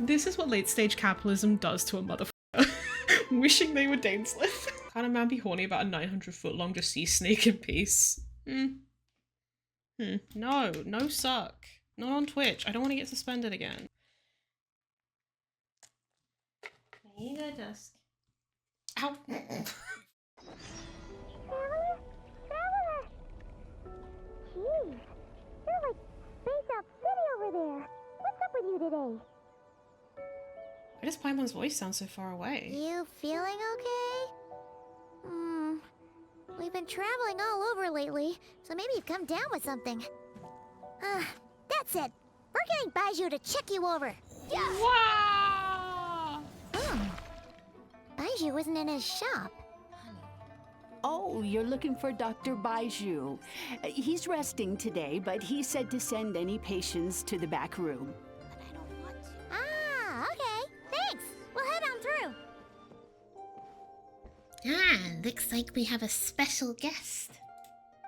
This is what late stage capitalism does to a motherfucker. Wishing they were Daneslith. Can't a man be horny about a 900-foot long deceased snake in peace? No, no suck. Not on Twitch. I don't want to get suspended again. There you go, Dusk. Ow. Traveler! Jeez, you're like Space Out City over there. What's up with you today? Why does Paimon's voice sound so far away? You feeling okay? We've been traveling all over lately, so maybe you've come down with something. That's it. We're getting Baiju to check you over. Yeah. Wow! Baiju isn't in his shop. Oh, you're looking for Dr. Baiju. He's resting today, but he said to send any patients to the back room. But I don't want to. Ah, okay. Thanks. We'll head on through. Looks like we have a special guest.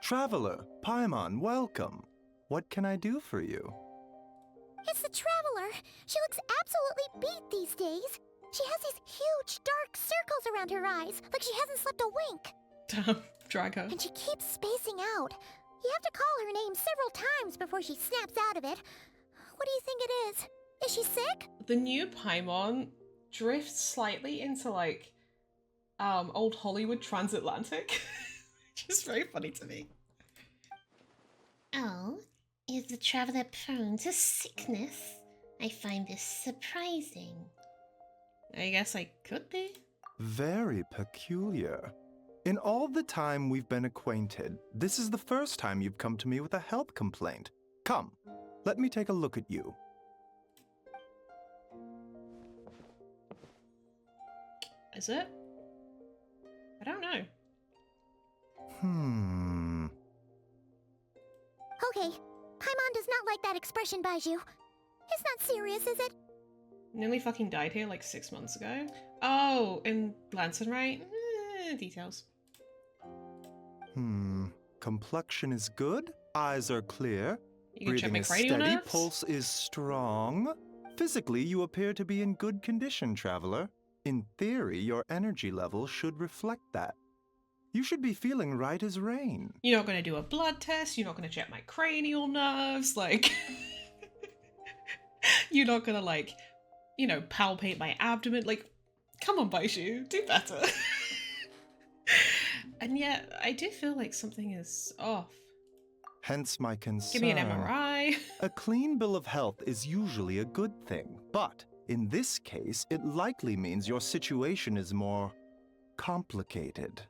Traveler, Paimon, welcome. What can I do for you? It's the Traveler. She looks absolutely beat these days. She has these huge dark circles around her eyes, like she hasn't slept a wink. Damn, drag her. And she keeps spacing out. You have to call her name several times before she snaps out of it. What do you think it is? Is she sick? The new Paimon drifts slightly into like old Hollywood transatlantic. Which is very funny to me. Oh, is the traveler prone to sickness? I find this surprising. I guess I could be. Very peculiar. In all the time we've been acquainted, this is the first time you've come to me with a health complaint. Come, let me take a look at you. Is it? I don't know. Okay, Paimon does not like that expression, Baiju. It's not serious, is it? Nearly fucking died here like 6 months ago. Oh, in Lanson, right? Details. Complexion is good, eyes are clear, You can check breathing my is cranial steady, nerves? pulse is strong. Physically, you appear to be in good condition, traveler. In theory, your energy level should reflect that. You should be feeling right as rain. You're not going to do a blood test. You're not going to check my cranial nerves. Like, you're not going to, like, you know, palpate my abdomen. Like, come on, Baiju, do better. And yet, I do feel like something is off. Hence my concern. Give me an MRI. A clean bill of health is usually a good thing, but in this case, it likely means your situation is more complicated.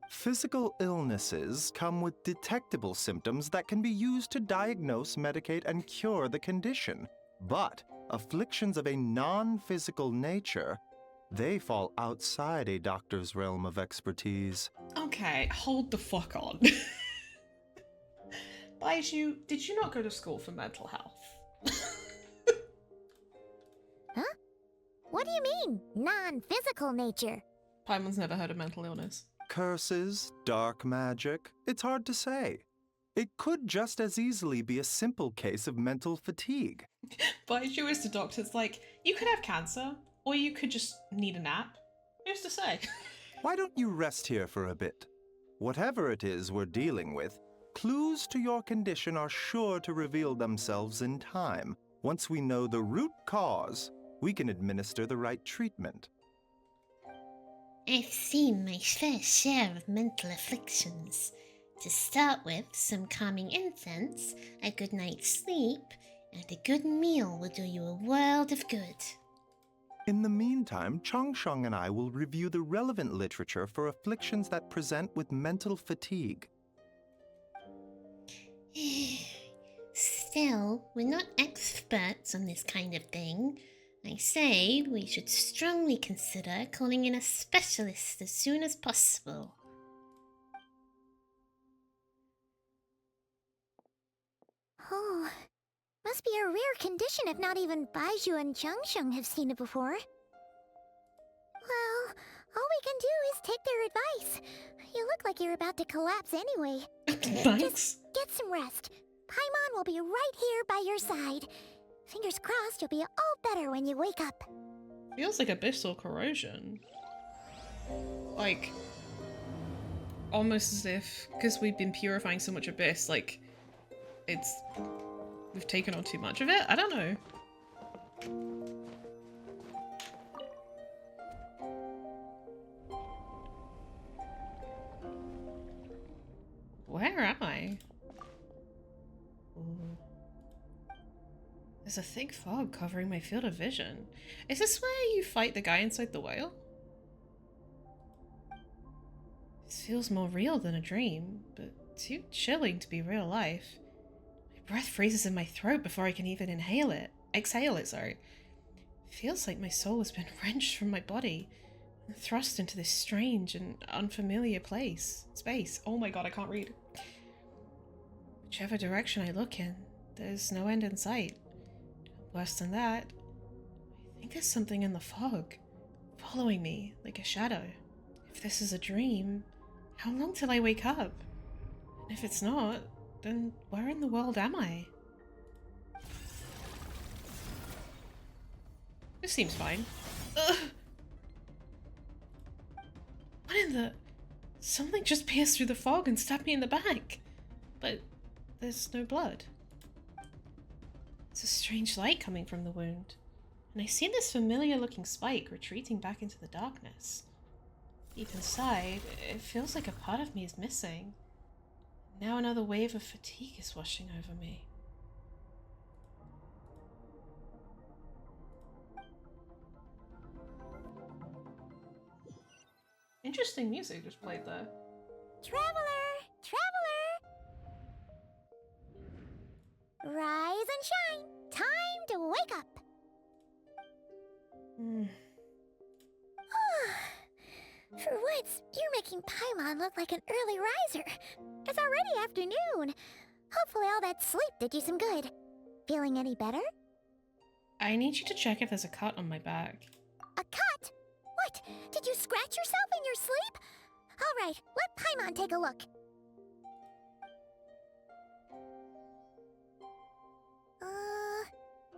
Physical illnesses come with detectable symptoms that can be used to diagnose, medicate, and cure the condition. But afflictions of a non-physical nature, they fall outside a doctor's realm of expertise. Okay, hold the fuck on. Baiju, did you not go to school for mental health? Huh? What do you mean, non-physical nature? Paimon's never heard of mental illness. Curses, dark magic, it's hard to say. It could just as easily be a simple case of mental fatigue. Baiju is to doctors like, you could have cancer, or you could just need a nap. Who's to say? Why don't you rest here for a bit? Whatever it is we're dealing with, clues to your condition are sure to reveal themselves in time. Once we know the root cause, we can administer the right treatment. I've seen my fair share of mental afflictions. To start with, some calming incense, a good night's sleep, and a good meal will do you a world of good. In the meantime, Changsheng and I will review the relevant literature for afflictions that present with mental fatigue. Still, we're not experts on this kind of thing. I say we should strongly consider calling in a specialist as soon as possible. Oh, must be a rare condition if not even Baiju and Changsheng have seen it before. Well, all we can do is take their advice. You look like you're about to collapse anyway. Thanks. Just get some rest. Paimon will be right here by your side. Fingers crossed you'll be all better when you wake up. Feels like abyssal corrosion. Like, almost as if, because we've been purifying so much abyss, like, we've taken on too much of it? I don't know. Where am I? Ooh. There's a thick fog covering my field of vision. Is this where you fight the guy inside the whale? This feels more real than a dream, but too chilling to be real life. My breath freezes in my throat before I can even exhale it, sorry. It feels like my soul has been wrenched from my body and thrust into this strange and unfamiliar space. Oh my god, I can't read. Whichever direction I look in, there's no end in sight. Worse than that, I think there's something in the fog, following me like a shadow. If this is a dream, how long till I wake up? And if it's not, then where in the world am I? This seems fine. Ugh. What in the... Something just pierced through the fog and stabbed me in the back. But there's no blood. It's a strange light coming from the wound. And I see this familiar looking spike retreating back into the darkness. Deep inside, it feels like a part of me is missing. Now another wave of fatigue is washing over me. Interesting music just played there. Traveler! Traveler! Rise and shine! Time to wake up! For once, you're making Paimon look like an early riser. It's already afternoon. Hopefully all that sleep did you some good. Feeling any better? I need you to check if there's a cut on my back. A cut? What? Did you scratch yourself in your sleep? All right, let Paimon take a look.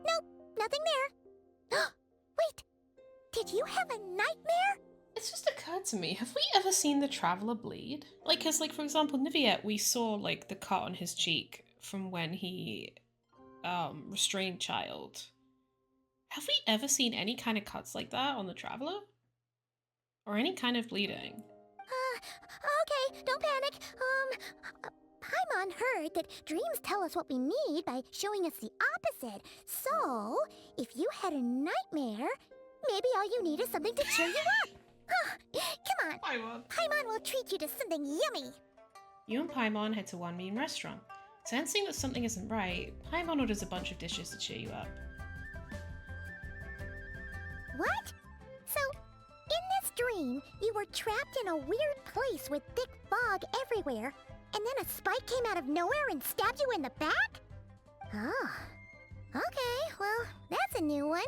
Nope, nothing there. Wait, did you have a nightmare? It's just occurred to me, have we ever seen the Traveler bleed? Like, because, like, for example, Niviette, we saw, like, the cut on his cheek from when he, restrained Child. Have we ever seen any kind of cuts like that on the Traveler? Or any kind of bleeding? Okay, don't panic. Paimon heard that dreams tell us what we need by showing us the opposite. So, if you had a nightmare, maybe all you need is something to cheer you up. Come on. Paimon. Paimon will treat you to something yummy. You and Paimon head to One Mean Restaurant. Sensing that something isn't right, Paimon orders a bunch of dishes to cheer you up. What? So, in this dream, you were trapped in a weird place with thick fog everywhere, and then a spike came out of nowhere and stabbed you in the back? Oh. Okay, well, that's a new one.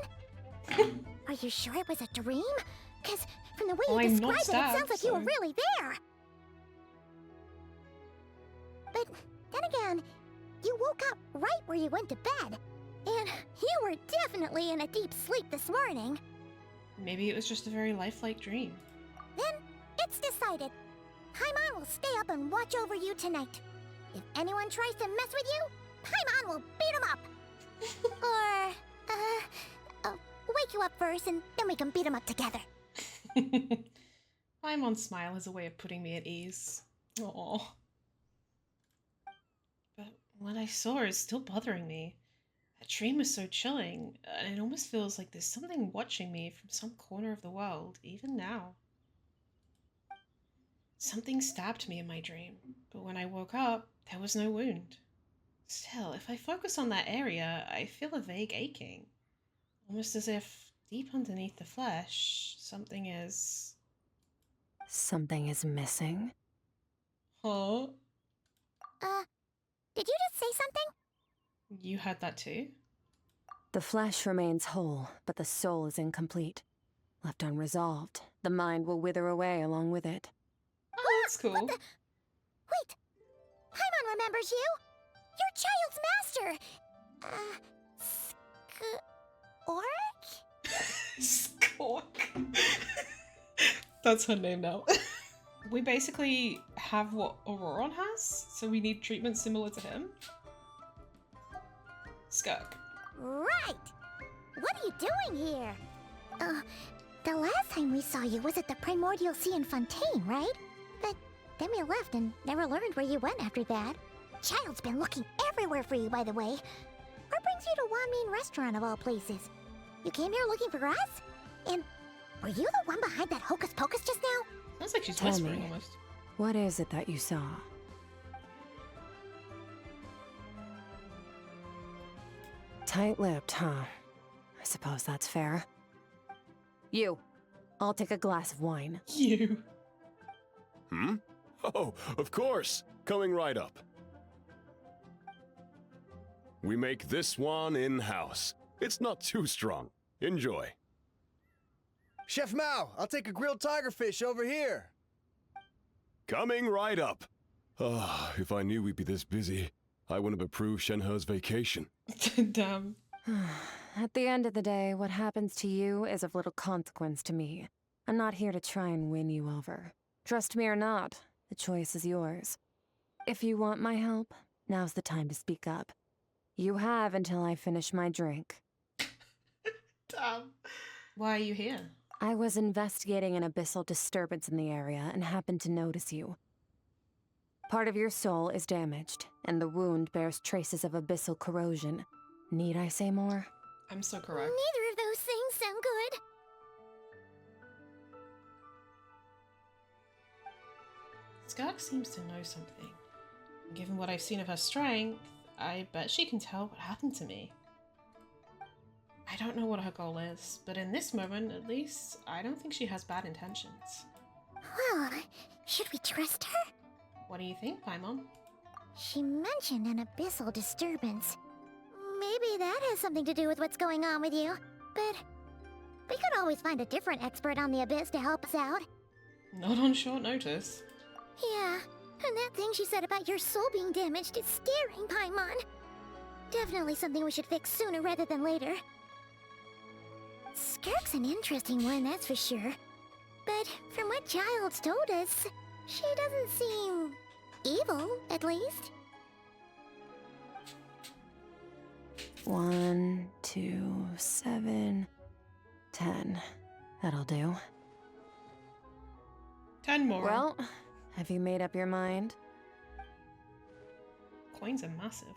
Are you sure it was a dream? Because from the way you describe it, it sounds like you were really there. But then again, you woke up right where you went to bed. And you were definitely in a deep sleep this morning. Maybe it was just a very lifelike dream. Then, it's decided. Paimon will stay up and watch over you tonight. If anyone tries to mess with you, Paimon will beat him up. Or, wake you up first and then we can beat him up together. Paimon's smile has a way of putting me at ease. Aww. But what I saw is still bothering me. That dream was so chilling, and it almost feels like there's something watching me from some corner of the world, even now. Something stabbed me in my dream, but when I woke up, there was no wound. Still, if I focus on that area, I feel a vague aching. Almost as if, deep underneath the flesh, something is... Something is missing? Huh? Did you just say something? You had that too? The flesh remains whole, but the soul is incomplete. Left unresolved, the mind will wither away along with it. Oh, that's cool. What the... Wait! Paimon remembers you! You're Child's master! That's her name now. We basically have what Auroron has, so we need treatment similar to him. Skirk. Right! What are you doing here? The last time we saw you was at the Primordial Sea in Fontaine, right? But then we left and never learned where you went after that. Child's been looking everywhere for you, by the way. What brings you to Wanmean Restaurant of all places? You came here looking for us? And were you the one behind that hocus pocus just now? Sounds like she's Tell whispering me. almost. What is it that you saw? Tight-lipped, huh? I suppose that's fair. You. I'll take a glass of wine. You. Hmm? Oh, of course. Coming right up. We make this one in-house. It's not too strong. Enjoy. Chef Mao, I'll take a grilled tigerfish over here. Coming right up. Ah, if I knew we'd be this busy, I wouldn't have approved Shenhe's vacation. Damn. At the end of the day, what happens to you is of little consequence to me. I'm not here to try and win you over. Trust me or not, the choice is yours. If you want my help, now's the time to speak up. You have until I finish my drink. Damn. Why are you here? I was investigating an abyssal disturbance in the area and happened to notice you. Part of your soul is damaged, and the wound bears traces of abyssal corrosion. Need I say more? I'm so correct. Neither of those things sound good. Skirk seems to know something. Given what I've seen of her strength, I bet she can tell what happened to me. I don't know what her goal is, but in this moment, at least, I don't think she has bad intentions. Well, should we trust her? What do you think, Paimon? She mentioned an abyssal disturbance. Maybe that has something to do with what's going on with you. But we could always find a different expert on the abyss to help us out. Not on short notice. Yeah, and that thing she said about your soul being damaged is scaring, Paimon. Definitely something we should fix sooner rather than later. Skirk's an interesting one, that's for sure. But from what Child's told us, she doesn't seem evil, at least. 1, 2, 7, 10. That'll do. 10 more. Well, have you made up your mind? Coins are massive.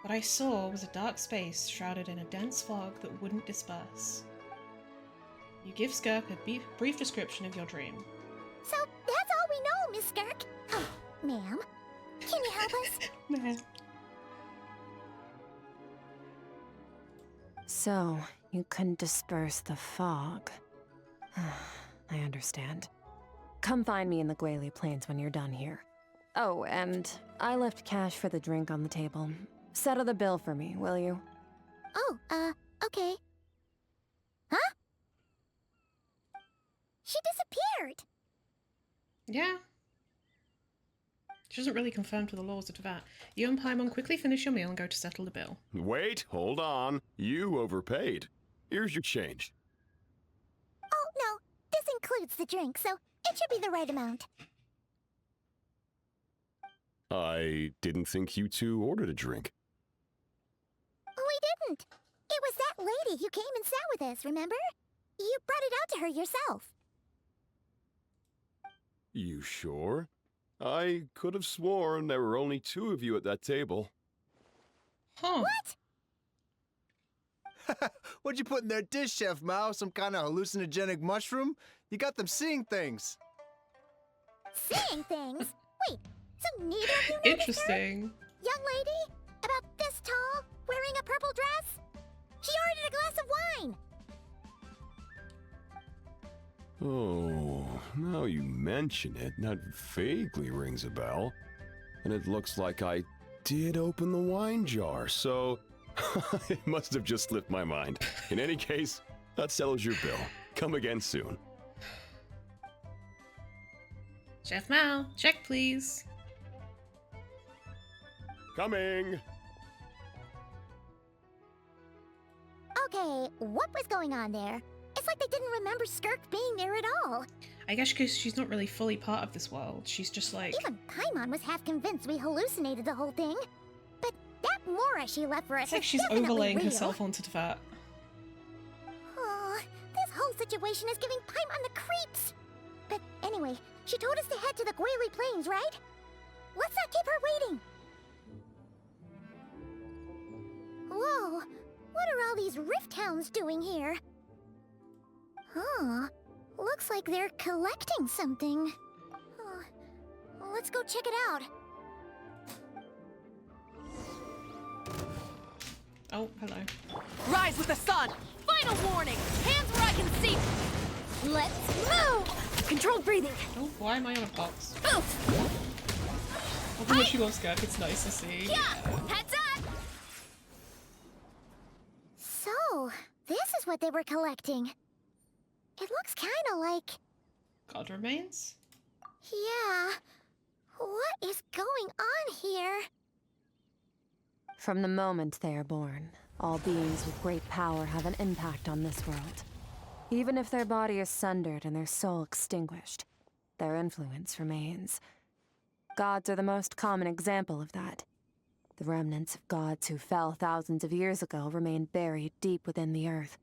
What I saw was a dark space shrouded in a dense fog that wouldn't disperse. You give Skirk a brief description of your dream. So that's all we know, Miss Skirk. Oh, ma'am, can you help us? Nah. So, you couldn't disperse the fog. I understand. Come find me in the Guili Plains when you're done here. Oh, and I left cash for the drink on the table. Settle the bill for me, will you? Oh, okay. Huh? She disappeared! Yeah. She doesn't really conform to the laws of that. You and Paimon quickly finish your meal and go to settle the bill. Wait, hold on. You overpaid. Here's your change. Oh, no, this includes the drink, so it should be the right amount. I didn't think you two ordered a drink. We didn't. It was that lady who came and sat with us, remember? You brought it out to her yourself. You sure? I could have sworn there were only 2 of you at that table. Huh. What? What'd you put in their dish, Chef Mao? Some kind of hallucinogenic mushroom? You got them seeing things. Seeing things? Wait, so neither of you noticed her? Interesting. Young lady? About this tall? Wearing a purple dress? She ordered a glass of wine! Oh, now you mention it, that vaguely rings a bell. And it looks like I did open the wine jar, so it must have just slipped my mind. In any case, that settles your bill. Come again soon. Chef Mao, check please. Coming! Okay, what was going on there? It's like they didn't remember Skirk being there at all. I guess because she's not really fully part of this world. She's just like... Even Paimon was half convinced we hallucinated the whole thing. But that Mora she left for us It's like is she's definitely overlaying real. herself onto that. Oh, this whole situation is giving Paimon the creeps. But anyway, she told us to head to the Guili Plains, right? Let's not keep her waiting. Whoa, what are all these rift hounds doing here? Huh, looks like they're collecting something. Let's go check it out. Oh, hello. Rise with the sun! Final warning! Hands where I can see! Let's move! Controlled breathing. Oh, why am I on a box? Move! Although if she was scared, it's nice to see. Yeah! Heads up! So, this is what they were collecting. It looks kinda like... God remains? Yeah. What is going on here? From the moment they are born, all beings with great power have an impact on this world. Even if their body is sundered and their soul extinguished, their influence remains. Gods are the most common example of that. The remnants of gods who fell thousands of years ago remain buried deep within the earth,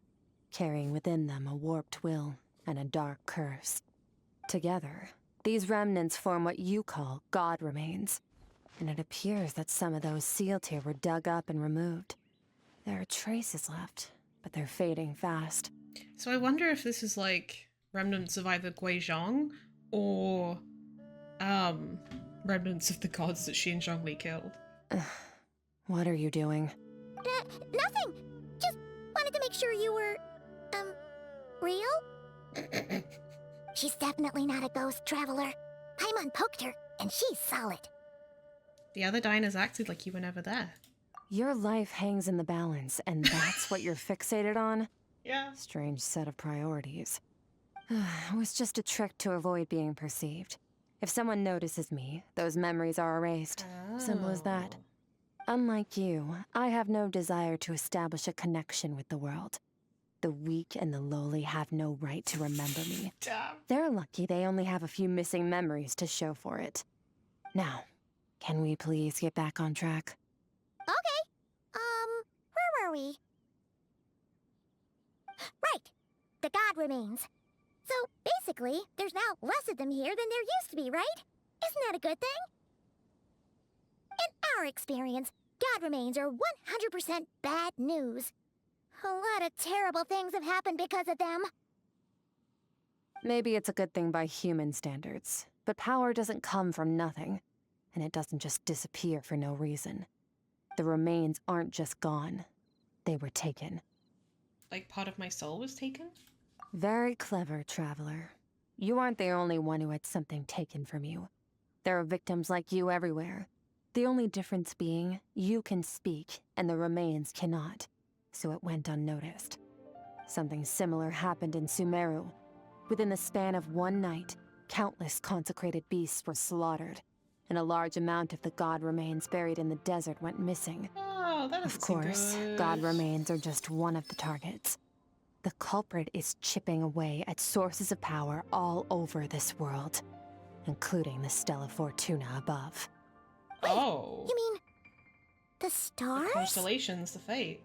carrying within them a warped will and a dark curse. Together, these remnants form what you call god remains, and it appears that some of those sealed here were dug up and removed. There are traces left, but they're fading fast. So I wonder if this is like remnants of either Guizhong or remnants of the gods that she and Zhongli killed. What are you doing? Nothing! Just wanted to make sure you were, real? She's definitely not a ghost traveler. Paimon poked her, and she's solid. The other diners acted like you were never there. Your life hangs in the balance, and that's what you're fixated on? Yeah. Strange set of priorities. It was just a trick to avoid being perceived. If someone notices me, those memories are erased. Simple as that. Unlike you, I have no desire to establish a connection with the world. The weak and the lowly have no right to remember me. Damn. They're lucky they only have a few missing memories to show for it. Now, can we please get back on track? Okay. Where were we? Right. The god remains. So, basically, there's now less of them here than there used to be, right? Isn't that a good thing? In our experience, god remains are 100% bad news. A lot of terrible things have happened because of them. Maybe it's a good thing by human standards, but power doesn't come from nothing, and it doesn't just disappear for no reason. The remains aren't just gone. They were taken. Like part of my soul was taken? Very clever, traveler. You aren't the only one who had something taken from you. There are victims like you everywhere. The only difference being, you can speak, and the remains cannot. So it went unnoticed. Something similar happened in Sumeru. Within the span of one night, countless consecrated beasts were slaughtered, and a large amount of the god remains buried in the desert went missing. Oh, that Of course, god remains are just one of the targets. The culprit is chipping away at sources of power all over this world, including the Stella Fortuna above. Oh. You mean... the stars? The constellations, the fate.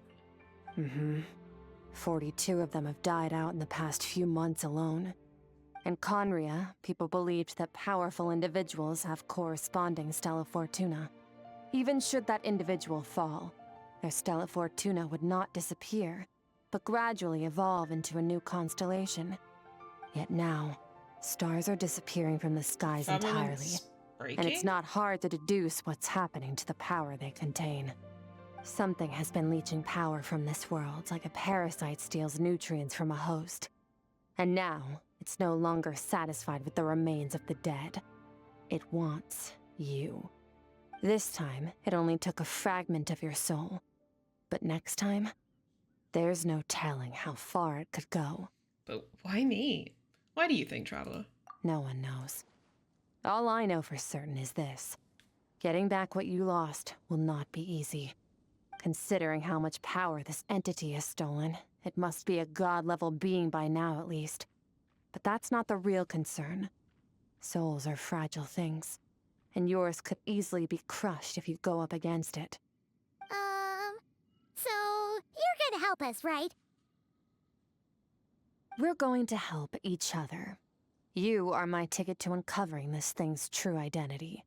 42 of them have died out in the past few months alone. In Conria, people believed that powerful individuals have corresponding Stella Fortuna. Even should that individual fall, their Stella Fortuna would not disappear, but gradually evolve into a new constellation. Yet now, stars are disappearing from the skies entirely, and it's not hard to deduce what's happening to the power they contain. Something has been leeching power from this world like a parasite steals nutrients from a host. And now, it's no longer satisfied with the remains of the dead. It wants you. This time, it only took a fragment of your soul. But next time, there's no telling how far it could go. But why me? Why do you think, Traveler? No one knows. All I know for certain is this. Getting back what you lost will not be easy. Considering how much power this entity has stolen, It must be a god-level being by now, at least. But that's not the real concern. Souls are fragile things, and yours could easily be crushed if you go up against it. So you're gonna help us, right? We're going to help each other. You are my ticket to uncovering this thing's true identity.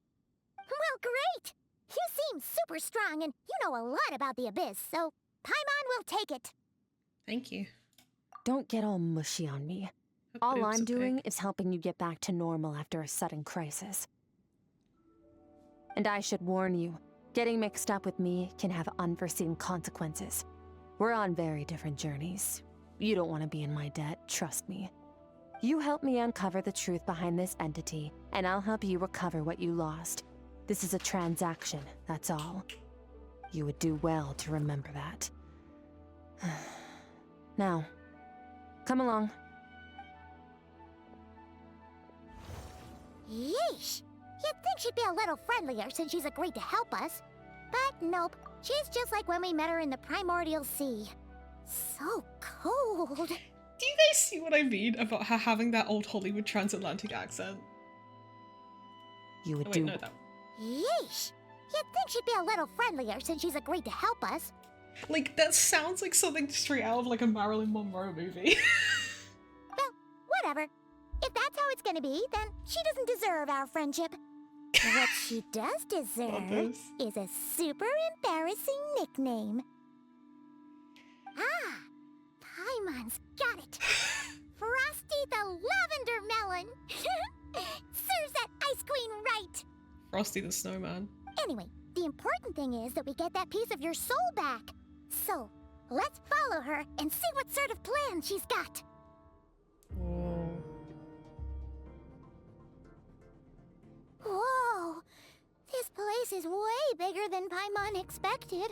Well, great! You seem super strong, and you know a lot about the Abyss, so Paimon will take it. Thank you. Don't get all mushy on me. All I'm doing is helping you get back to normal after a sudden crisis. And I should warn you, getting mixed up with me can have unforeseen consequences. We're on very different journeys. You don't want to be in my debt, trust me. You help me uncover the truth behind this entity, and I'll help you recover what you lost. This is a transaction, that's all. You would do well to remember that. Now, come along. Yeesh! You'd think she'd be a little friendlier since she's agreed to help us. But nope, she's just like when we met her in the primordial sea. So cold. Do you guys see what I mean about her having that old Hollywood transatlantic accent? You would Oh, wait, do... no, that... Yeesh! You'd think she'd be a little friendlier since she's agreed to help us. Like, that sounds like something straight out of like a Marilyn Monroe movie. Well, whatever. If that's how it's gonna be, then she doesn't deserve our friendship. What she does deserve is a super embarrassing nickname. Ah! Paimon's got it! Frosty the Lavender Melon! Serves that Ice Queen right! Frosty the Snowman. Anyway, the important thing is that we get that piece of your soul back. So, let's follow her and see what sort of plan she's got. Whoa. Whoa! This place is way bigger than Paimon expected.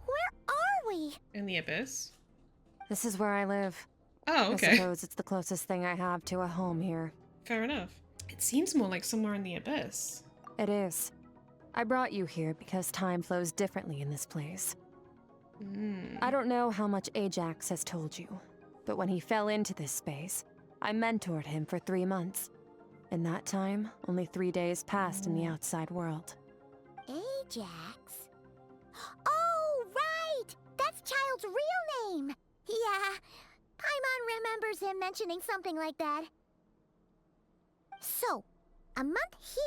Where are we? In the Abyss? This is where I live. Oh, I okay. suppose it's the closest thing I have to a home here. Fair enough. It seems more like somewhere in the Abyss. It is. I brought you here because time flows differently in this place. I don't know how much Ajax has told you, but when he fell into this space, I mentored him for 3 months. In that time, only 3 days passed in the outside world. Ajax? Oh, right! That's Child's real name! Yeah, Paimon remembers him mentioning something like that. So, a month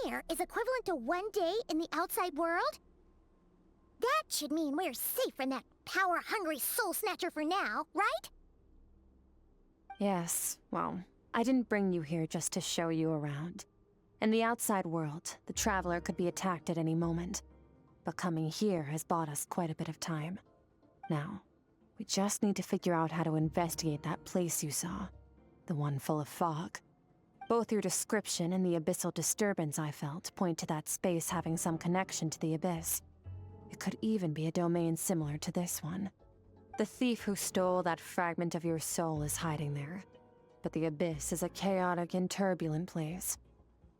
here is equivalent to 1 day in the outside world? That should mean we're safe from that power-hungry soul snatcher for now, right? Yes, well, I didn't bring you here just to show you around. In the outside world, the Traveler could be attacked at any moment. But coming here has bought us quite a bit of time. Now, we just need to figure out how to investigate that place you saw. The one full of fog. Both your description and the abyssal disturbance I felt point to that space having some connection to the Abyss. It could even be a domain similar to this one. The thief who stole that fragment of your soul is hiding there. But the Abyss is a chaotic and turbulent place.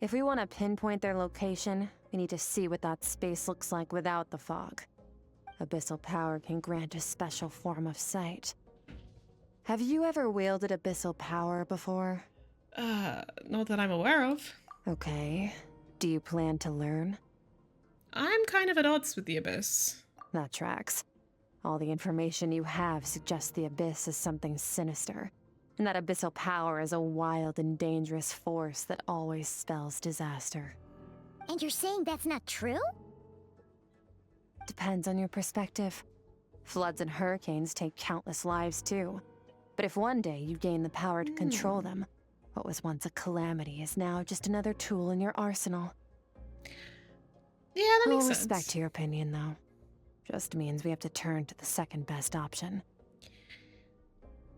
If we want to pinpoint their location, we need to see what that space looks like without the fog. Abyssal power can grant a special form of sight. Have you ever wielded abyssal power before? Not that I'm aware of. Okay. Do you plan to learn? I'm kind of at odds with the Abyss. That tracks. All the information you have suggests the Abyss is something sinister, and that abyssal power is a wild and dangerous force that always spells disaster. And you're saying that's not true? Depends on your perspective. Floods and hurricanes take countless lives too. But if one day you gain the power to control them, what was once a calamity is now just another tool in your arsenal. Yeah, that makes Full sense. respect to your opinion, though. Just means we have to turn to the second best option.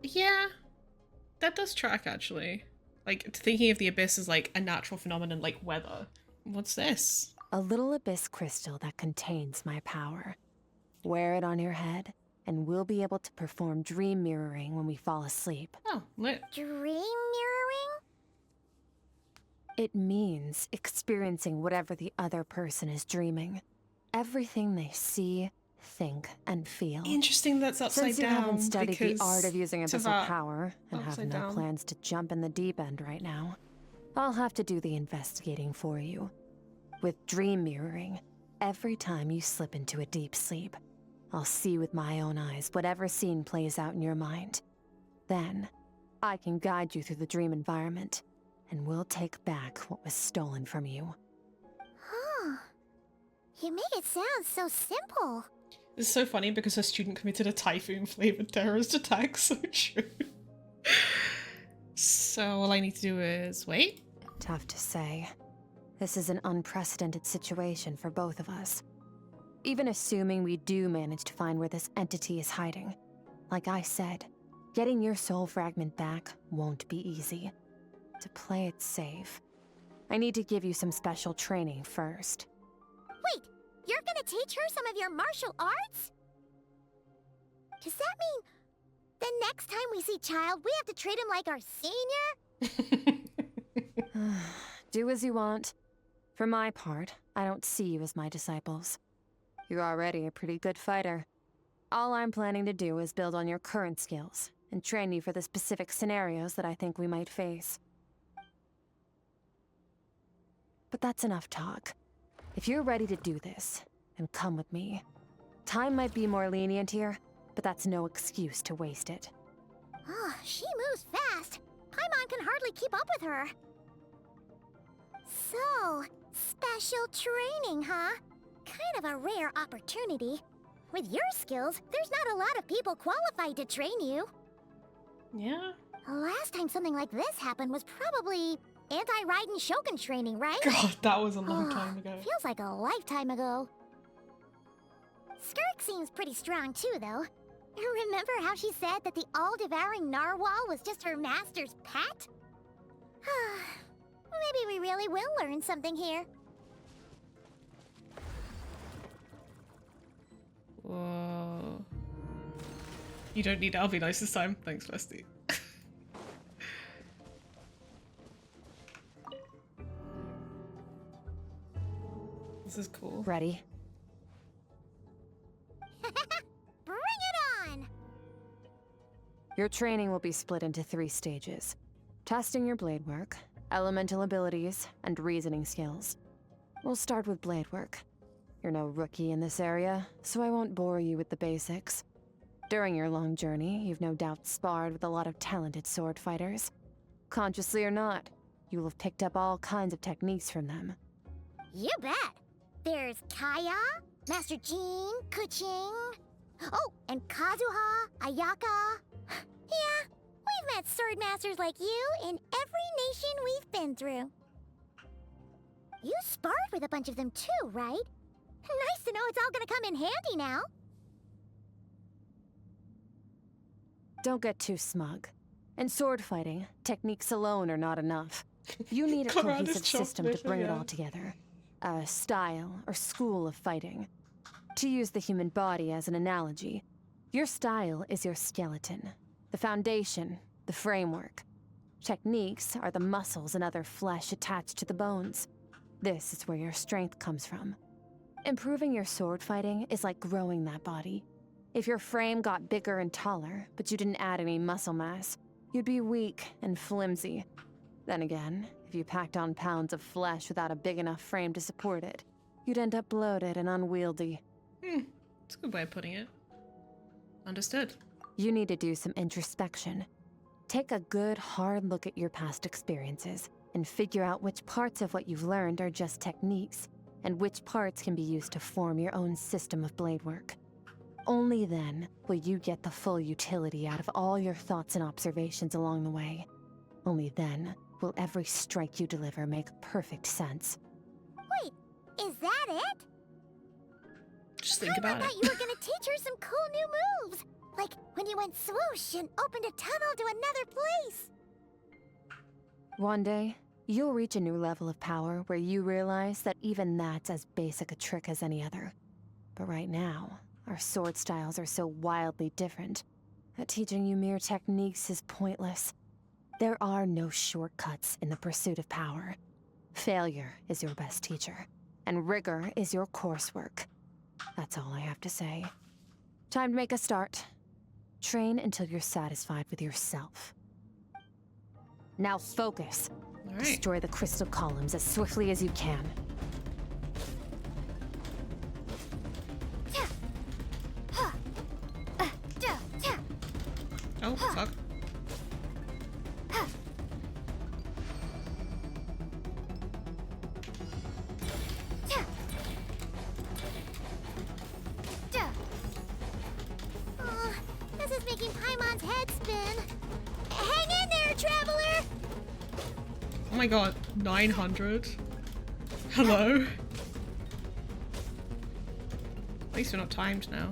Yeah, that does track, actually. Like, thinking of the Abyss as, like, a natural phenomenon like weather. What's this? A little abyss crystal that contains my power. Wear it on your head, and we'll be able to perform dream mirroring when we fall asleep. Oh, lit. Dream mirroring? It means experiencing whatever the other person is dreaming. Everything they see, think, and feel. Interesting that's upside Since you down. haven't studied the because art of using to abyssal that, power and have upside no down. plans to jump in the deep end right now, I'll have to do the investigating for you. With dream mirroring, every time you slip into a deep sleep, I'll see with my own eyes whatever scene plays out in your mind. Then, I can guide you through the dream environment, and we'll take back what was stolen from you. Huh. You make it sound so simple. It's so funny because a student committed a typhoon-flavored terrorist attack, so true. So all I need to do is wait? Tough to say. This is an unprecedented situation for both of us. Even assuming we do manage to find where this entity is hiding, like I said, getting your soul fragment back won't be easy. To play it safe, I need to give you some special training first. Wait, you're gonna teach her some of your martial arts? Does that mean the next time we see Child, we have to treat him like our senior? Do as you want. For my part, I don't see you as my disciples. You're already a pretty good fighter. All I'm planning to do is build on your current skills and train you for the specific scenarios that I think we might face. But that's enough talk. If you're ready to do this, then come with me. Time might be more lenient here, but that's no excuse to waste it. Oh, she moves fast. Paimon can hardly keep up with her. So, special training, huh? Kind of a rare opportunity. With your skills, there's not a lot of people qualified to train you. Yeah? Last time something like this happened was probably anti-Raiden Shogun training, right? God, that was a long time ago. Feels like a lifetime ago. Skirk seems pretty strong too, though. Remember how she said that the all-devouring narwhal was just her master's pet? Maybe we really will learn something here. Whoa. You don't need I'll be nice this time. Thanks, Bestie. This is cool. Ready? Bring it on! Your training will be split into 3 stages. Testing your blade work, elemental abilities, and reasoning skills. We'll start with blade work. You're no rookie in this area, so I won't bore you with the basics. During your long journey, you've no doubt sparred with a lot of talented sword fighters. Consciously or not, you'll have picked up all kinds of techniques from them. You bet! There's Kaya, Master Jean, Kuching... Oh, and Kazuha, Ayaka... Yeah, we've met sword masters like you in every nation we've been through. You sparred with a bunch of them too, right? Nice to know it's all gonna come in handy now. Don't get too smug. In sword fighting, techniques alone are not enough. You need a Colorado's cohesive system to chocolate, bring it yeah. all together. A style or school of fighting. To use the human body as an analogy, your style is your skeleton, the foundation, the framework. Techniques are the muscles and other flesh attached to the bones. This is where your strength comes from. Improving your sword fighting is like growing that body. If your frame got bigger and taller, but you didn't add any muscle mass, you'd be weak and flimsy. Then again, if you packed on pounds of flesh without a big enough frame to support it, you'd end up bloated and unwieldy. That's a good way of putting it. Understood. You need to do some introspection. Take a good, hard look at your past experiences and figure out which parts of what you've learned are just techniques, and which parts can be used to form your own system of blade work. Only then will you get the full utility out of all your thoughts and observations along the way. Only then will every strike you deliver make perfect sense. Wait, is that it? Just think I about thought it. you were gonna teach her some cool new moves. Like when you went swoosh and opened a tunnel to another place. One day, you'll reach a new level of power where you realize that even that's as basic a trick as any other. But right now, our sword styles are so wildly different that teaching you mere techniques is pointless. There are no shortcuts in the pursuit of power. Failure is your best teacher, and rigor is your coursework. That's all I have to say. Time to make a start. Train until you're satisfied with yourself. Now focus. All right. Destroy the crystal columns as swiftly as you can. Oh, fuck. Oh, this is making Paimon's head spin. Hang in there, traveler! Oh my god, 900. Hello? At least we're not timed now.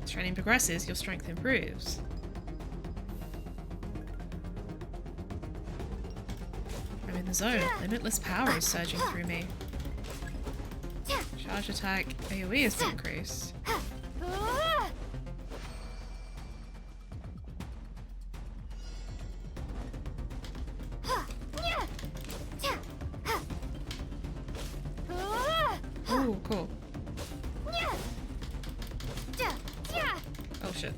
As training progresses, your strength improves. I'm in the zone. Limitless power is surging through me. Charge attack AoE has been increased. Ooh, cool. Oh shit.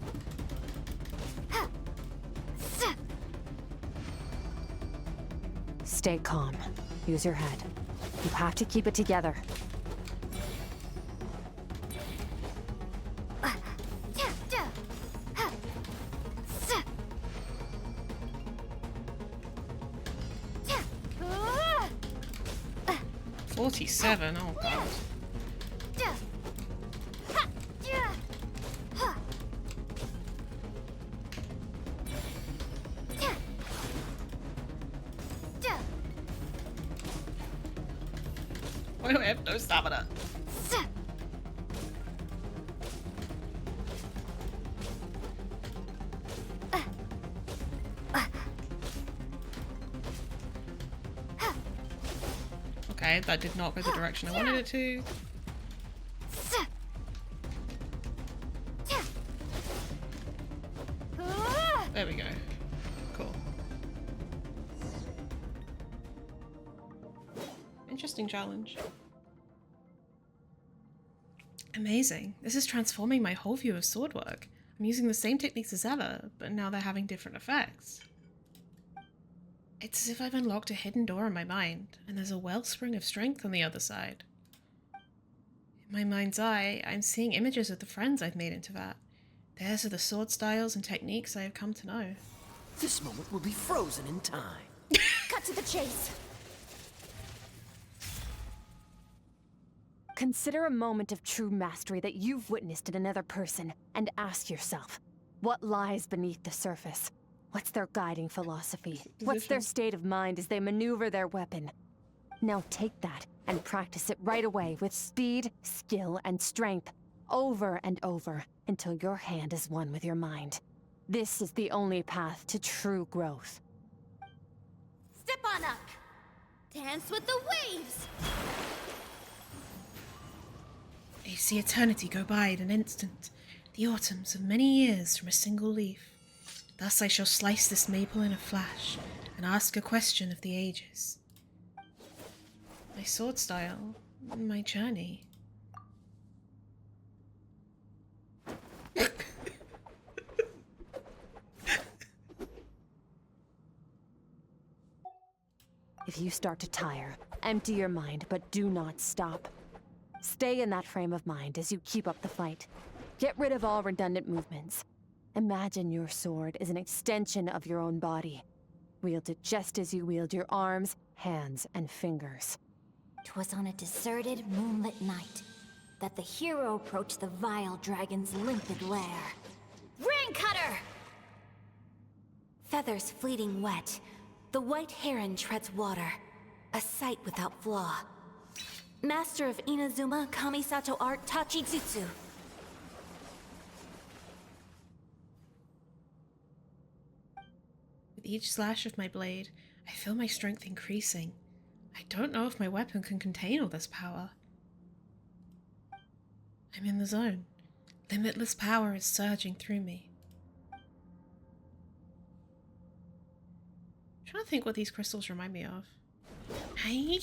Stay calm. Use your head. You have to keep it together. $47, oh god. Why do I have no stamina? Okay, that did not go the direction I wanted it to. There we go. Cool. Interesting challenge. Amazing. This is transforming my whole view of sword work. I'm using the same techniques as ever, but now they're having different effects. It's as if I've unlocked a hidden door in my mind, and there's a wellspring of strength on the other side. In my mind's eye, I'm seeing images of the friends I've made into that. Theirs are the sword styles and techniques I have come to know. This moment will be frozen in time. Cut to the chase. Consider a moment of true mastery that you've witnessed in another person, and ask yourself, what lies beneath the surface? What's their guiding philosophy? What's their state of mind as they maneuver their weapon? Now take that and practice it right away with speed, skill, and strength, over and over, until your hand is one with your mind. This is the only path to true growth. Step on up. Dance with the waves. I see eternity go by in an instant, the autumns of many years from a single leaf. Thus I shall slice this maple in a flash, and ask a question of the ages. My sword style, my journey. If you start to tire, empty your mind, but do not stop. Stay in that frame of mind as you keep up the fight. Get rid of all redundant movements. Imagine your sword is an extension of your own body. Wield it just as you wield your arms, hands, and fingers. 'Twas on a deserted, moonlit night that the hero approached the vile dragon's limpid lair. Rain Cutter! Feathers fleeting wet, the white heron treads water, a sight without flaw. Master of Inazuma Kamisato art Tachijutsu. With each slash of my blade, I feel my strength increasing. I don't know if my weapon can contain all this power. I'm in the zone. Limitless power is surging through me. trying to think what these crystals remind me of. Hiya!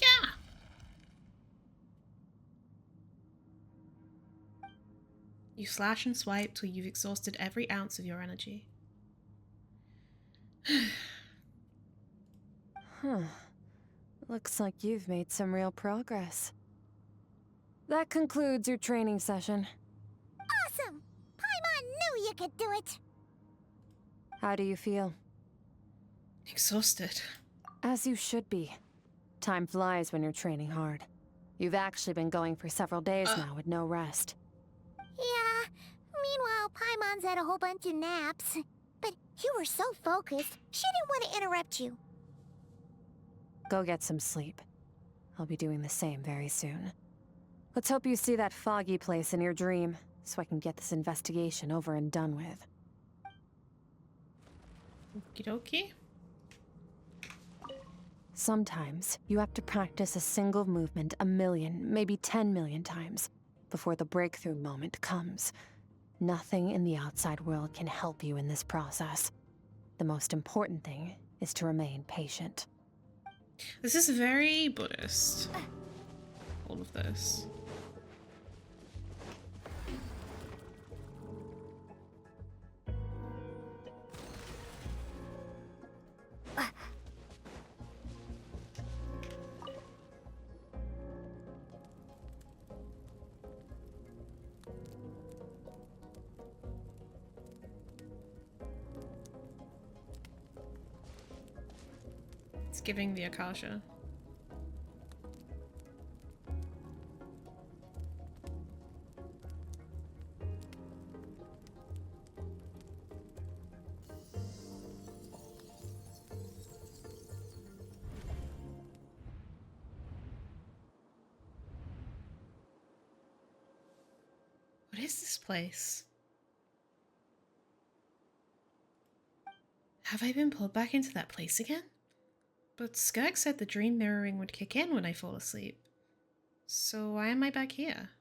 You slash and swipe till you've exhausted every ounce of your energy. Huh. Looks like you've made some real progress. That concludes your training session. Awesome! Paimon knew you could do it! How do you feel? Exhausted. As you should be. Time flies when you're training hard. You've actually been going for several days now with no rest. Yeah, meanwhile Paimon's had a whole bunch of naps. But you were so focused, she didn't want to interrupt you. Go get some sleep. I'll be doing the same very soon. Let's hope you see that foggy place in your dream, so I can get this investigation over and done with. Okie dokie. Sometimes, you have to practice a single movement 1,000,000, maybe 10,000,000 times, before the breakthrough moment comes. Nothing in the outside world can help you in this process. The most important thing is to remain patient. This is very Buddhist. All of this. It's giving the Akasha. What is this place? Have I been pulled back into that place again? But Skirk said the dream mirroring would kick in when I fall asleep. So why am I back here?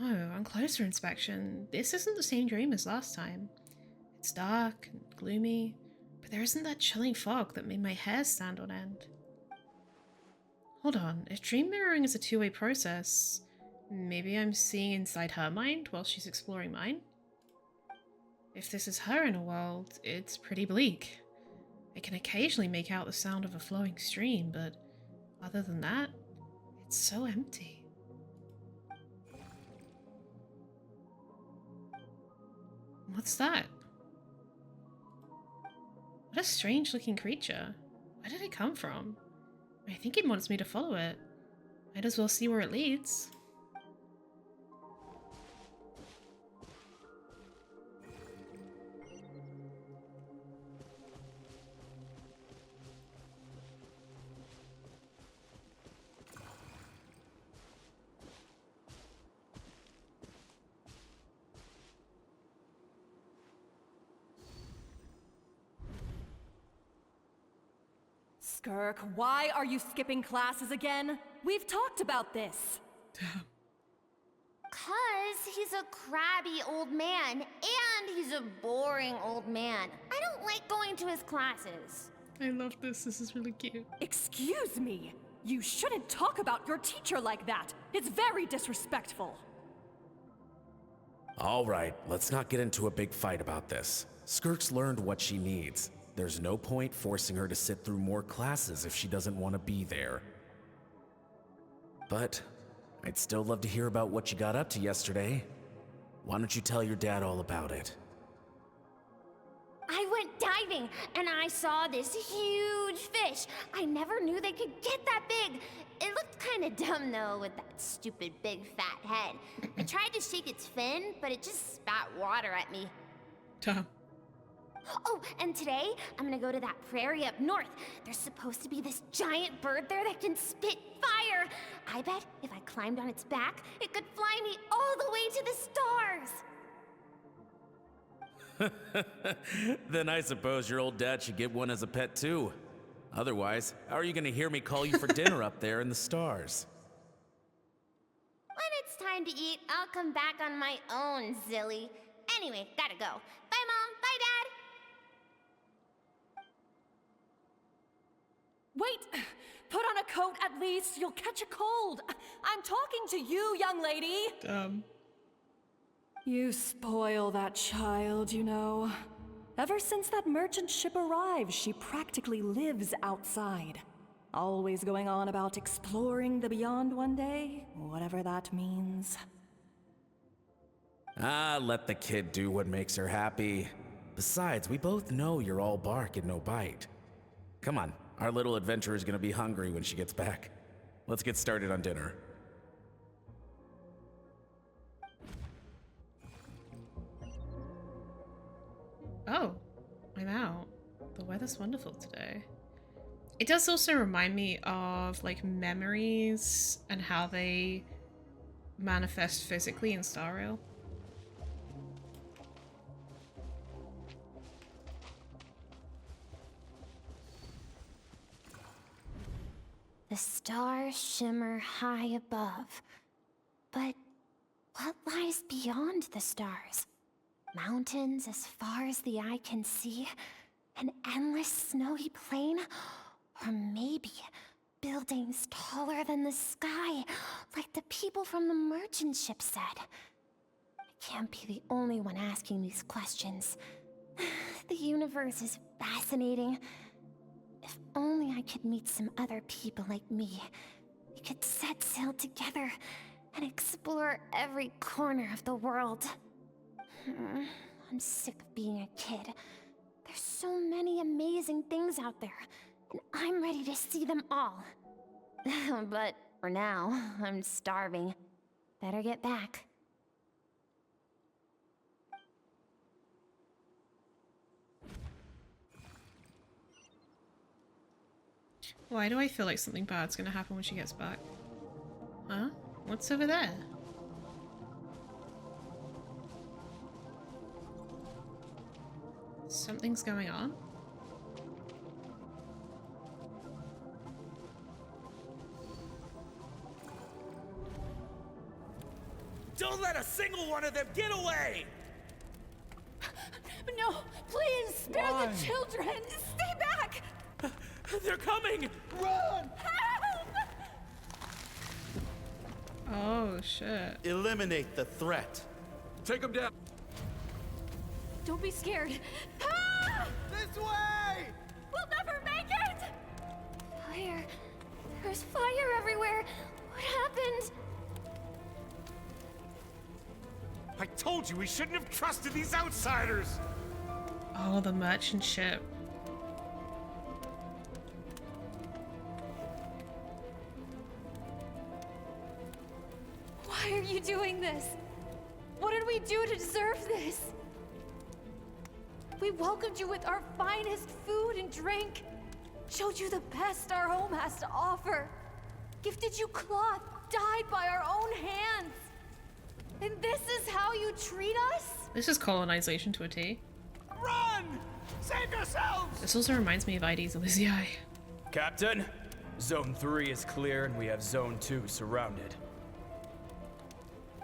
Oh, on closer inspection, this isn't the same dream as last time. It's dark and gloomy, but there isn't that chilling fog that made my hair stand on end. Hold on, if dream mirroring is a two-way process, maybe I'm seeing inside her mind while she's exploring mine? If this is her inner world, it's pretty bleak. I can occasionally make out the sound of a flowing stream, but other than that, it's so empty. What's that? What a strange looking creature. Where did it come from? I think it wants me to follow it. Might as well see where it leads. Skirk, why are you skipping classes again? We've talked about this. 'Cause he's a crabby old man, and he's a boring old man. I don't like going to his classes. I love this. This is really cute. Excuse me. You shouldn't talk about your teacher like that. It's very disrespectful. All right, let's not get into a big fight about this. Skirk's learned what she needs. There's no point forcing her to sit through more classes if she doesn't want to be there. But I'd still love to hear about what you got up to yesterday. Why don't you tell your dad all about it? I went diving, and I saw this huge fish. I never knew they could get that big. It looked kind of dumb, though, with that stupid big fat head. I tried to shake its fin, but it just spat water at me. Tom. Oh, and today, I'm gonna go to that prairie up north. There's supposed to be this giant bird there that can spit fire. I bet if I climbed on its back, it could fly me all the way to the stars. Then I suppose your old dad should get one as a pet too. Otherwise, how are you gonna hear me call you for dinner up there in the stars? When it's time to eat, I'll come back on my own, Zilly. Anyway, gotta go. Bye, Mom. Bye, Dad. Wait! Put on a coat at least. You'll catch a cold. I'm talking to you, young lady. You spoil that child, you know. Ever since that merchant ship arrived, she practically lives outside. Always going on about exploring the beyond one day, whatever that means. Ah, let the kid do what makes her happy. Besides, we both know you're all bark and no bite. Come on, our little adventurer's gonna be hungry when she gets back. Let's get started on dinner. Oh, I'm out. The weather's wonderful today. It does also remind me of like memories and how they manifest physically in Star Rail. The stars shimmer high above. But what lies beyond the stars? Mountains as far as the eye can see? An endless snowy plain? Or maybe buildings taller than the sky, like the people from the merchant ship said? I can't be the only one asking these questions. The universe is fascinating. If only I could meet some other people like me. We could set sail together and explore every corner of the world. I'm sick of being a kid. There's so many amazing things out there, and I'm ready to see them all. But for now, I'm starving. Better get back. Why do I feel like something bad's gonna happen when she gets back? Huh? What's over there? Something's going on? Don't let a single one of them get away! No, please, spare the children! Stay back! They're coming! Run! Help! Oh, shit. Eliminate the threat. Take them down. Don't be scared. Ah! This way! We'll never make it! Fire. There's fire everywhere. What happened? I told you we shouldn't have trusted these outsiders! Oh, the merchant ship. Why are you doing this? What did we do to deserve this? We welcomed you with our finest food and drink, showed you the best our home has to offer, gifted you cloth dyed by our own hands. And this is how you treat us? This is colonization to a T. Run! Save yourselves! This also reminds me of ID's Elysiae. Captain, Zone 3 is clear and we have Zone 2 surrounded.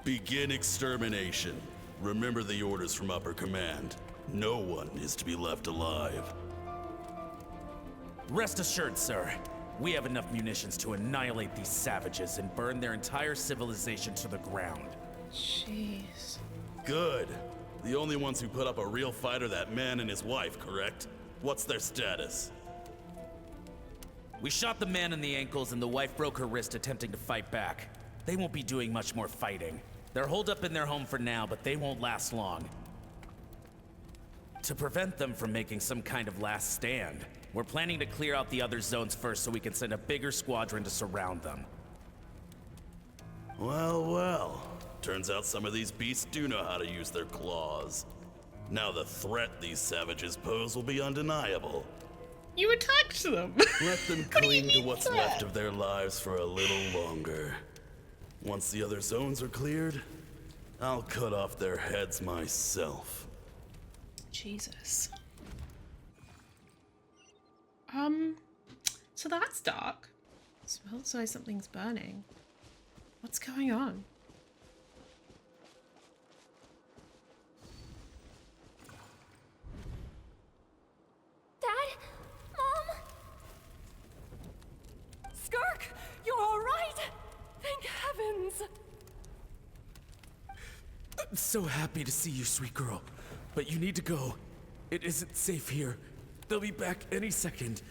Begin extermination. Remember the orders from upper command. No one is to be left alive. Rest assured, sir. We have enough munitions to annihilate these savages and burn their entire civilization to the ground. Jeez. Good. The only ones who put up a real fight are that man and his wife, correct? What's their status? We shot the man in the ankles and the wife broke her wrist attempting to fight back. They won't be doing much more fighting. They're holed up in their home for now, but they won't last long. To prevent them from making some kind of last stand, we're planning to clear out the other zones first so we can send a bigger squadron to surround them. Well, well. Turns out some of these beasts do know how to use their claws. Now the threat these savages pose will be undeniable. You attacked them! Let them cling to what's left of their lives for a little longer. Once the other zones are cleared, I'll cut off their heads myself. Jesus. So that's dark. Smells like something's burning. What's going on? Dad? Mom? friends! I'm so happy to see you, sweet girl. But you need to go. It isn't safe here. They'll be back any second.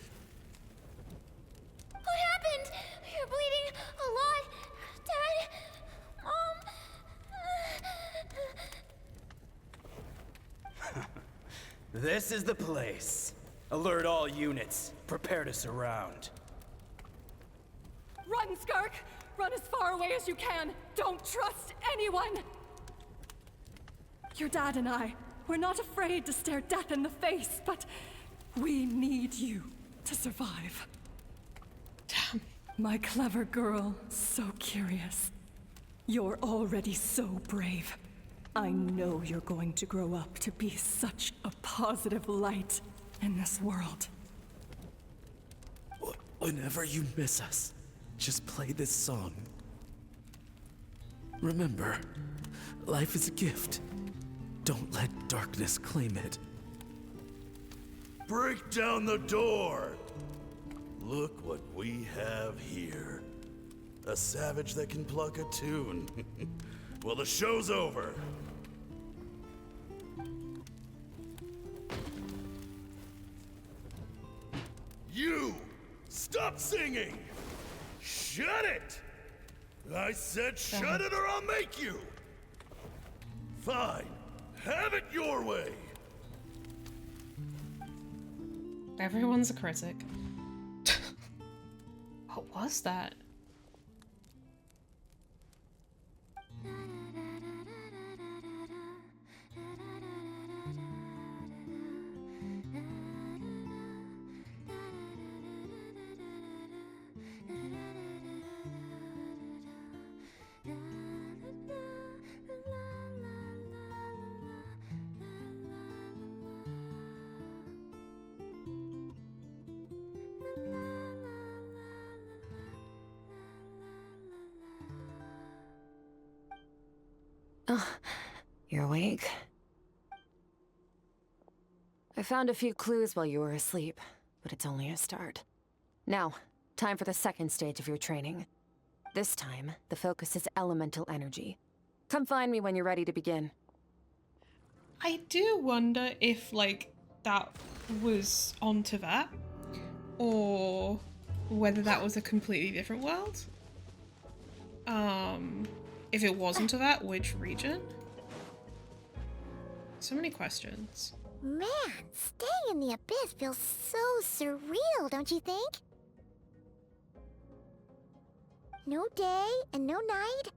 What happened? You're bleeding a lot. Dad? This is the place. Alert all units. Prepare to surround. Run, Skirk! Run as far away as you can! Don't trust anyone! Your dad and I, we're not afraid to stare death in the face, but we need you to survive. Damn. My clever girl, so curious. You're already so brave. I know you're going to grow up to be such a positive light in this world. Whenever you miss us, just play this song. Remember, life is a gift. Don't let darkness claim it. Break down the door! Look what we have here. A savage that can pluck a tune. Well, the show's over. You! Stop singing! Shut it! I said shut it or I'll make you! Fine. Have it your way! Everyone's a critic. What was that? Oh, you're awake. I found a few clues while you were asleep, but it's only a start. Now, time for the second stage of your training. This time, the focus is elemental energy. Come find me when you're ready to begin. I do wonder if, like, that was on Teyvat, or whether that was a completely different world. If it wasn't Teyvat, which region? So many questions. Man, staying in the abyss feels so surreal, don't you think? No day and no night.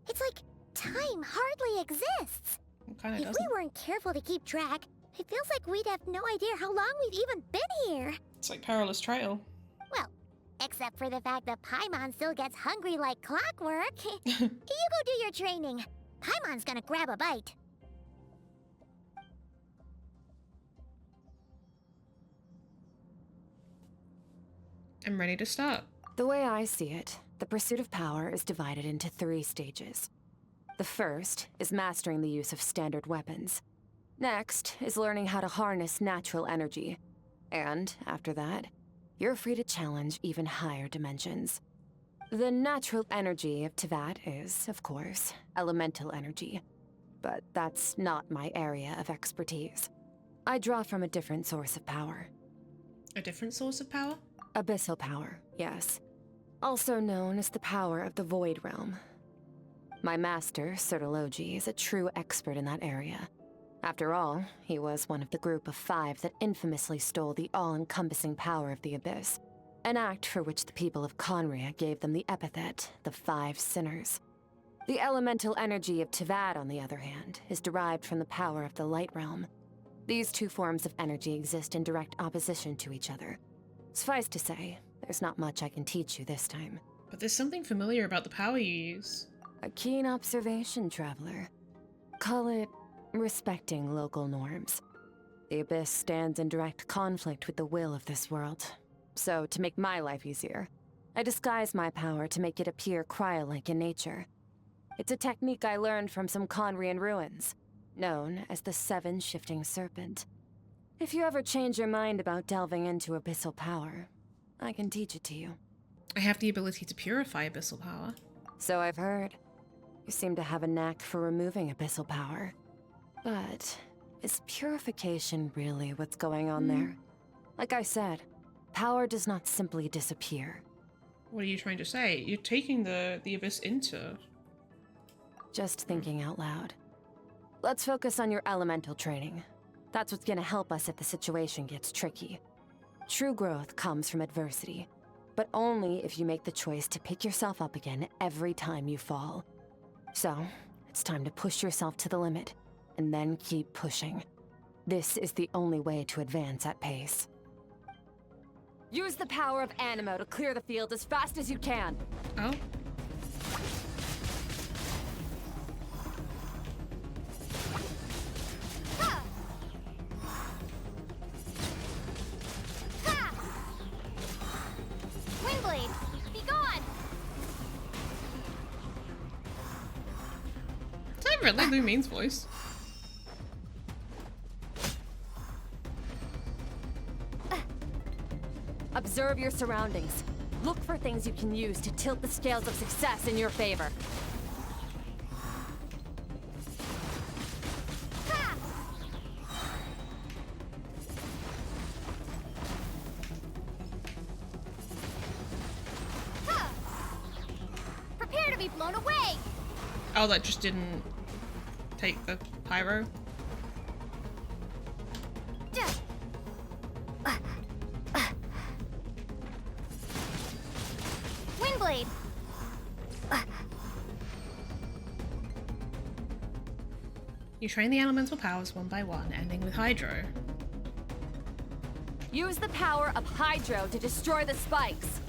It's like time hardly exists. It kinda If doesn't. we weren't careful to keep track, it feels like we'd have no idea how long we've even been here. It's like Perilous Trail. Well, except for the fact that Paimon still gets hungry like clockwork. You go do your training. Paimon's gonna grab a bite. I'm ready to start. The way I see it, the pursuit of power is divided into 3 stages. The first is mastering the use of standard weapons. Next is learning how to harness natural energy. And after that, you're free to challenge even higher dimensions. The natural energy of Teyvat is, of course, elemental energy. But that's not my area of expertise. I draw from a different source of power. A different source of power? Abyssal power, yes. Also known as the power of the Void Realm. My master, Sertologi, is a true expert in that area. After all, he was one of the group of 5 that infamously stole the all-encompassing power of the Abyss, an act for which the people of Conria gave them the epithet, the 5 Sinners. The elemental energy of Teyvat, on the other hand, is derived from the power of the Light Realm. These 2 forms of energy exist in direct opposition to each other. Suffice to say, there's not much I can teach you this time. But there's something familiar about the power you use. A keen observation, traveler. Call it respecting local norms. The Abyss stands in direct conflict with the will of this world. So, to make my life easier, I disguise my power to make it appear cryo-like in nature. It's a technique I learned from some Conrian ruins, known as the 7 Shifting Serpent. If you ever change your mind about delving into abyssal power, I can teach it to you. I have the ability to purify abyssal power. So I've heard. You seem to have a knack for removing abyssal power. But is purification really what's going on there? Like I said, power does not simply disappear. What are you trying to say? You're taking the abyss into... Just thinking out loud. Let's focus on your elemental training. That's what's gonna help us if the situation gets tricky. True growth comes from adversity, but only if you make the choice to pick yourself up again every time you fall. So, it's time to push yourself to the limit, and then keep pushing. This is the only way to advance at pace. Use the power of Animo to clear the field as fast as you can. Oh. Windblade, be gone! Is that really Lumine's voice? Observe your surroundings. Look for things you can use to tilt the scales of success in your favor. Prepare to be blown away! Oh, that just didn't take the pyro? Windblade! You train the elemental powers one by one, ending with Hydro. Use the power of Hydro to destroy the spikes.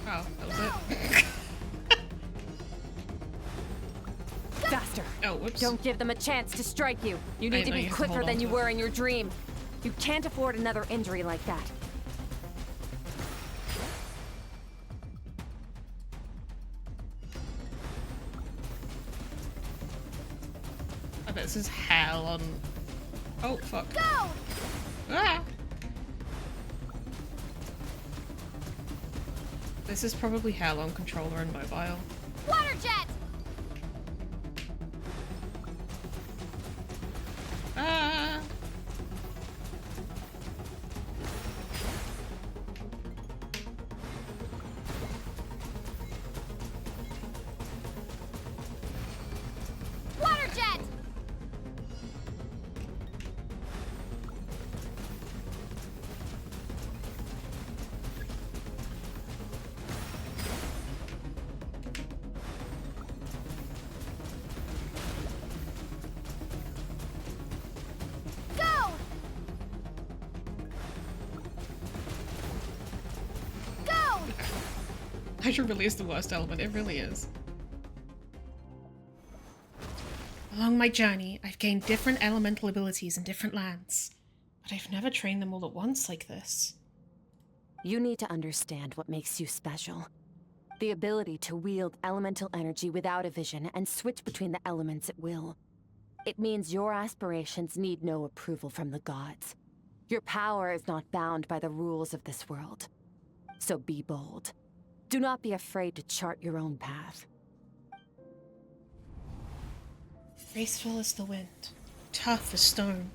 Oh, that was it. Faster. Oh, whoops. Don't give them a chance to strike you. You need to be quicker than you were in your dream. You can't afford another injury like that. I bet this is hell on... Oh, fuck. Go! Ah! This is probably hell on controller and mobile. Water jet! Ah! Water jet! Go! Go! Hydro really is the worst element, it really is. Along my journey, I've gained different elemental abilities in different lands, but I've never trained them all at once like this. You need to understand what makes you special. The ability to wield elemental energy without a vision and switch between the elements at will. It means your aspirations need no approval from the gods. Your power is not bound by the rules of this world. So be bold. Do not be afraid to chart your own path. Graceful as the wind, tough as stone,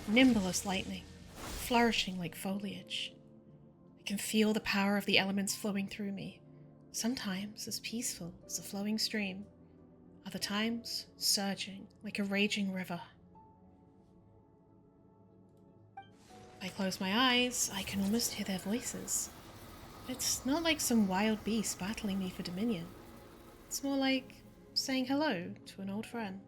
nimble as lightning, flourishing like foliage. I can feel the power of the elements flowing through me, sometimes as peaceful as a flowing stream, other times surging like a raging river. If I close my eyes, I can almost hear their voices. It's not like some wild beast battling me for dominion. It's more like saying hello to an old friend.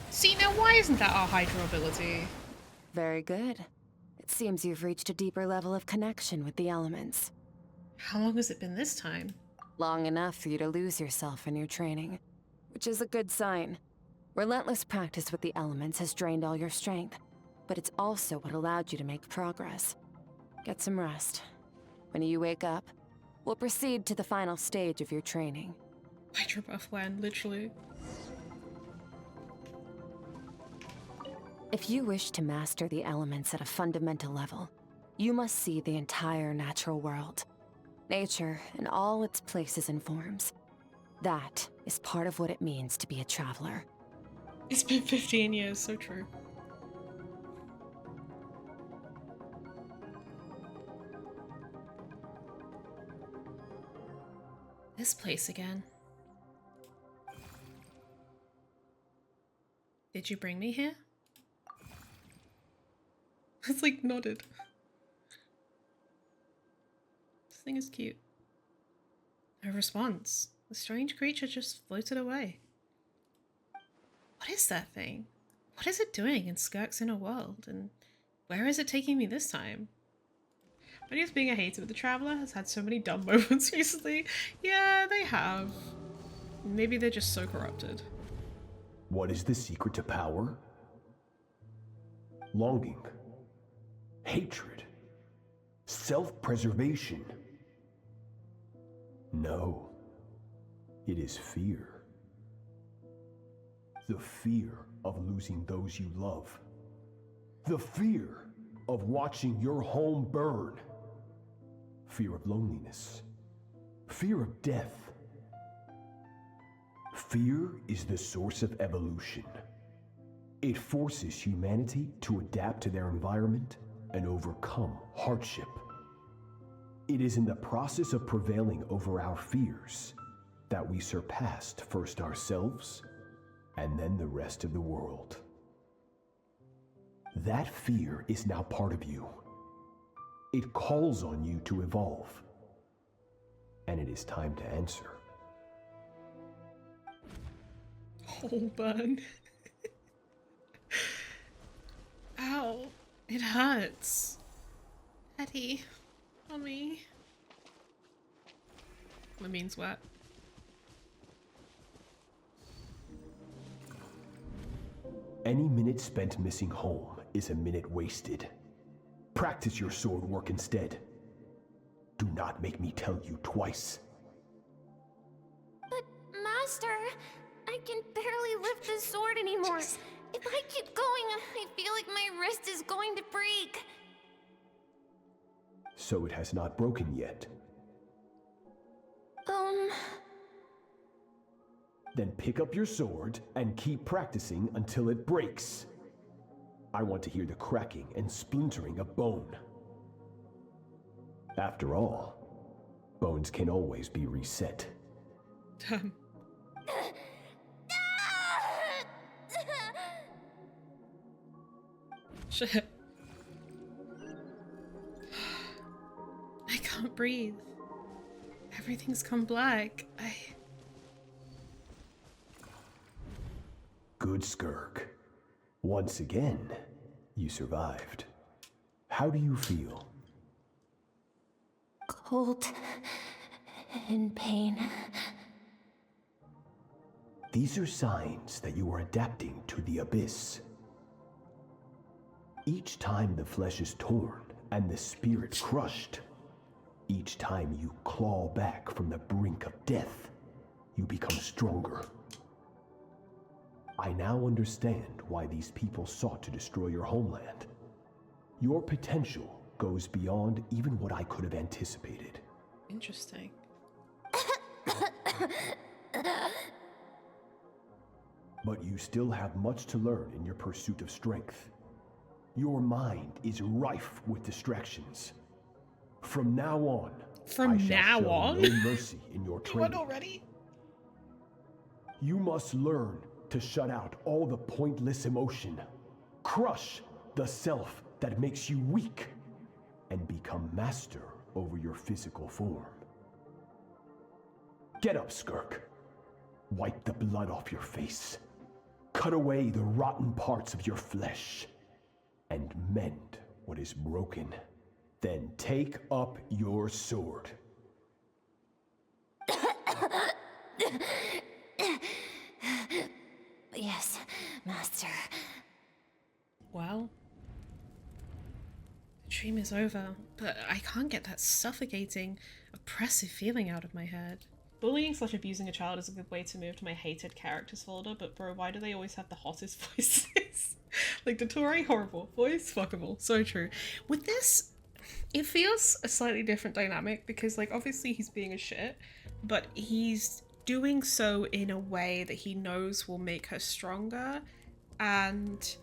See, now why isn't that our Hydro ability? Very good. It seems you've reached a deeper level of connection with the elements. How long has it been this time? Long enough for you to lose yourself in your training, which is a good sign. Relentless practice with the elements has drained all your strength, but it's also what allowed you to make progress. Get some rest. When you wake up, we'll proceed to the final stage of your training. Hydro buff land, literally. If you wish to master the elements at a fundamental level, you must see the entire natural world. Nature in all its places and forms. That is part of what it means to be a traveler. It's been 15 years, so true. This place again. Did you bring me here? It's like nodded. This thing is cute. No response. The strange creature just floated away. What is that thing? What is it doing in Skirk's inner world? And where is it taking me this time? I guess being a hater of the Traveler has had so many dumb moments recently. Yeah, they have. Maybe they're just so corrupted. What is the secret to power? Longing. Hatred. Self-preservation. No. It is fear. The fear of losing those you love. The fear of watching your home burn. Fear of loneliness. Fear of death. Fear is the source of evolution. It forces humanity to adapt to their environment and overcome hardship. It is in the process of prevailing over our fears that we surpassed first ourselves and then the rest of the world. That fear is now part of you. It calls on you to evolve. And it is time to answer. Oh, burn. Ow. It hurts. Eddie. Mommy. My means wet. Any minute spent missing home is a minute wasted. Practice your sword work instead. Do not make me tell you twice. But, Master, I can barely lift the sword anymore. If I keep going, I feel like my wrist is going to break. So it has not broken yet. Then pick up your sword and keep practicing until it breaks. I want to hear the cracking and splintering of bone. After all, bones can always be reset. Damn. Shit. I can't breathe. Everything's gone black. Good skirk. Once again, you survived. How do you feel? Cold and pain. These are signs that you are adapting to the abyss. Each time the flesh is torn and the spirit crushed, each time you claw back from the brink of death, you become stronger. I now understand why these people sought to destroy your homeland. Your potential goes beyond even what I could have anticipated. Interesting. But you still have much to learn in your pursuit of strength. Your mind is rife with distractions. From now on, I shall show no mercy in your training. Already? You must learn to shut out all the pointless emotion, crush the self that makes you weak, and become master over your physical form. Get up, Skirk. Wipe the blood off your face. Cut away the rotten parts of your flesh. And mend what is broken. Then take up your sword. Yes, Master. Well, the dream is over, but I can't get that suffocating, oppressive feeling out of my head. Bullying/abusing a child is a good way to move to my hated characters folder, but bro, why do they always have the hottest voices? Like, Dottore, horrible. Voice, fuckable. So true. With this, it feels a slightly different dynamic because, like, obviously he's being a shit, but he's doing so in a way that he knows will make her stronger, and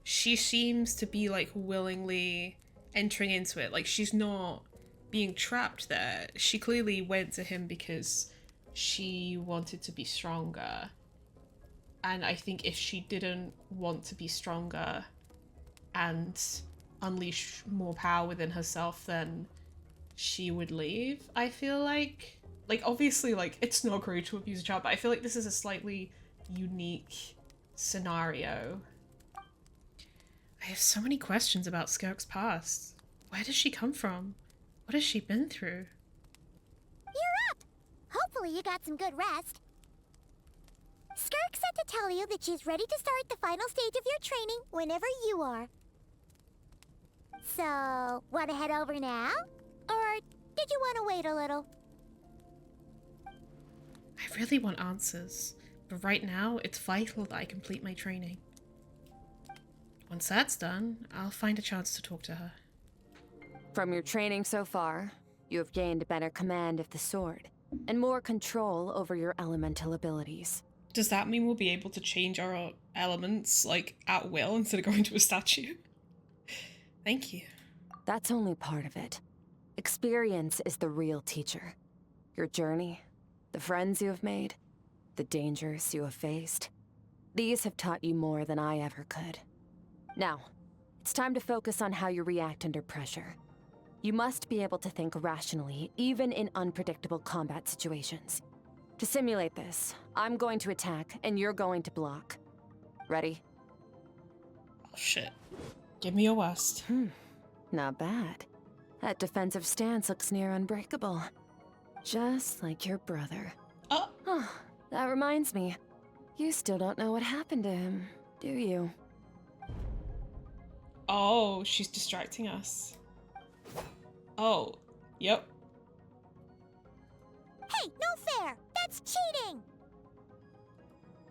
she seems to be, like, willingly entering into it. Like, she's not being trapped there. She clearly went to him because she wanted to be stronger. And I think if she didn't want to be stronger and unleash more power within herself, then she would leave, I feel like. Like, obviously, like, it's not great to abuse a child, but I feel like this is a slightly unique scenario. I have so many questions about Skirk's past. Where does she come from? What has she been through? You're up! Hopefully you got some good rest. Skirk said to tell you that she's ready to start the final stage of your training whenever you are. So, want to head over now? Or did you want to wait a little? I really want answers, but right now it's vital that I complete my training. Once that's done, I'll find a chance to talk to her. From your training so far, you have gained better command of the sword, and more control over your elemental abilities. Does that mean we'll be able to change our elements, like, at will instead of going to a statue? Thank you. That's only part of it. Experience is the real teacher. Your journey, the friends you have made, the dangers you have faced. These have taught you more than I ever could. Now, it's time to focus on how you react under pressure. You must be able to think rationally, even in unpredictable combat situations. To simulate this, I'm going to attack, and you're going to block. Ready? Oh shit. Give me your worst. Not bad. That defensive stance looks near unbreakable. Just like your brother. Oh! That reminds me. You still don't know what happened to him, do you? Oh, she's distracting us. Oh, yep. Hey, no fair! That's cheating!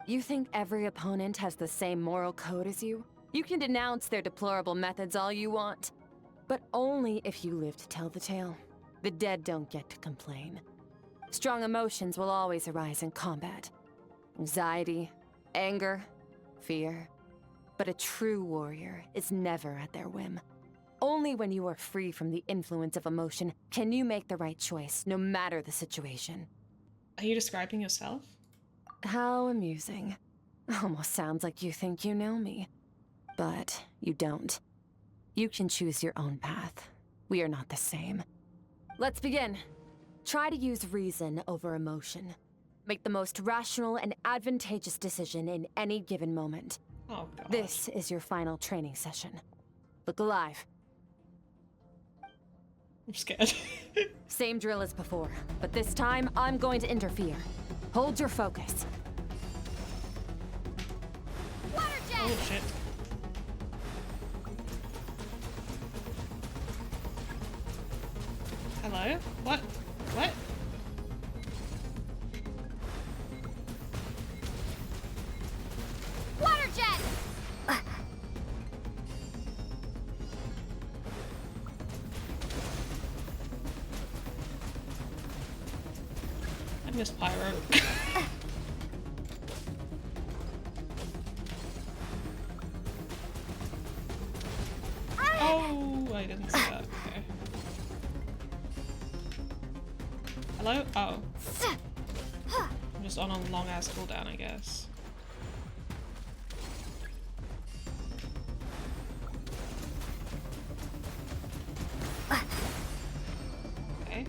You think every opponent has the same moral code as you? You can denounce their deplorable methods all you want, but only if you live to tell the tale. The dead don't get to complain. Strong emotions will always arise in combat. Anxiety, anger, fear. But a true warrior is never at their whim. Only when you are free from the influence of emotion can you make the right choice, no matter the situation. Are you describing yourself? How amusing. Almost sounds like you think you know me. But you don't. You can choose your own path. We are not the same. Let's begin. Try to use reason over emotion. Make the most rational and advantageous decision in any given moment. Oh, God. This is your final training session. Look alive. I'm scared. Same drill as before, but this time I'm going to interfere. Hold your focus. Oh, shit. Hello? What? What? Water jet! I missed Pyro. Oh, I didn't see that. Okay. Hello? Oh. I'm just on a long ass cooldown, I guess. Okay.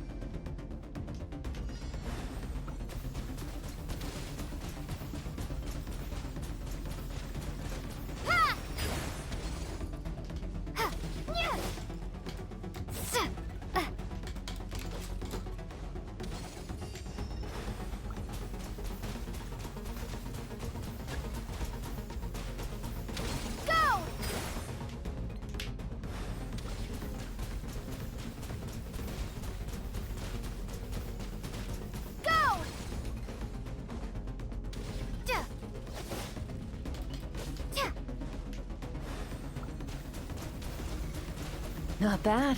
Not bad.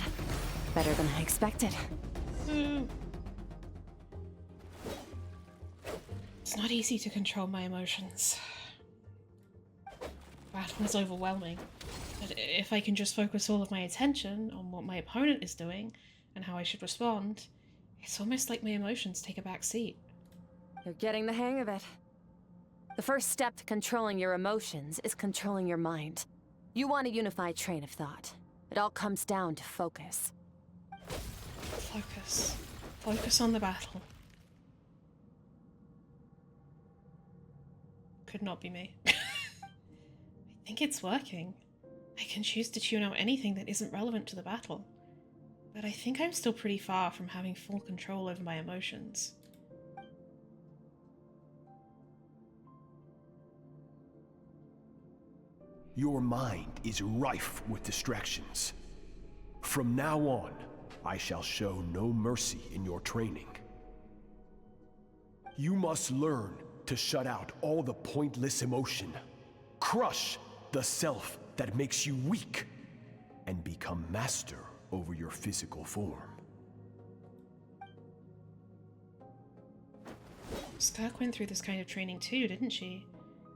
Better than I expected. It's not easy to control my emotions. Battle is overwhelming. But if I can just focus all of my attention on what my opponent is doing and how I should respond, it's almost like my emotions take a back seat. You're getting the hang of it. The first step to controlling your emotions is controlling your mind. You want a unified train of thought. It all comes down to focus. Focus. Focus on the battle. Could not be me. I think it's working. I can choose to tune out anything that isn't relevant to the battle. But I think I'm still pretty far from having full control over my emotions. Your mind is rife with distractions. From now on, I shall show no mercy in your training. You must learn to shut out all the pointless emotion, crush the self that makes you weak, and become master over your physical form. Skirk went through this kind of training too, didn't she?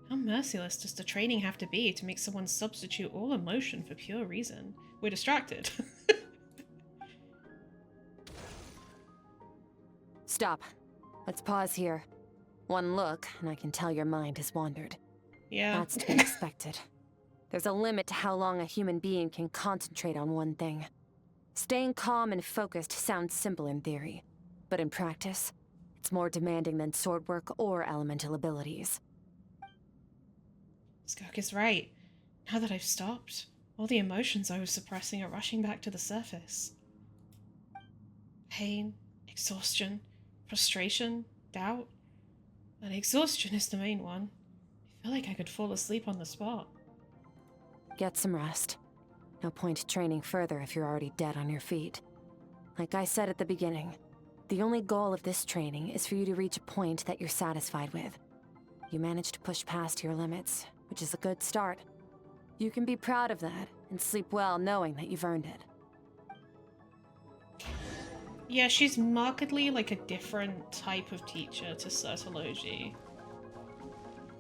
How merciless does the training have to be to make someone substitute all emotion for pure reason? We're distracted. Stop. Let's pause here. One look, and I can tell your mind has wandered. Yeah. That's to be expected. There's a limit to how long a human being can concentrate on one thing. Staying calm and focused sounds simple in theory, but in practice, it's more demanding than sword work or elemental abilities. Skirk is right. Now that I've stopped, all the emotions I was suppressing are rushing back to the surface. Pain, exhaustion, frustration, doubt. And exhaustion is the main one. I feel like I could fall asleep on the spot. Get some rest. No point training further if you're already dead on your feet. Like I said at the beginning, the only goal of this training is for you to reach a point that you're satisfied with. You managed to push past your limits, which is a good start. You can be proud of that and sleep well knowing that you've earned it. Yeah, she's markedly like a different type of teacher to Sertology.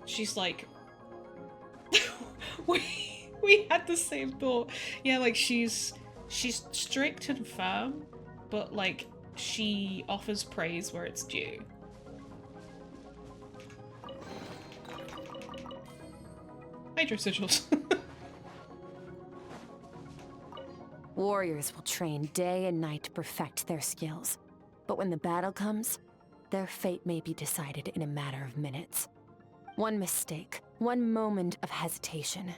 She's like... we had the same thought. Yeah, like she's strict and firm, but like she offers praise where it's due. Hydro sigils. Warriors will train day and night to perfect their skills. But when the battle comes, their fate may be decided in a matter of minutes. One mistake, one moment of hesitation,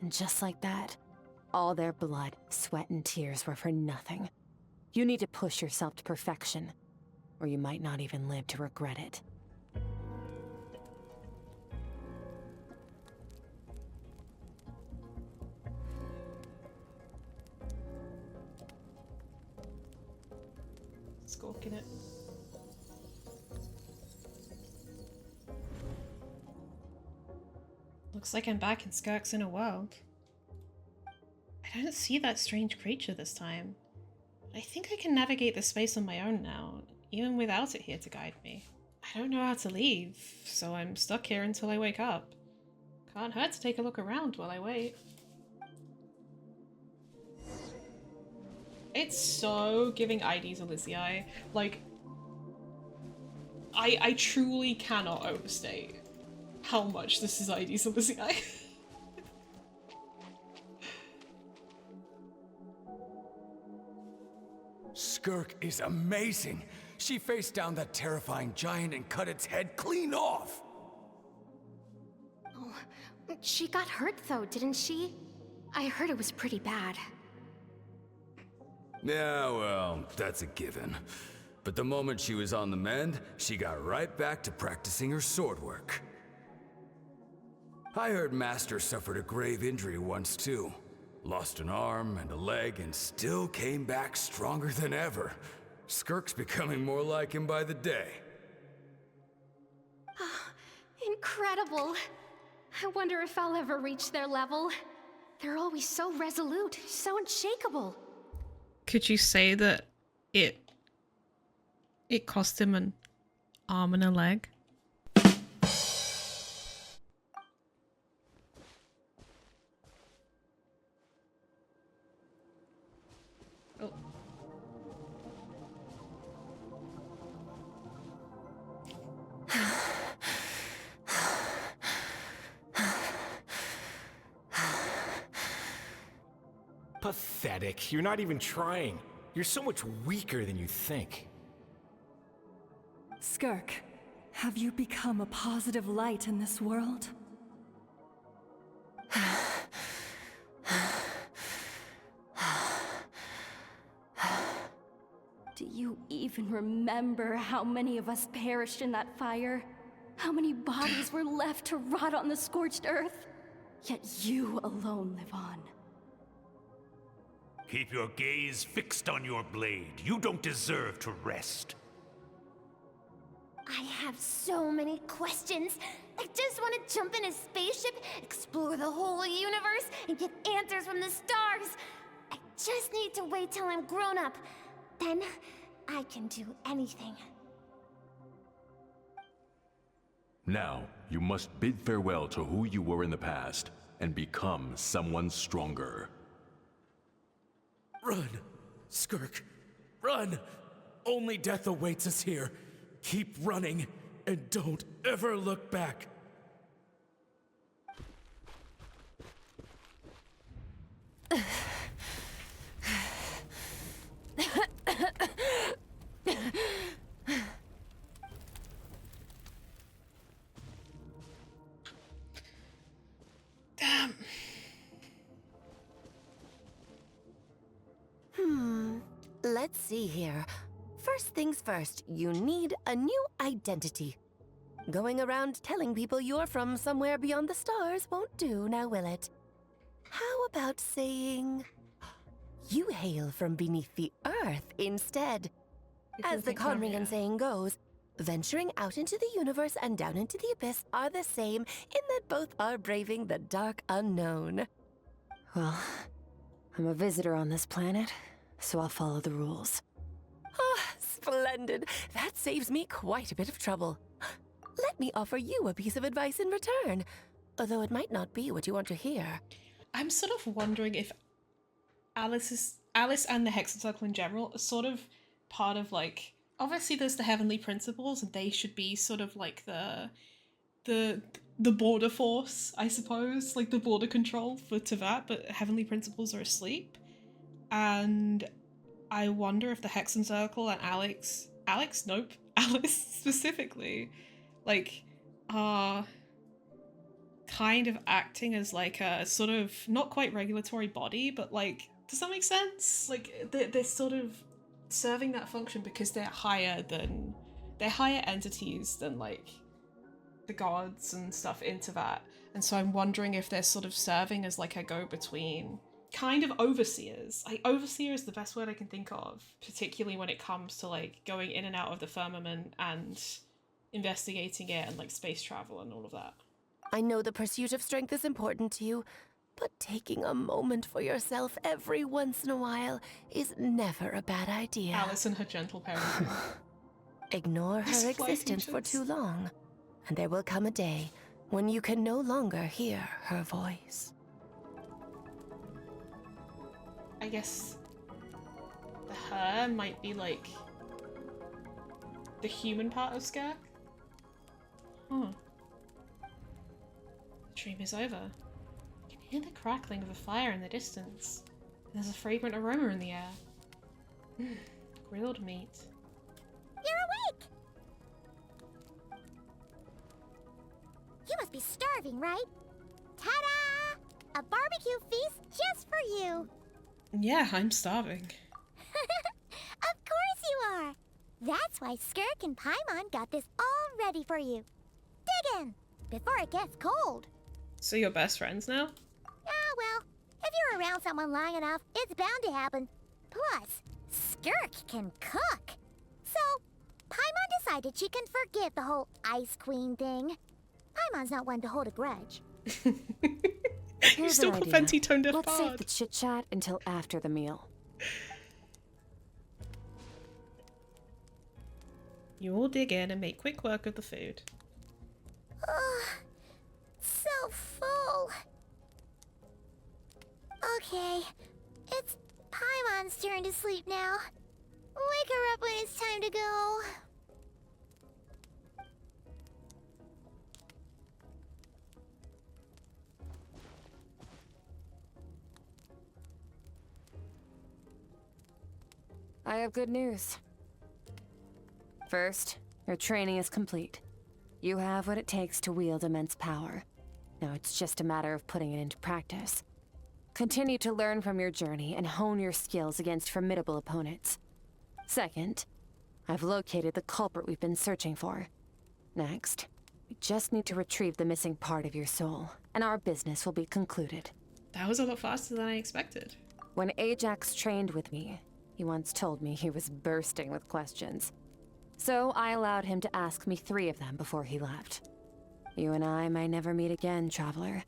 and just like that, all their blood, sweat, and tears were for nothing. You need to push yourself to perfection, or you might not even live to regret it. Skulking it. Looks like I'm back in Skirk's inner world. I don't see that strange creature this time. I think I can navigate the space on my own now, even without it here to guide me. I don't know how to leave, so I'm stuck here until I wake up. Can't hurt to take a look around while I wait. It's so giving IDs Elysiae. Like, I truly cannot overstate how much this is IDs Elysiae. Skirk is amazing. She faced down that terrifying giant and cut its head clean off. Oh, she got hurt though, didn't she? I heard it was pretty bad. Yeah, well, that's a given. But the moment she was on the mend, she got right back to practicing her sword work. I heard Master suffered a grave injury once too. Lost an arm and a leg and still came back stronger than ever. Skirk's becoming more like him by the day. Incredible! I wonder if I'll ever reach their level. They're always so resolute, so unshakable. Could you say that it cost him an arm and a leg? Oh. Pathetic. You're not even trying. You're so much weaker than you think. Skirk, have you become a positive light in this world? Do you even remember how many of us perished in that fire? How many bodies were left to rot on the scorched earth? Yet you alone live on. Keep your gaze fixed on your blade. You don't deserve to rest. I have so many questions. I just want to jump in a spaceship, explore the whole universe, and get answers from the stars. I just need to wait till I'm grown up. Then, I can do anything. Now, you must bid farewell to who you were in the past, and become someone stronger. Run, Skirk. Run! Only death awaits us here. Keep running, and don't ever look back. Damn. Let's see here. First things first, you need a new identity. Going around telling people you're from somewhere beyond the stars won't do, now will it? How about saying you hail from beneath the earth instead? As the Conringan saying goes, venturing out into the universe and down into the abyss are the same in that both are braving the dark unknown. Well, I'm a visitor on this planet, so I'll follow the rules. Ah, splendid. That saves me quite a bit of trouble. Let me offer you a piece of advice in return, although it might not be what you want to hear. I'm sort of wondering if Alice and the Hexen Circle in general are sort of part of, like, obviously there's the Heavenly Principles, and they should be sort of like the border force, I suppose, like the border control for Teyvat, but Heavenly Principles are asleep. And I wonder if the Hexen Circle and Alice specifically, like, are kind of acting as like a sort of not quite regulatory body, but like, does that make sense? Like they're sort of serving that function because they're higher entities than like the gods and stuff into that. And so I'm wondering if they're sort of serving as like a go-between, kind of overseers. Like, overseer is the best word I can think of, particularly when it comes to like going in and out of the firmament and investigating it and like space travel and all of that. I know the pursuit of strength is important to you, but taking a moment for yourself every once in a while is never a bad idea. Alice and her gentle parenting. Ignore her existence for too long, and there will come a day when you can no longer hear her voice. I guess the her might be like the human part of Skirk. The dream is over. You can hear the crackling of a fire in the distance. There's a fragrant aroma in the air. Grilled meat. You're awake! You must be starving, right? Ta-da! A barbecue feast just for you! Yeah, I'm starving. Of course you are! That's why Skirk and Paimon got this all ready for you. Dig in, before it gets cold. So you're best friends now? Ah, well, if you're around someone long enough, it's bound to happen. Plus, Skirk can cook. So, Paimon decided she can forgive the whole Ice Queen thing. Paimon's not one to hold a grudge. Here's still an got idea. Fenty tone deaf Let's save bard. the chit-chat until after the meal. You all dig in and make quick work of the food. Ugh, so full. Okay, it's Paimon's turn to sleep now. Wake her up when it's time to go. I have good news. First, your training is complete. You have what it takes to wield immense power. Now it's just a matter of putting it into practice. Continue to learn from your journey and hone your skills against formidable opponents. Second, I've located the culprit we've been searching for. Next, we just need to retrieve the missing part of your soul, and our business will be concluded. That was a lot faster than I expected. When Ajax trained with me, he once told me he was bursting with questions. So I allowed him to ask me 3 of them before he left. You and I may never meet again, Traveler.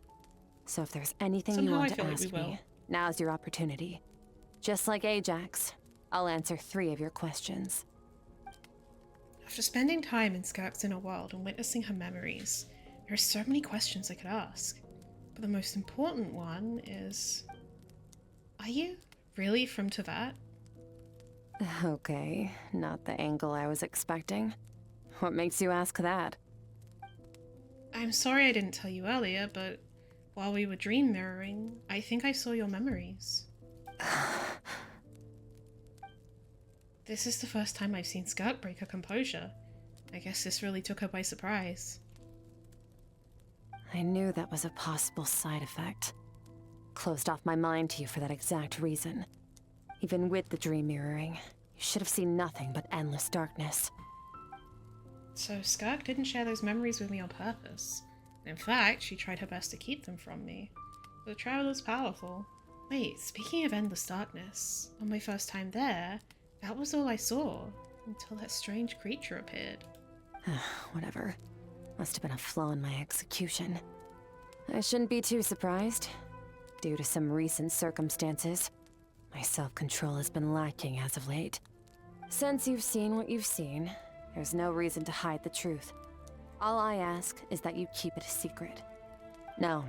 So if there's anything you want to ask me, now's your opportunity. Just like Ajax, I'll answer 3 of your questions. After spending time in Skirk's inner world and witnessing her memories, there are so many questions I could ask. But the most important one is... Are you really from Teyvat? Okay, not the angle I was expecting. What makes you ask that? I'm sorry I didn't tell you earlier, but while we were dream mirroring, I think I saw your memories. This is the first time I've seen Skirk break her composure. I guess this really took her by surprise. I knew that was a possible side effect. Closed off my mind to you for that exact reason. Even with the dream mirroring, you should have seen nothing but endless darkness. So Skirk didn't share those memories with me on purpose. In fact, she tried her best to keep them from me. The Traveler's powerful. Wait, speaking of endless darkness, on my first time there, that was all I saw, until that strange creature appeared. Whatever. Must have been a flaw in my execution. I shouldn't be too surprised. Due to some recent circumstances, my self-control has been lacking as of late. Since you've seen what you've seen, there's no reason to hide the truth. All I ask is that you keep it a secret. No,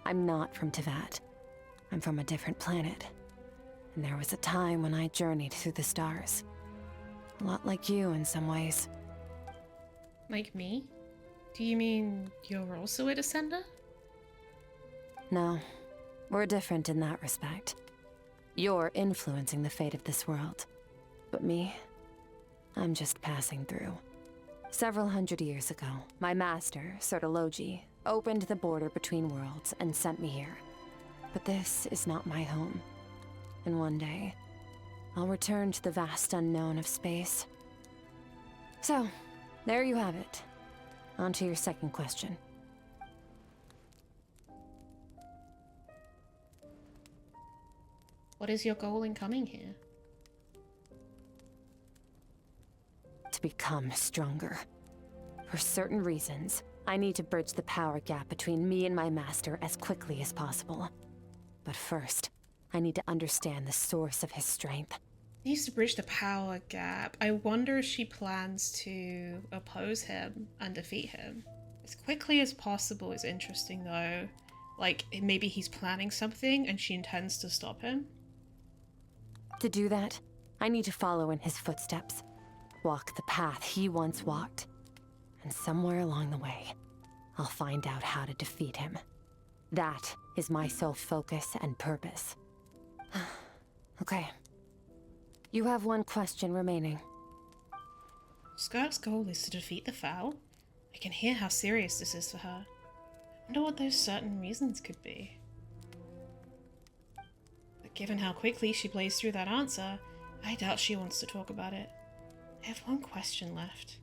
I'm not from Teyvat. I'm from a different planet. And there was a time when I journeyed through the stars. A lot like you in some ways. Like me? Do you mean you're also a descender? No, we're different in that respect. You're influencing the fate of this world. But me, I'm just passing through. Several hundred years ago, my master, Sertologi, opened the border between worlds and sent me here. But this is not my home. And one day, I'll return to the vast unknown of space. So, there you have it. On to your second question. What is your goal in coming here? To become stronger. For certain reasons, I need to bridge the power gap between me and my master as quickly as possible. But first, I need to understand the source of his strength. Needs to bridge the power gap. I wonder if she plans to oppose him and defeat him. As quickly as possible is interesting though. Like, maybe he's planning something and she intends to stop him? To do that, I need to follow in his footsteps. Walk the path he once walked. And somewhere along the way, I'll find out how to defeat him. That is my sole focus and purpose. Okay. You have one question remaining. Skirk's goal is to defeat the Foul? I can hear how serious this is for her. I wonder what those certain reasons could be. But given how quickly she blazed through that answer, I doubt she wants to talk about it. I have one question left.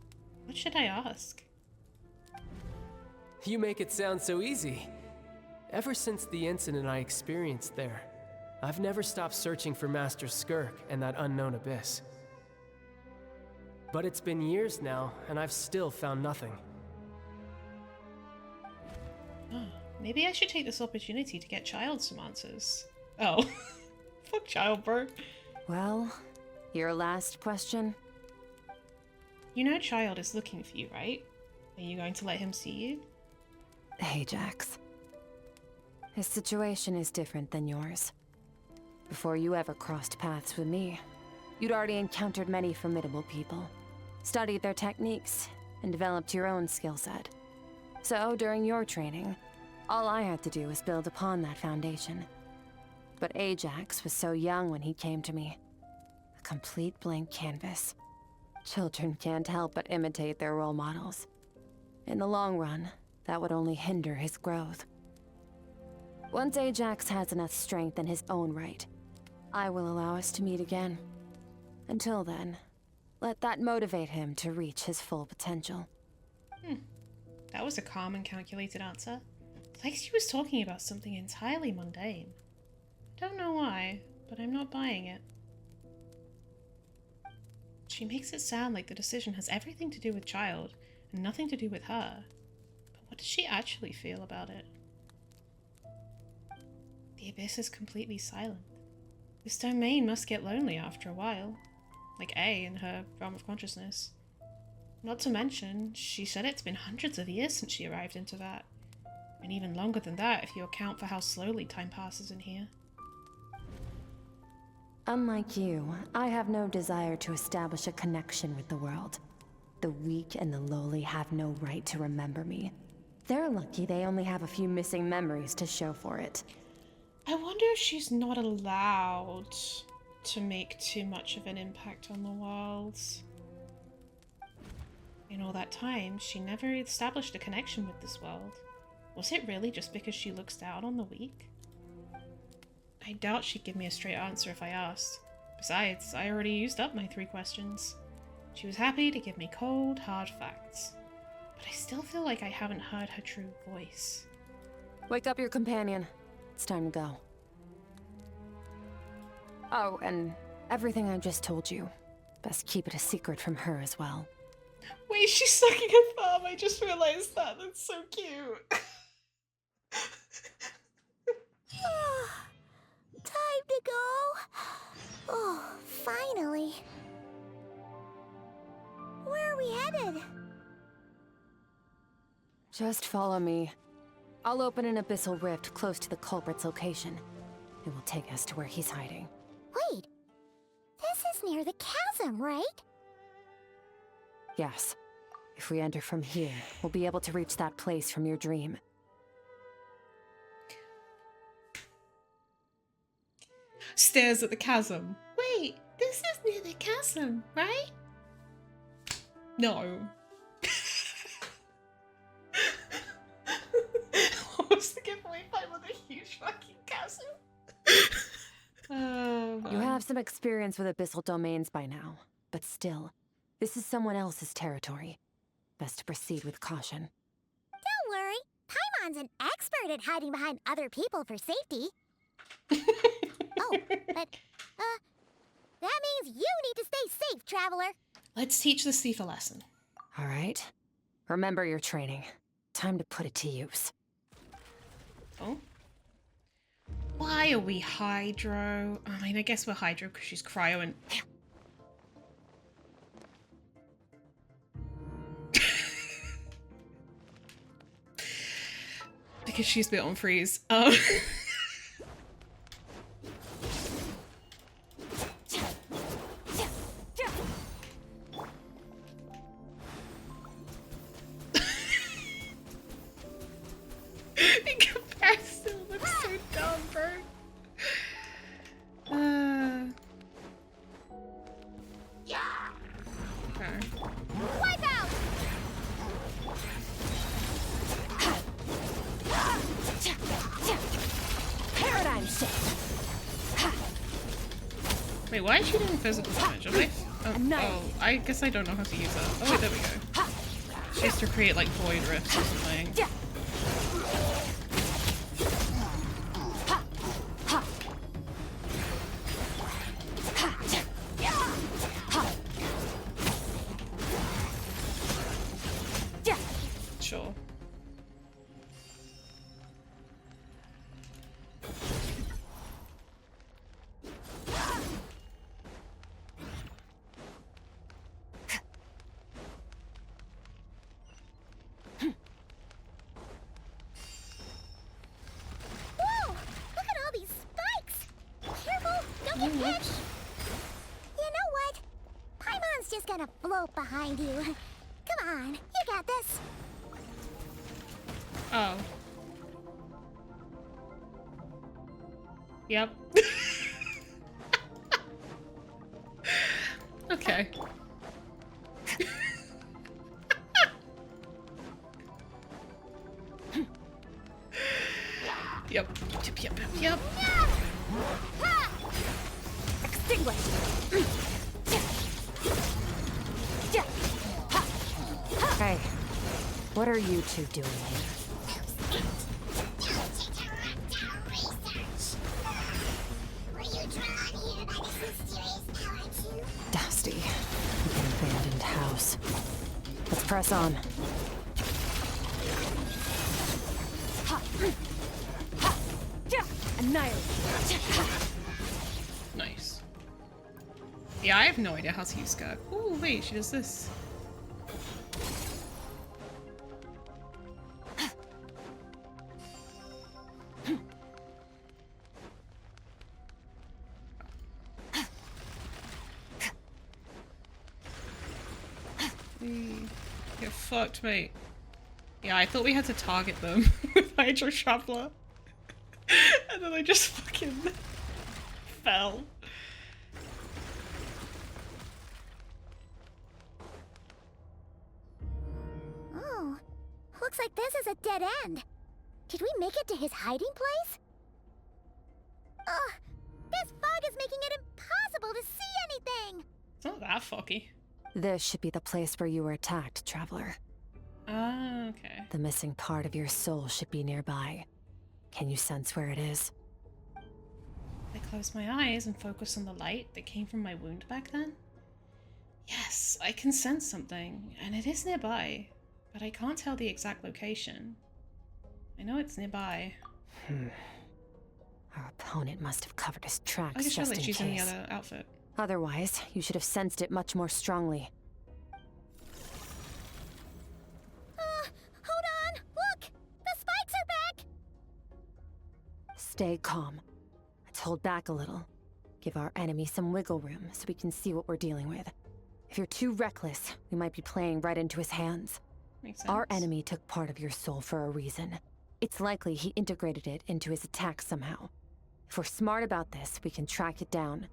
What should I ask? You make it sound so easy. Ever since the incident I experienced there, I've never stopped searching for Master Skirk and that unknown abyss. But it's been years now, and I've still found nothing. Oh, maybe I should take this opportunity to get Child some answers. Oh, fuck Child, bro. Well, your last question? You know Child is looking for you, right? Are you going to let him see you? Ajax. His situation is different than yours. Before you ever crossed paths with me, you'd already encountered many formidable people, studied their techniques, and developed your own skill set. So, during your training, all I had to do was build upon that foundation. But Ajax was so young when he came to me. A complete blank canvas. Children can't help but imitate their role models. In the long run, that would only hinder his growth. Once Ajax has enough strength in his own right, I will allow us to meet again. Until then, let that motivate him to reach his full potential. That was a calm and calculated answer. Like she was talking about something entirely mundane. I don't know why, but I'm not buying it. She makes it sound like the decision has everything to do with Child, and nothing to do with her. But what does she actually feel about it? The Abyss is completely silent. This domain must get lonely after a while. Like A in her realm of consciousness. Not to mention, she said it's been hundreds of years since she arrived into that. And even longer than that if you account for how slowly time passes in here. Unlike you, I have no desire to establish a connection with the world. The weak and the lowly have no right to remember me. They're lucky they only have a few missing memories to show for it. I wonder if she's not allowed to make too much of an impact on the world. In all that time, she never established a connection with this world. Was it really just because she looks down on the weak? I doubt she'd give me a straight answer if I asked. Besides, I already used up my 3 questions. She was happy to give me cold, hard facts. But I still feel like I haven't heard her true voice. Wake up your companion. It's time to go. Oh, and everything I just told you. Best keep it a secret from her as well. Wait, she's sucking her thumb. I just realized that. That's so cute. Time to go. Oh, finally. Where are we headed? Just follow me. I'll open an abyssal rift close to the culprit's location. It will take us to where he's hiding. Wait. This is near the chasm, right? Yes. If we enter from here, we'll be able to reach that place from your dream. Stares at the chasm. Wait, this is near the chasm, right? No. What was the giveaway fight with a huge fucking chasm? You have some experience with abyssal domains by now, but still, this is someone else's territory. Best to proceed with caution. Don't worry. Paimon's an expert at hiding behind other people for safety. Oh, but, that means you need to stay safe, traveler. Let's teach this thief a lesson. All right. Remember your training. Time to put it to use. Oh? Why are we Hydro? I mean, I guess we're Hydro because she's Cryo and... because she's built on freeze. In comparison, it looks so dumb, bro. Okay. Wipe out! Paradigm shift! Wait, why is she doing physical damage? Am I... Oh, I guess I don't know how to use that. Oh wait, there we go. She has to create like void rifts or something. Sure. hope behind you. Come on, you got this. Oh. Yep. Okay. Yep. Yep. Extinguish. Hey, what are you two doing here? Dusty. An abandoned house. Let's press on. Annihilate. Nice. Yeah, I have no idea how to use skirk. Ooh, wait, she does this. Get fucked, mate. Yeah, I thought we had to target them with Hydro Traveler. And then I just fucking fell. Oh, looks like this is a dead end. Did we make it to his hiding place? Ugh, this fog is making it impossible to see anything. It's not that foggy. This should be the place where you were attacked, Traveler. Ah, okay. The missing part of your soul should be nearby. Can you sense where it is? I close my eyes and focus on the light that came from my wound back then. Yes, I can sense something, and it is nearby, but I can't tell the exact location. I know it's nearby. Our opponent must have covered his tracks I just feel just like in she's case. in the other outfit. Otherwise, you should have sensed it much more strongly. Hold on, look! The spikes are back! Stay calm. Let's hold back a little. Give our enemy some wiggle room so we can see what we're dealing with. If you're too reckless, we might be playing right into his hands. Makes sense. Our enemy took part of your soul for a reason. It's likely he integrated it into his attack somehow. If we're smart about this, we can track it down.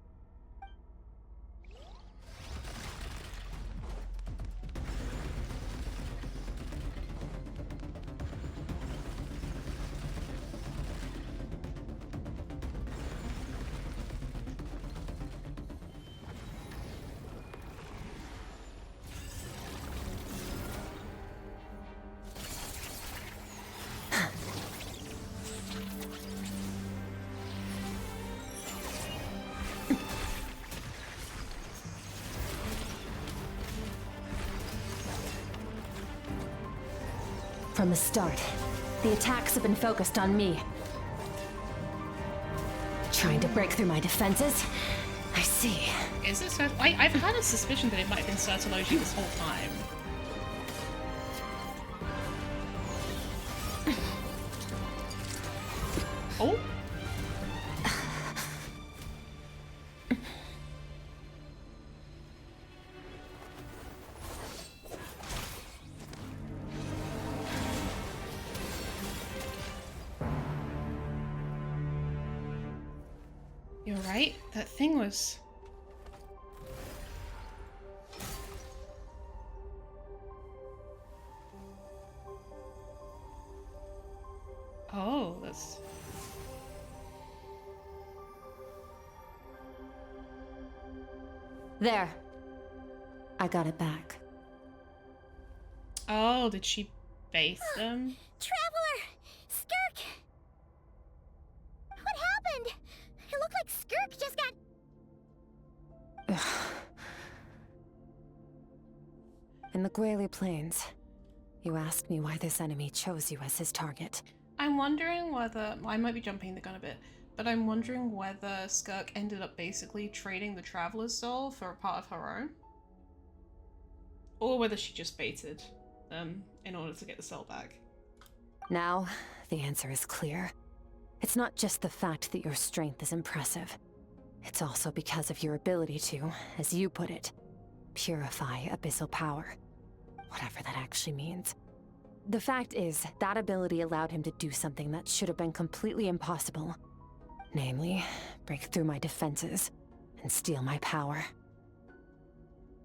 From the start, the attacks have been focused on me. Trying to break through my defenses? I see. Is it I've had a suspicion that it might have been Sertology this whole time. Oh? You're right, that thing was... Oh, that's... There. I got it back. Oh, did she base them? Traveler! Skirk! What happened? It looked like Skirk just got... In the Guili Plains, you asked me why this enemy chose you as his target. I'm wondering whether... I might be jumping the gun a bit, but I'm wondering whether Skirk ended up basically trading the Traveler's soul for a part of her own. Or whether she just baited them in order to get the soul back. Now, the answer is clear. It's not just the fact that your strength is impressive. It's also because of your ability to, as you put it, purify abyssal power. Whatever that actually means. The fact is, that ability allowed him to do something that should have been completely impossible. Namely, break through my defenses and steal my power.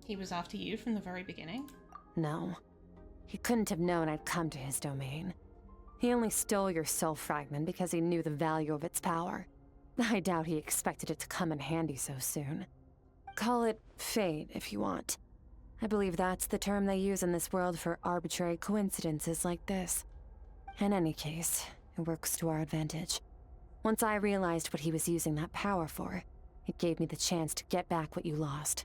He was after you from the very beginning? No. He couldn't have known I'd come to his domain. He only stole your soul fragment because he knew the value of its power. I doubt he expected it to come in handy so soon. Call it fate, if you want. I believe that's the term they use in this world for arbitrary coincidences like this. In any case, it works to our advantage. Once I realized what he was using that power for, it gave me the chance to get back what you lost.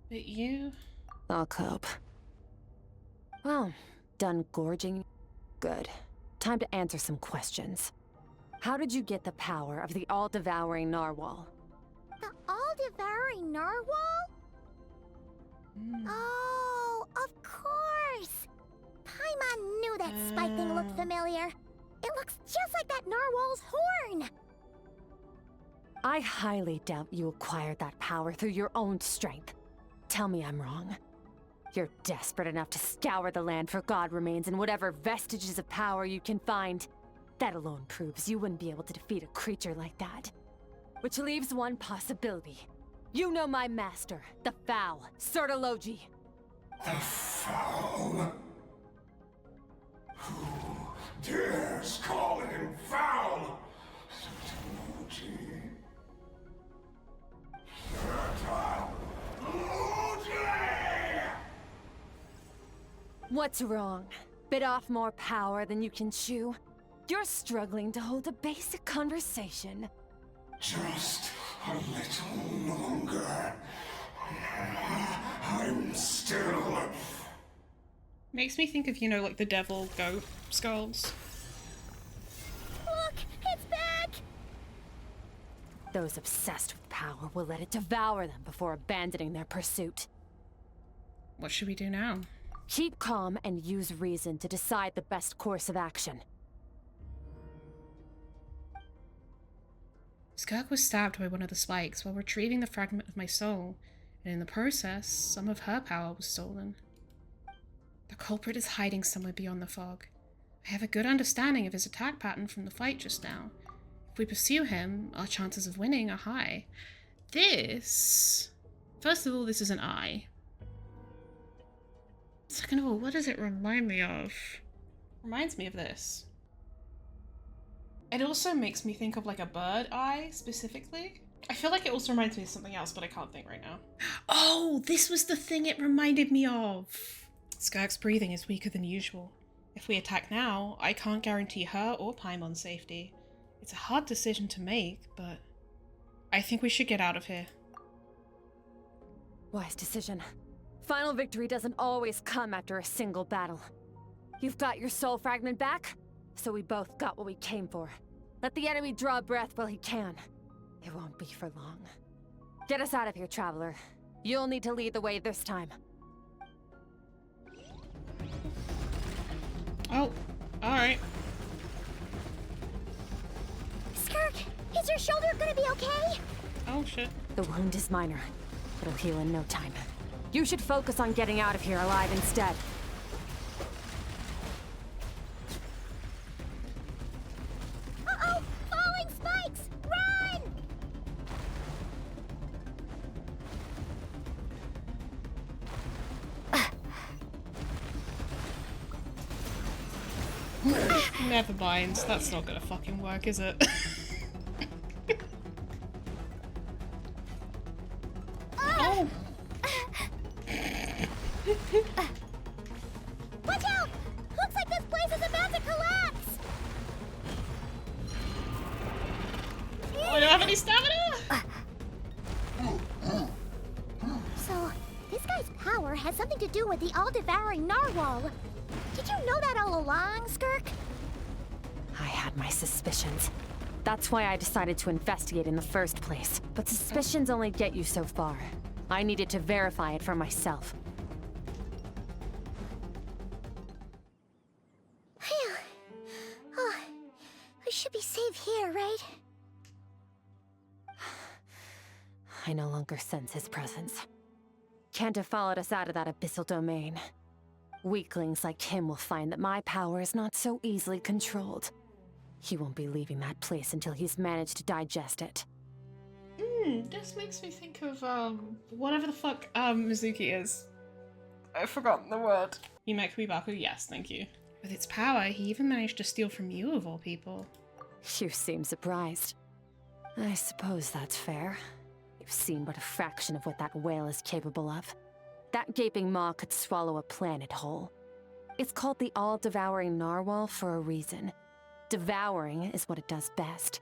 But you... I'll cope. Well, done gorging? Good. Time to answer some questions. How did you get the power of the all-devouring narwhal? The all-devouring narwhal? Oh, of course! Paimon knew that spike thing looked familiar. It looks just like that narwhal's horn! I highly doubt you acquired that power through your own strength. Tell me I'm wrong. You're desperate enough to scour the land for god remains and whatever vestiges of power you can find. That alone proves you wouldn't be able to defeat a creature like that. Which leaves one possibility. You know my master, the Foul, Sertologi. The Foul? Who dares call him Foul? Sertologi. What's wrong? Bit off more power than you can chew? You're struggling to hold a basic conversation. Just a little longer. I'm still... Makes me think of, you know, like the devil goat skulls. Look! It's back! Those obsessed with power will let it devour them before abandoning their pursuit. What should we do now? Keep calm and use reason to decide the best course of action. Skirk was stabbed by one of the spikes while retrieving the fragment of my soul, and in the process, some of her power was stolen. The culprit is hiding somewhere beyond the fog. I have a good understanding of his attack pattern from the fight just now. If we pursue him, our chances of winning are high. This... First of all, this is an eye. Second of all, what does it remind me of? Reminds me of this. It also makes me think of like a bird eye, specifically. I feel like it also reminds me of something else, but I can't think right now. Oh, this was the thing it reminded me of! Skirk's breathing is weaker than usual. If we attack now, I can't guarantee her or Paimon's safety. It's a hard decision to make, but I think we should get out of here. Wise decision. Final victory doesn't always come after a single battle. You've got your soul fragment back, so we both got what we came for. Let the enemy draw breath while he can. It won't be for long. Get us out of here, traveler. You'll need to lead the way this time. Oh, alright. Skirk, is your shoulder gonna be okay? Oh shit. The wound is minor. It'll heal in no time. You should focus on getting out of here alive instead. Uh-oh! Falling spikes! Run! Never mind. That's not gonna fucking work, is it? Oh! Watch out! Looks like this place is about to collapse! Oh, I don't have any stamina! So, this guy's power has something to do with the all-devouring narwhal. Did you know that all along, Skirk? I had my suspicions. That's why I decided to investigate in the first place. But suspicions only get you so far. I needed to verify it for myself. Phew. Oh, we should be safe here, right? I no longer sense his presence. Can't have followed us out of that abyssal domain. Weaklings like him will find that my power is not so easily controlled. He won't be leaving that place until he's managed to digest it. This makes me think of, whatever the fuck, Mizuki is. I've forgotten the word. Yumeku Ibaku, yes, thank you. With its power, he even managed to steal from you, of all people. You seem surprised. I suppose that's fair. You've seen but a fraction of what that whale is capable of. That gaping maw could swallow a planet whole. It's called the all-devouring narwhal for a reason. Devouring is what it does best.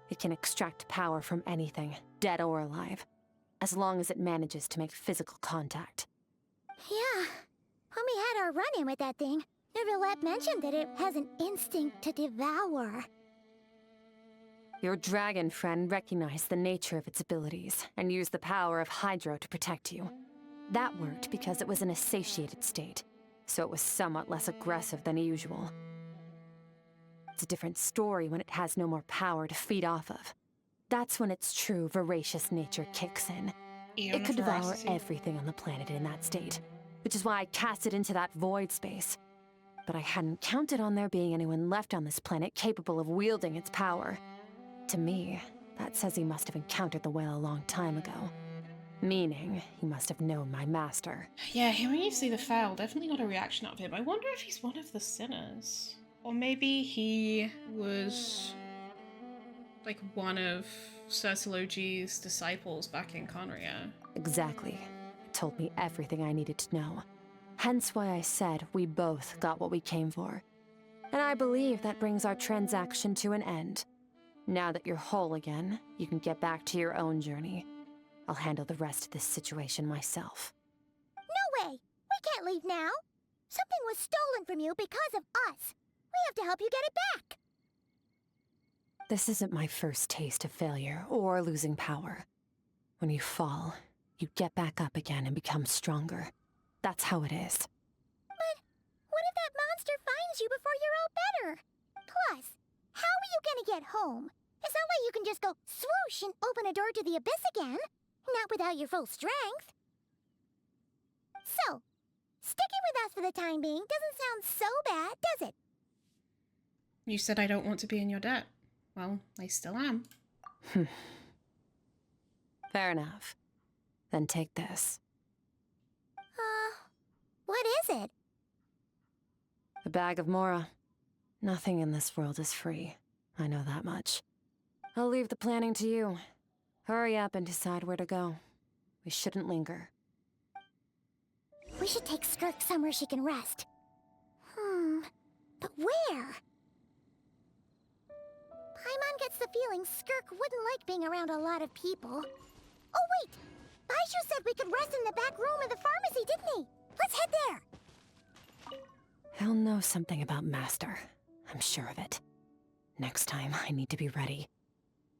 It can extract power from anything, dead or alive, as long as it manages to make physical contact. Yeah. When we had our run-in with that thing, Neverlet mentioned that it has an instinct to devour. Your dragon friend recognized the nature of its abilities and used the power of Hydro to protect you. That worked because it was in a satiated state, so it was somewhat less aggressive than usual. It's a different story when it has no more power to feed off of. That's when its true voracious nature kicks in. It could devour everything on the planet in that state, which is why I cast it into that void space. But I hadn't counted on there being anyone left on this planet capable of wielding its power. To me, that says he must have encountered the whale a long time ago. Meaning, he must have known my master. Yeah, hearing you say the foul definitely got a reaction out of him. I wonder if he's one of the sinners. Or maybe he was like one of Certologi's disciples back in Conria. Exactly. It told me everything I needed to know. Hence why I said we both got what we came for. And I believe that brings our transaction to an end. Now that you're whole again, you can get back to your own journey. I'll handle the rest of this situation myself. No way! We can't leave now! Something was stolen from you because of us! We have to help you get it back! This isn't my first taste of failure or losing power. When you fall, you get back up again and become stronger. That's how it is. But what if that monster finds you before you're all better? Plus, how are you gonna get home? It's not like you can just go swoosh and open a door to the abyss again. Not without your full strength. So, sticking with us for the time being doesn't sound so bad, does it? You said I don't want to be in your debt. Well, I still am. Fair enough. Then take this. What is it? A bag of Mora. Nothing in this world is free. I know that much. I'll leave the planning to you. Hurry up and decide where to go. We shouldn't linger. We should take Skirk somewhere she can rest. But where? Paimon gets the feeling Skirk wouldn't like being around a lot of people. Oh wait! Baiju said we could rest in the back room of the pharmacy, didn't he? Let's head there! He'll know something about Master. I'm sure of it. Next time, I need to be ready.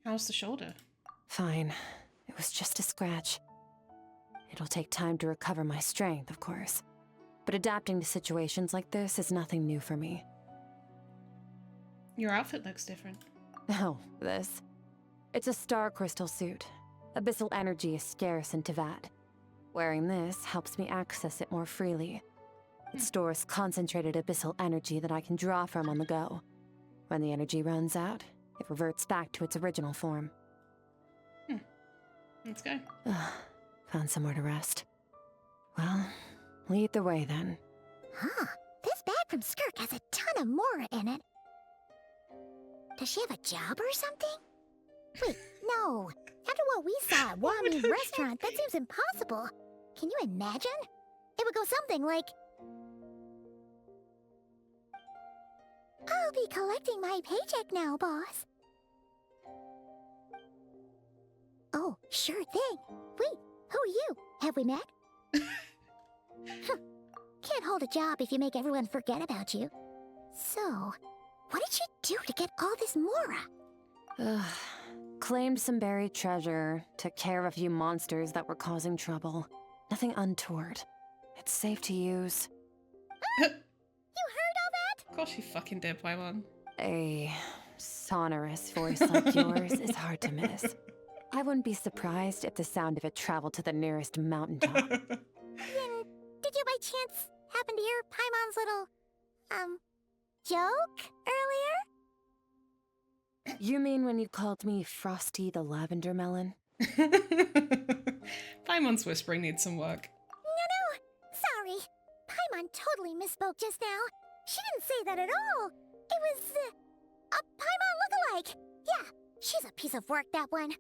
How's the shoulder? Fine. It was just a scratch. It'll take time to recover my strength, of course. But adapting to situations like this is nothing new for me. Your outfit looks different. Oh, this? It's a star crystal suit. Abyssal energy is scarce in Tevat. Wearing this helps me access it more freely. It stores concentrated abyssal energy that I can draw from on the go. When the energy runs out, it reverts back to its original form. Let's go. Found somewhere to rest. Well, lead the way then. This bag from Skirk has a ton of Mora in it. Does she have a job or something? Wait, no. After what we saw at Wami's restaurant, that seems impossible. Can you imagine? It would go something like... I'll be collecting my paycheck now, boss. Oh, sure thing. Wait, who are you? Have we met? Can't hold a job if you make everyone forget about you. So, what did you do to get all this Mora? Claimed some buried treasure, took care of a few monsters that were causing trouble. Nothing untoward. It's safe to use. You heard all that? Of course you fucking did, Paimon. A sonorous voice like yours is hard to miss. I wouldn't be surprised if the sound of it traveled to the nearest mountaintop. Did you by chance happen to hear Paimon's little, joke earlier? You mean when you called me Frosty the Lavender Melon? Paimon's whispering needs some work. No, sorry. Paimon totally misspoke just now. She didn't say that at all. It was, a Paimon lookalike. Yeah, she's a piece of work, that one.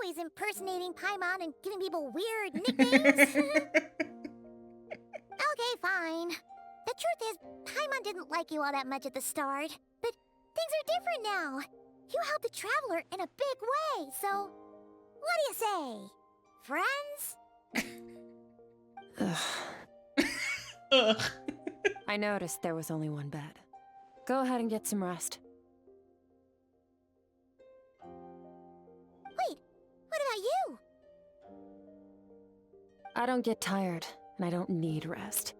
Always impersonating Paimon and giving people weird nicknames. Okay, fine. The truth is, Paimon didn't like you all that much at the start. But things are different now. You helped the Traveler in a big way, so... What do you say? Friends? Ugh. I noticed there was only one bed. Go ahead and get some rest. Wait, what about you? I don't get tired, and I don't need rest.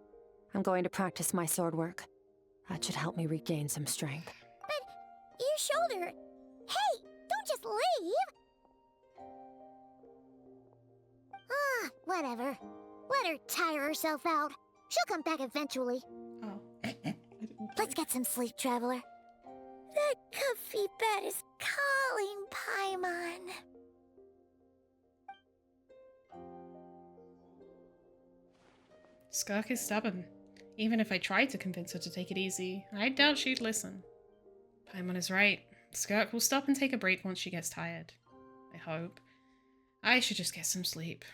I'm going to practice my sword work. That should help me regain some strength. But your shoulder... Hey, don't just leave! Ah, whatever. Let her tire herself out. She'll come back eventually. Oh. Let's get some sleep, Traveler. That comfy bed is calling, Paimon. Skirk is stubborn. Even if I tried to convince her to take it easy, I doubt she'd listen. Paimon is right. Skirk will stop and take a break once she gets tired. I hope. I should just get some sleep.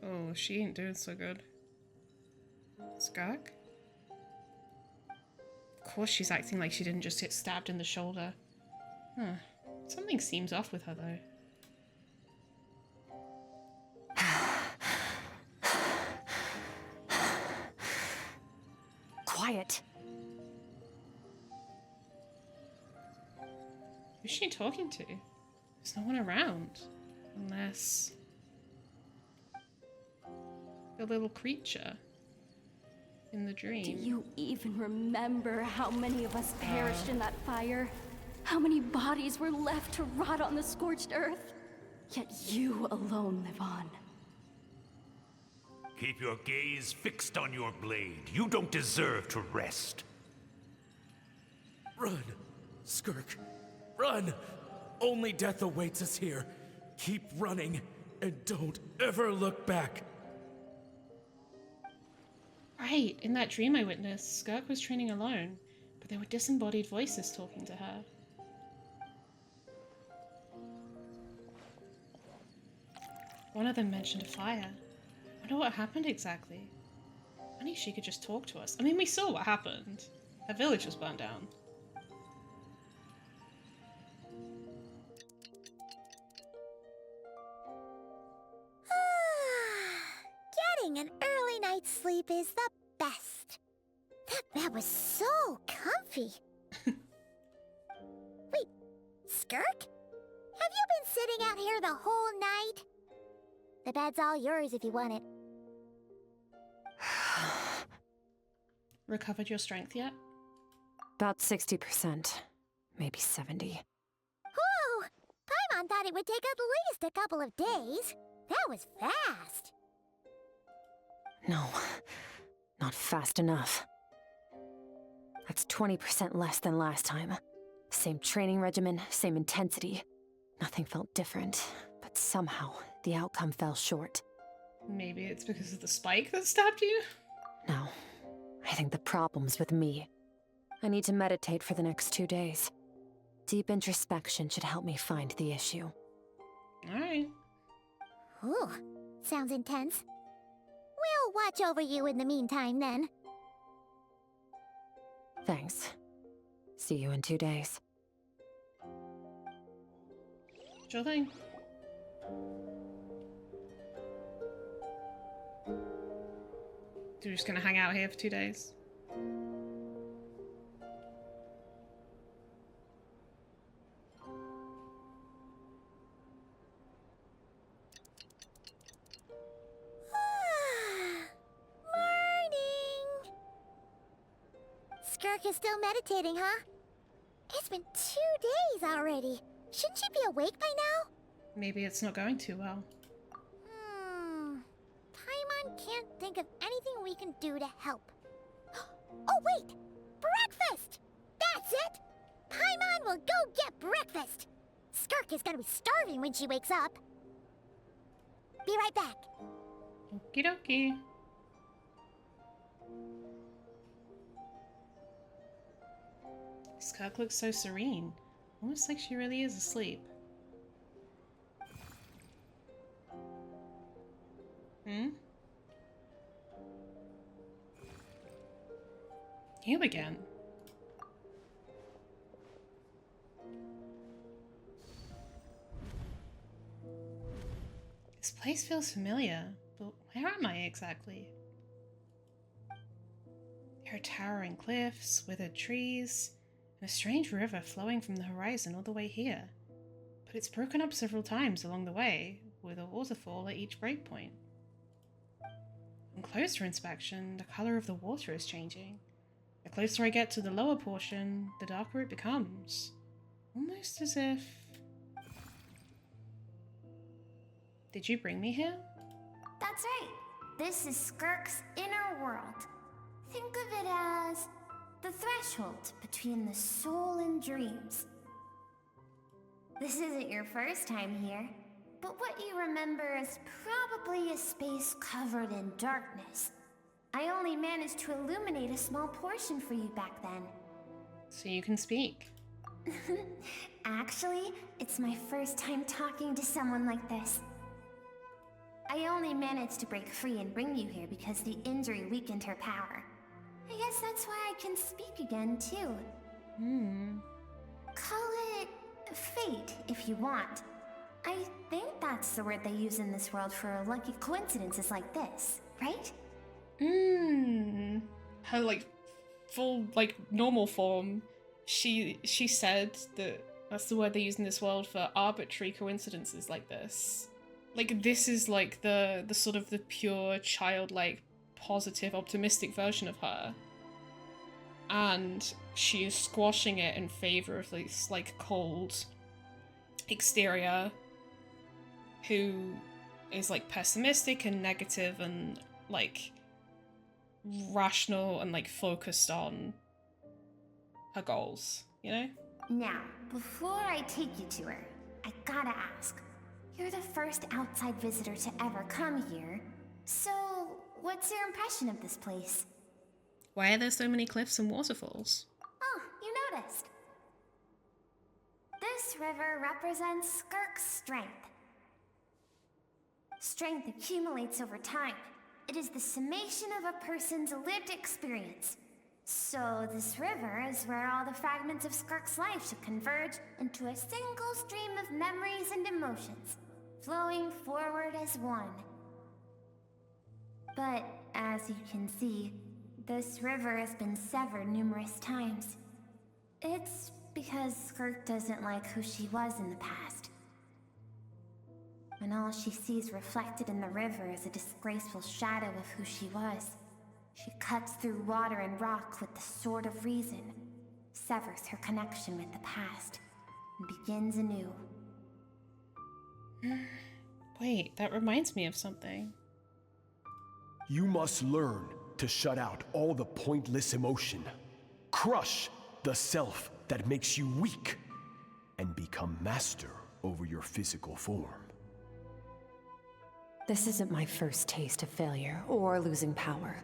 Oh, she ain't doing so good. Skirk? Of course she's acting like she didn't just get stabbed in the shoulder. Huh. Something seems off with her, though. Quiet. Who's she talking to? There's no one around. Unless... the little creature in the dream. Do you even remember how many of us perished in that fire? How many bodies were left to rot on the scorched earth? Yet you alone live on. Keep your gaze fixed on your blade. You don't deserve to rest. Run, Skirk. Run! Only death awaits us here. Keep running, and don't ever look back. Right, in that dream I witnessed, Skirk was training alone, but there were disembodied voices talking to her. One of them mentioned a fire. I wonder what happened exactly. Funny she could just talk to us. I mean, we saw what happened. Her village was burned down. Getting an early night's sleep is the best. That bed was so comfy. Wait, Skirk? Have you been sitting out here the whole night? The bed's all yours if you want it. Recovered your strength yet? About 60%. Maybe 70. Whoa! Paimon thought it would take at least a couple of days. That was fast. No, not fast enough. That's 20% less than last time. Same training regimen, same intensity. Nothing felt different, but somehow the outcome fell short. Maybe it's because of the spike that stabbed you? No, I think the problem's with me. I need to meditate for the next 2 days. Deep introspection should help me find the issue. Alright. Ooh, sounds intense. We'll watch over you in the meantime, then. Thanks. See you in 2 days. Sure thing. You're just gonna hang out here for 2 days? Skirk is still meditating, huh? It's been 2 days already. Shouldn't she be awake by now? Maybe it's not going too well. Paimon can't think of anything we can do to help. Oh wait! Breakfast! That's it! Paimon will go get breakfast! Skirk is gonna be starving when she wakes up. Be right back. Okie dokie. Skirk looks so serene. Almost like she really is asleep. You again. This place feels familiar, but where am I exactly? There are towering cliffs, withered trees, and a strange river flowing from the horizon all the way here. But it's broken up several times along the way, with a waterfall at each breakpoint. On closer inspection, the color of the water is changing. The closer I get to the lower portion, the darker it becomes. Almost as if... Did you bring me here? That's right. This is Skirk's inner world. Think of it as the threshold between the soul and dreams. This isn't your first time here, but what you remember is probably a space covered in darkness. I only managed to illuminate a small portion for you back then. So you can speak. Actually, it's my first time talking to someone like this. I only managed to break free and bring you here because the injury weakened her power. I guess that's why I can speak again, too. Call it fate, if you want. I think that's the word they use in this world for lucky coincidences like this, right? Her, like, full, like, normal form, she said that that's the word they use in this world for arbitrary coincidences like this. Like, this is, like, the sort of the pure, childlike, positive, optimistic version of her. And she is squashing it in favor of this, like, cold exterior who is, like, pessimistic and negative and, like, rational and, like, focused on her goals, you know? Now, before I take you to her, I gotta ask. You're the first outside visitor to ever come here, so what's your impression of this place? Why are there so many cliffs and waterfalls? Oh, you noticed. This river represents Skirk's strength. Strength accumulates over time. It is the summation of a person's lived experience. So this river is where all the fragments of Skirk's life should converge into a single stream of memories and emotions, flowing forward as one. But as you can see, this river has been severed numerous times. It's because Skirk doesn't like who she was in the past. And all she sees reflected in the river is a disgraceful shadow of who she was. She cuts through water and rock with the sword of reason, severs her connection with the past, and begins anew. Wait, that reminds me of something. You must learn to shut out all the pointless emotion. Crush the self that makes you weak, and become master over your physical form. This isn't my first taste of failure or losing power.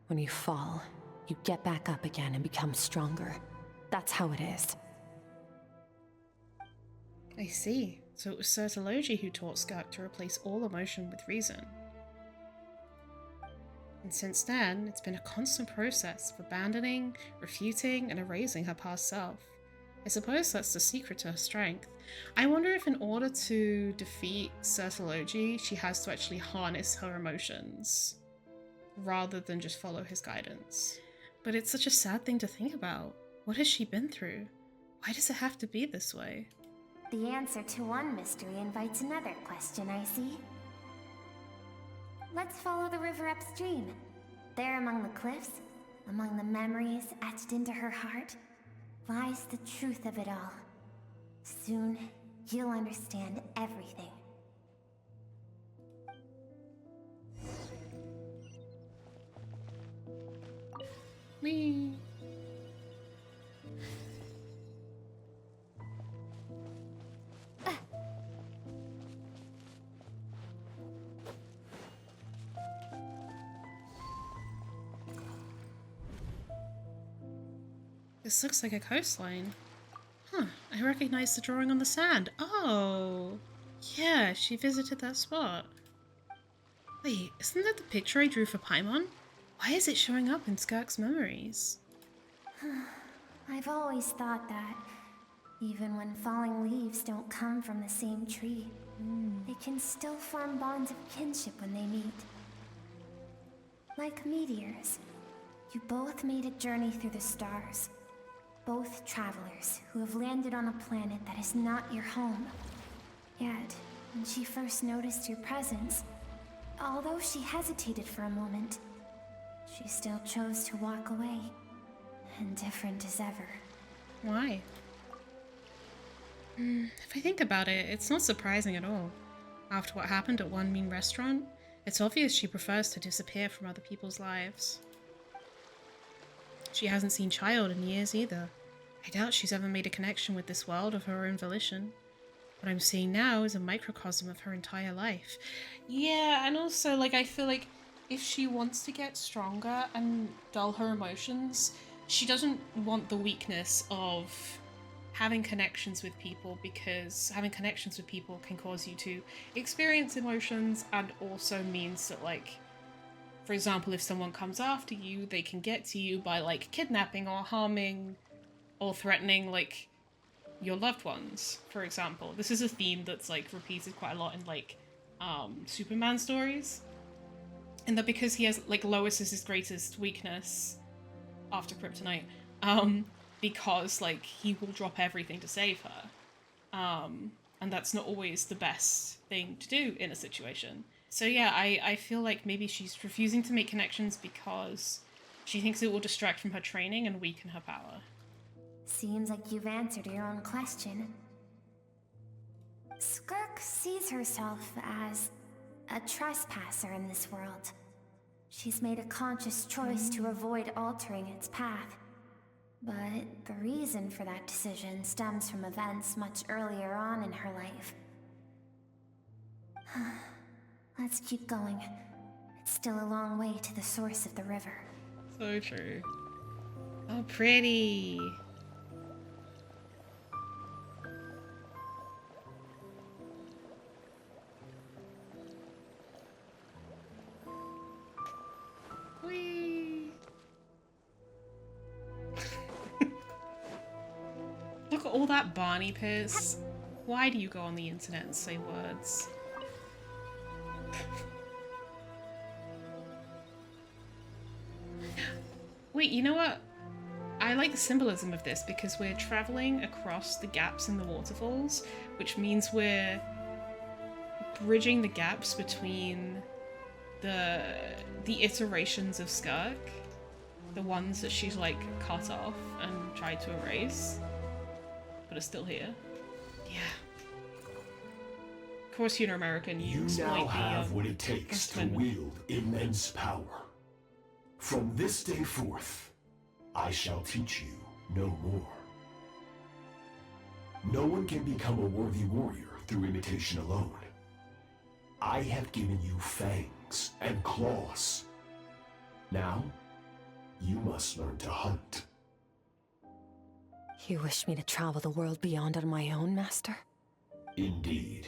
When you fall, you get back up again and become stronger. That's how it is. I see. So it was Certology who taught Skirk to replace all emotion with reason. And since then, it's been a constant process of abandoning, refuting, and erasing her past self. I suppose that's the secret to her strength. I wonder if in order to defeat Certology, she has to actually harness her emotions, rather than just follow his guidance. But it's such a sad thing to think about. What has she been through? Why does it have to be this way? The answer to one mystery invites another question, I see. Let's follow the river upstream. There among the cliffs, among the memories etched into her heart, lies the truth of it all. Soon, you'll understand everything. Whee! This looks like a coastline. Huh, I recognize the drawing on the sand. Oh, yeah, she visited that spot. Wait, isn't that the picture I drew for Paimon? Why is it showing up in Skirk's memories? I've always thought that, even when falling leaves don't come from the same tree, they can still form bonds of kinship when they meet. Like meteors, you both made a journey through the stars. Both travelers who have landed on a planet that is not your home. Yet, when she first noticed your presence, although she hesitated for a moment, she still chose to walk away, indifferent as ever. Why? If I think about it, it's not surprising at all. After what happened at One Mean Restaurant, it's obvious she prefers to disappear from other people's lives. She hasn't seen Child in years either. I doubt she's ever made a connection with this world of her own volition. What I'm seeing now is a microcosm of her entire life. Yeah, and also, like, I feel like if she wants to get stronger and dull her emotions, she doesn't want the weakness of having connections with people, because having connections with people can cause you to experience emotions, and also means that, like, for example, if someone comes after you, they can get to you by, like, kidnapping or harming or threatening, like, your loved ones, for example. This is a theme that's, like, repeated quite a lot in, like, Superman stories. And that because he has, like, Lois is his greatest weakness after Kryptonite, because, like, he will drop everything to save her. And that's not always the best thing to do in a situation. So yeah, I feel like maybe she's refusing to make connections because she thinks it will distract from her training and weaken her power. Seems like you've answered your own question. Skirk sees herself as a trespasser in this world. She's made a conscious choice to avoid altering its path. But the reason for that decision stems from events much earlier on in her life. Let's keep going. It's still a long way to the source of the river. So true. Oh, pretty. Whee! Look at all that Barney piss. Why do you go on the internet and say words? Wait, you know what? I like the symbolism of this because we're traveling across the gaps in the waterfalls, which means we're bridging the gaps between the iterations of Skirk, the ones that she's like cut off and tried to erase, but are still here. Yeah. Of course, you're American. You now have what it takes to wield immense power. From this day forth, I shall teach you no more. No one can become a worthy warrior through imitation alone. I have given you fangs and claws. Now, you must learn to hunt. You wish me to travel the world beyond on my own, Master? Indeed.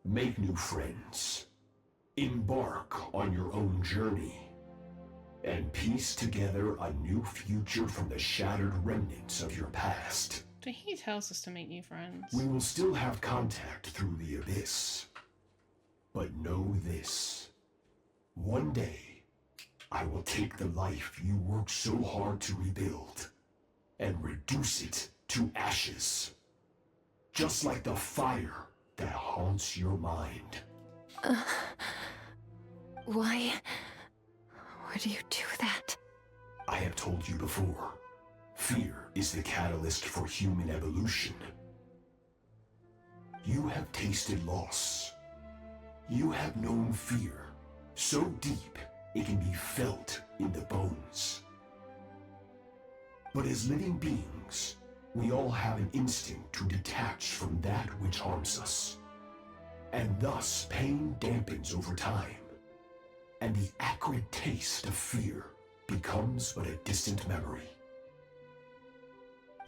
Make new friends. Embark on your own journey. And piece together a new future from the shattered remnants of your past. He tells us to make new friends. We will still have contact through the abyss. But know this. One day, I will take the life you worked so hard to rebuild and reduce it to ashes. Just like the fire that haunts your mind. Why would you do that? I have told you before, fear is the catalyst for human evolution. You have tasted loss. You have known fear, so deep it can be felt in the bones. But as living beings, we all have an instinct to detach from that which harms us. And thus pain dampens over time, and the acrid taste of fear becomes but a distant memory.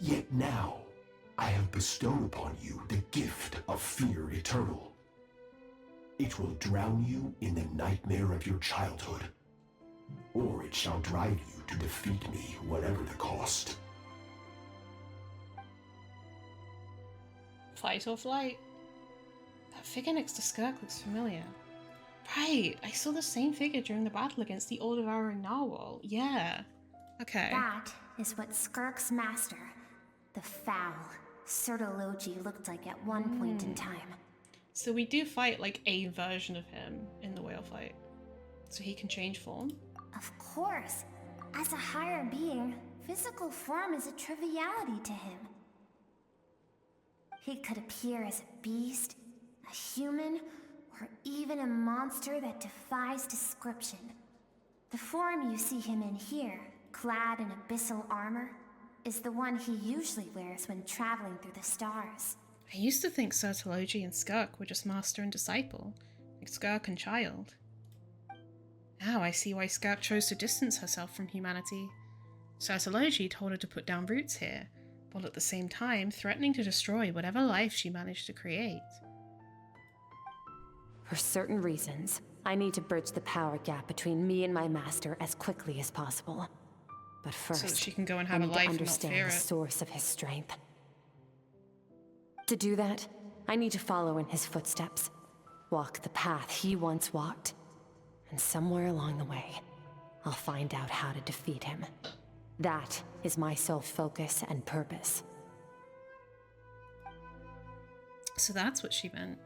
Yet now, I have bestowed upon you the gift of fear eternal. It will drown you in the nightmare of your childhood, or it shall drive you to defeat me, whatever the cost. Fight or flight? That figure next to Skirk looks familiar. Right, I saw the same figure during the battle against the all devouring narwhal. Yeah. Okay. That is what Skirk's master, the foul Sertology, looked like at one point in time. So we do fight like a version of him in the whale fight. So he can change form? Of course. As a higher being, physical form is a triviality to him. He could appear as a beast, a human, or even a monster that defies description. The form you see him in here, clad in abyssal armor, is the one he usually wears when traveling through the stars. I used to think Sertology and Skirk were just master and disciple, like Skirk and child. Now I see why Skirk chose to distance herself from humanity. Sertology told her to put down roots here, while at the same time threatening to destroy whatever life she managed to create. For certain reasons, I need to bridge the power gap between me and my master as quickly as possible. But first, so that she can go and I have a need life to and not understand fear the it. source of his strength. To do that, I need to follow in his footsteps, walk the path he once walked, and somewhere along the way, I'll find out how to defeat him. That is my sole focus and purpose. So that's what she meant.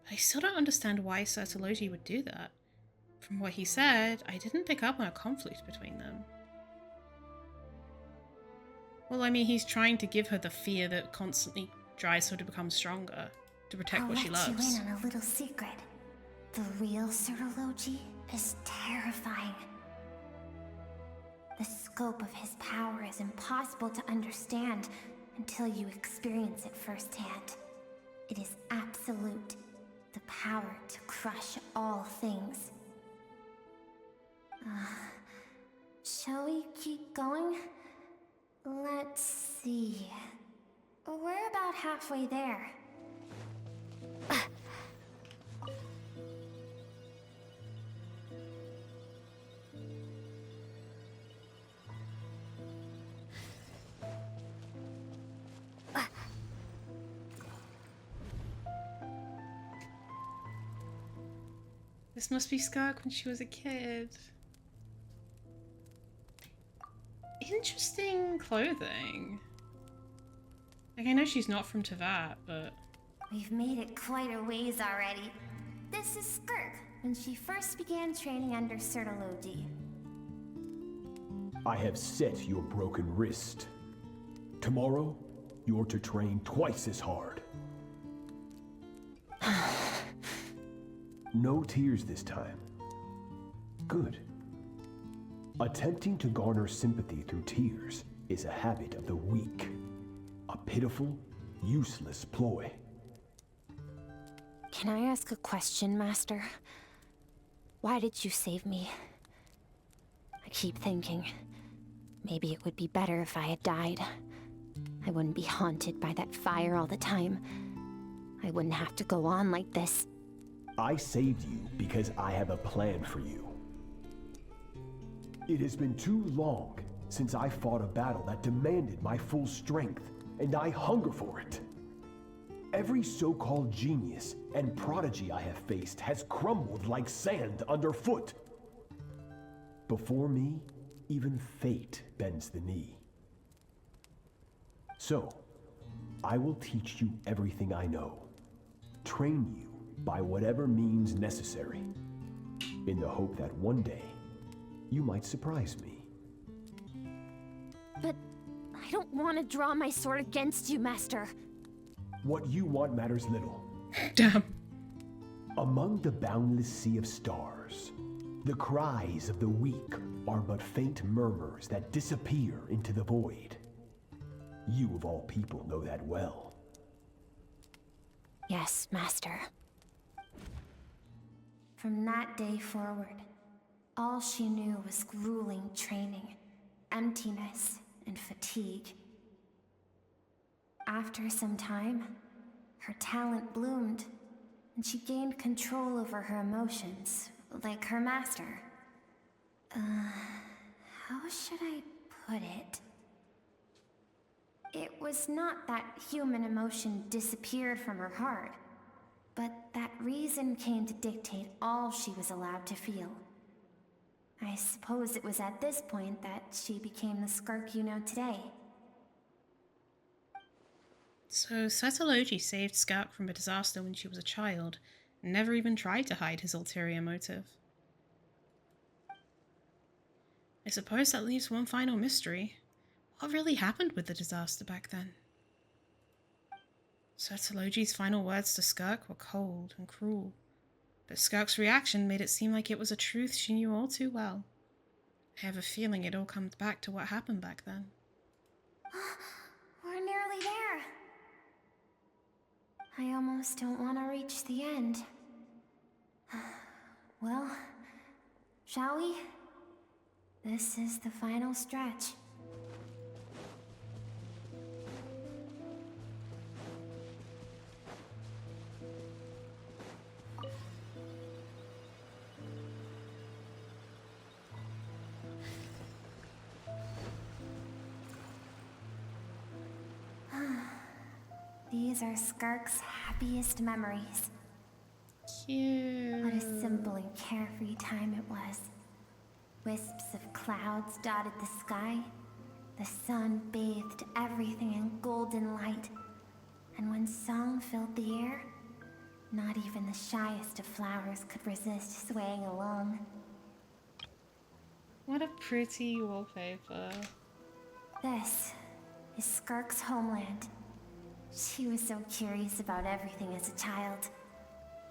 But I still don't understand why Sertology would do that. From what he said, I didn't pick up on a conflict between them. Well, I mean, he's trying to give her the fear that constantly drives her to become stronger, to protect what she loves. I'll let you in on a little secret. The real Sertology is terrifying. The scope of his power is impossible to understand until you experience it firsthand. It is absolute, the power to crush all things. Shall we keep going? Let's see. We're about halfway there. This must be Skirk when she was a kid. Interesting clothing. Like, I know she's not from Teyvat, but... We've made it quite a ways already. This is Skirk, when she first began training under Sertology. I have set your broken wrist. Tomorrow, you're to train twice as hard. No tears this time. Good. Attempting to garner sympathy through tears is a habit of the weak. A pitiful, useless ploy. Can I ask a question, Master? Why did you save me? I keep thinking, maybe it would be better if I had died. I wouldn't be haunted by that fire all the time. I wouldn't have to go on like this. I saved you because I have a plan for you. It has been too long since I fought a battle that demanded my full strength, and I hunger for it. Every so-called genius and prodigy I have faced has crumbled like sand underfoot. Before me, even fate bends the knee. So, I will teach you everything I know, train you by whatever means necessary, in the hope that one day you might surprise me. don't want to draw my sword against you, Master. What you want matters little. Damn. Among the boundless sea of stars, the cries of the weak are but faint murmurs that disappear into the void. You of all people know that well. Yes, Master. From that day forward, all she knew was grueling training, emptiness, and fatigue. After some time, her talent bloomed, and she gained control over her emotions, like her master. How should I put it? It was not that human emotion disappeared from her heart, but that reason came to dictate all she was allowed to feel. I suppose it was at this point that she became the skirk you know today. So Satology saved Skirk from a disaster when she was a child, and never even tried to hide his ulterior motive. I suppose that leaves one final mystery. What really happened with the disaster back then? Satology's final words to Skirk were cold and cruel, but Skirk's reaction made it seem like it was a truth she knew all too well. I have a feeling it all comes back to what happened back then. We're nearly there. I almost don't want to reach the end. Well, shall we? This is the final stretch. These are Skirk's happiest memories. Cute. What a simple and carefree time it was. Wisps of clouds dotted the sky. The sun bathed everything in golden light. And when song filled the air, not even the shyest of flowers could resist swaying along. What a pretty wallpaper. This is Skirk's homeland. She was so curious about everything as a child,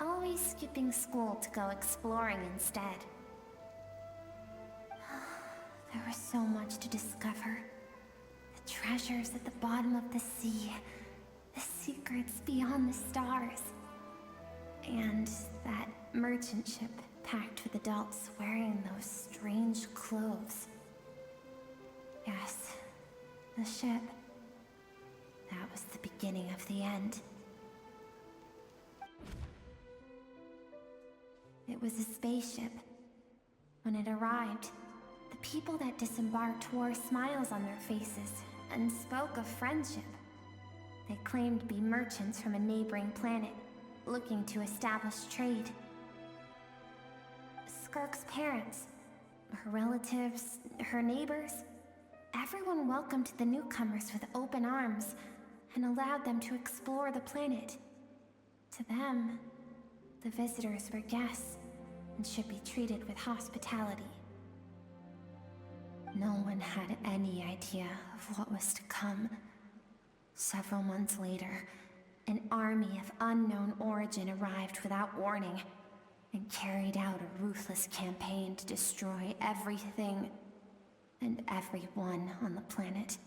always skipping school to go exploring instead. There was so much to discover. The treasures at the bottom of the sea, the secrets beyond the stars, and that merchant ship packed with adults wearing those strange clothes. Yes, the ship. That was the beginning of the end. It was a spaceship. When it arrived, the people that disembarked wore smiles on their faces and spoke of friendship. They claimed to be merchants from a neighboring planet, looking to establish trade. Skirk's parents, her relatives, her neighbors, everyone welcomed the newcomers with open arms and allowed them to explore the planet. To them, the visitors were guests and should be treated with hospitality. No one had any idea of what was to come. Several months later, an army of unknown origin arrived without warning and carried out a ruthless campaign to destroy everything and everyone on the planet.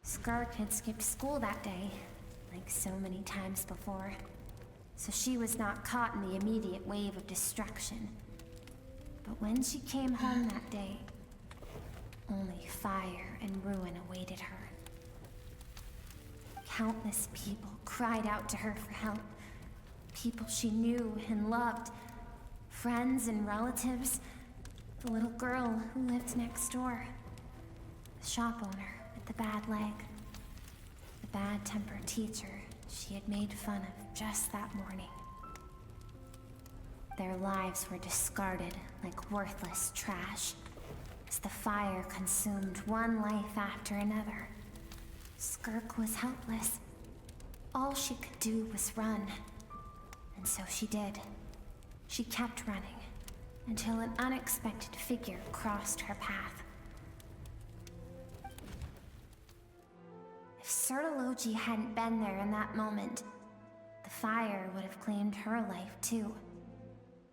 Skirk had skipped school that day, like so many times before, so she was not caught in the immediate wave of destruction. But when she came home that day, only fire and ruin awaited her. Countless people cried out to her for help. People she knew and loved, friends and relatives, the little girl who lived next door, the shop owner with the bad leg, the bad-tempered teacher she had made fun of just that morning. Their lives were discarded like worthless trash as the fire consumed one life after another. Skirk was helpless. All she could do was run. And so she did. She kept running until an unexpected figure crossed her path. Sertology hadn't been there in that moment, the fire would have claimed her life too.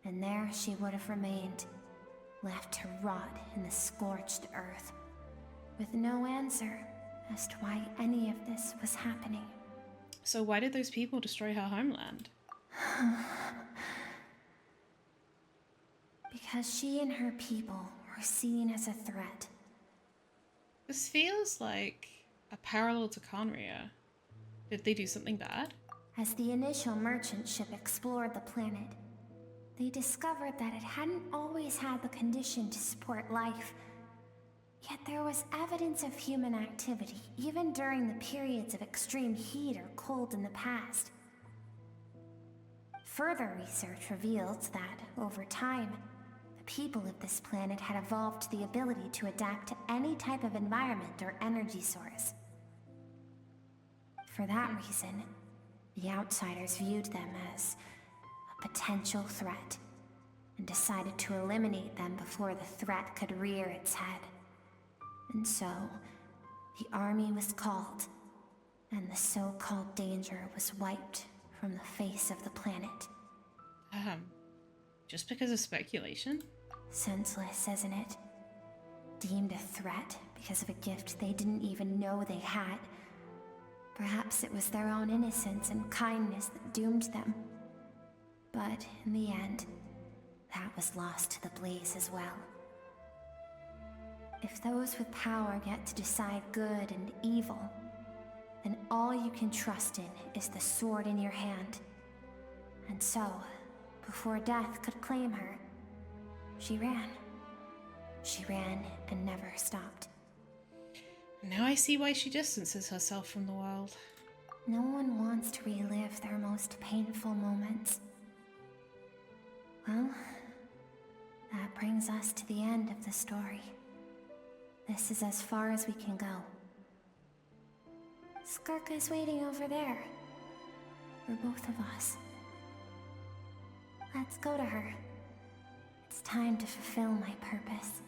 And there she would have remained, left to rot in the scorched earth, with no answer as to why any of this was happening. So why did those people destroy her homeland? Because she and her people were seen as a threat. This feels like a parallel to Conria. Did they do something bad? As the initial merchant ship explored the planet, they discovered that it hadn't always had the condition to support life. Yet there was evidence of human activity, even during the periods of extreme heat or cold in the past. Further research revealed that, over time, the people of this planet had evolved the ability to adapt to any type of environment or energy source. For that reason, the outsiders viewed them as a potential threat, and decided to eliminate them before the threat could rear its head. And so, the army was called, and the so-called danger was wiped from the face of the planet. Just because of speculation? Senseless, isn't it? Deemed a threat because of a gift they didn't even know they had. Perhaps it was their own innocence and kindness that doomed them. But in the end, that was lost to the blaze as well. If those with power get to decide good and evil, then all you can trust in is the sword in your hand. And so, before death could claim her, she ran. She ran and never stopped. Now I see why she distances herself from the world. No one wants to relive their most painful moments. Well, that brings us to the end of the story. This is as far as we can go. Skirk is waiting over there. For both of us. Let's go to her. It's time to fulfill my purpose.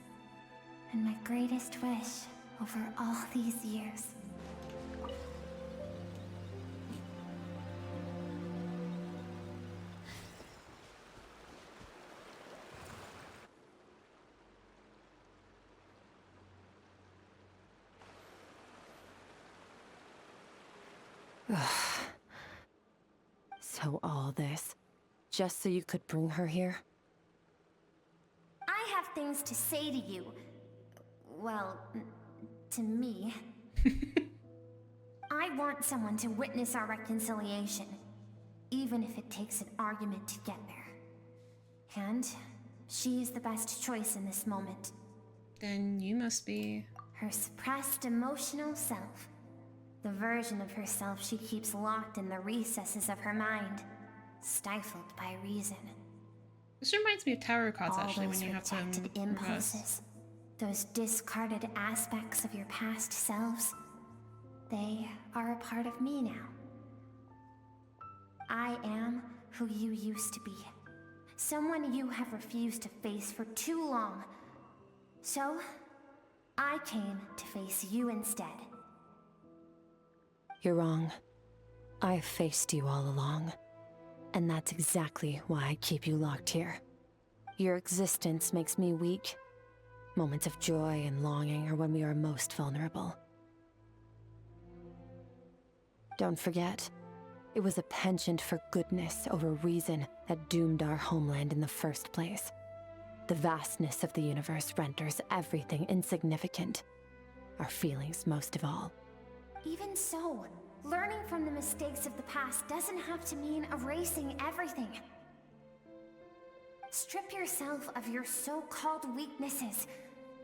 And my greatest wish over all these years. So all this, just so you could bring her here? I have things to say to you. Well, to me. I want someone to witness our reconciliation, even if it takes an argument to get there. And she is the best choice in this moment. Then you must be... her suppressed emotional self. The version of herself she keeps locked in the recesses of her mind, stifled by reason. This reminds me of tarot cards, all actually, when those you have to rejected impulses, those discarded aspects of your past selves, they are a part of me now. I am who you used to be. Someone you have refused to face for too long. So, I came to face you instead. You're wrong. I've faced you all along. And that's exactly why I keep you locked here. Your existence makes me weak. Moments of joy and longing are when we are most vulnerable. Don't forget, it was a penchant for goodness over reason that doomed our homeland in the first place. The vastness of the universe renders everything insignificant. Our feelings most of all. Even so, learning from the mistakes of the past doesn't have to mean erasing everything. Strip yourself of your so-called weaknesses,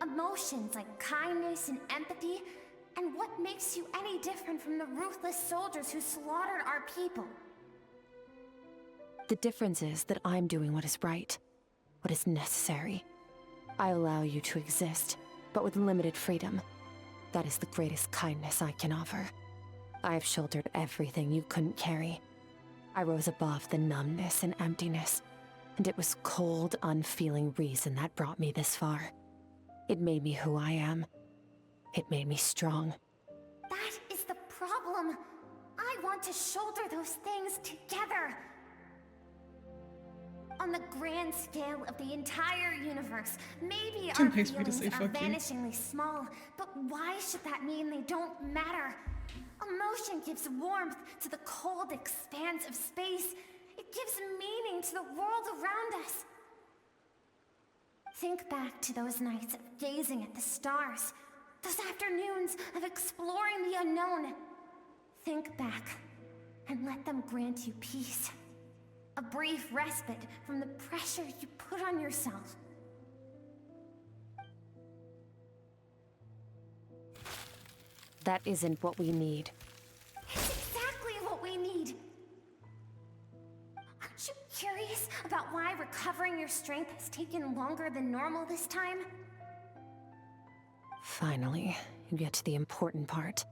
emotions like kindness and empathy, and what makes you any different from the ruthless soldiers who slaughtered our people? The difference is that I'm doing what is right, what is necessary. I allow you to exist, but with limited freedom. That is the greatest kindness I can offer. I have shouldered everything you couldn't carry. I rose above the numbness and emptiness, and it was cold, unfeeling reason that brought me this far. It made me who I am. It made me strong. That is the problem. want to shoulder those things together. On the grand scale of the entire universe, maybe our Makes me to feelings say are fuck you. vanishingly small, but why should that mean they don't matter? Emotion gives warmth to the cold expanse of space. It gives meaning to the world around us. Think back to those nights of gazing at the stars, those afternoons of exploring the unknown. Think back and let them grant you peace. A brief respite from the pressure you put on yourself. That isn't what we need. It's exactly what we need. Aren't you curious about why recovering your strength has taken longer than normal this time? Finally, you get to the important part.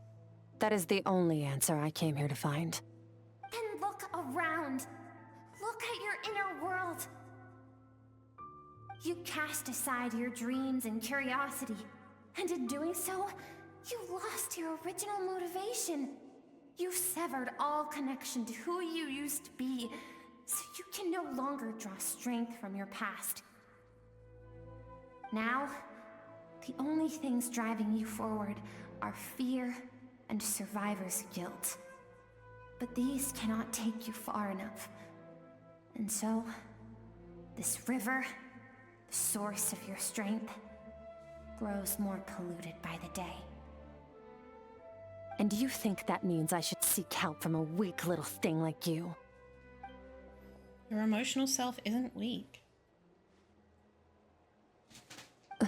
That is the only answer I came here to find. Then look around. Look at your inner world. You cast aside your dreams and curiosity, and in doing so, you lost your original motivation. You severed all connection to who you used to be, so you can no longer draw strength from your past. Now, the only things driving you forward are fear and survivor's guilt. But these cannot take you far enough. And so, this river, the source of your strength, grows more polluted by the day. And you think that means I should seek help from a weak little thing like you? Your emotional self isn't weak. The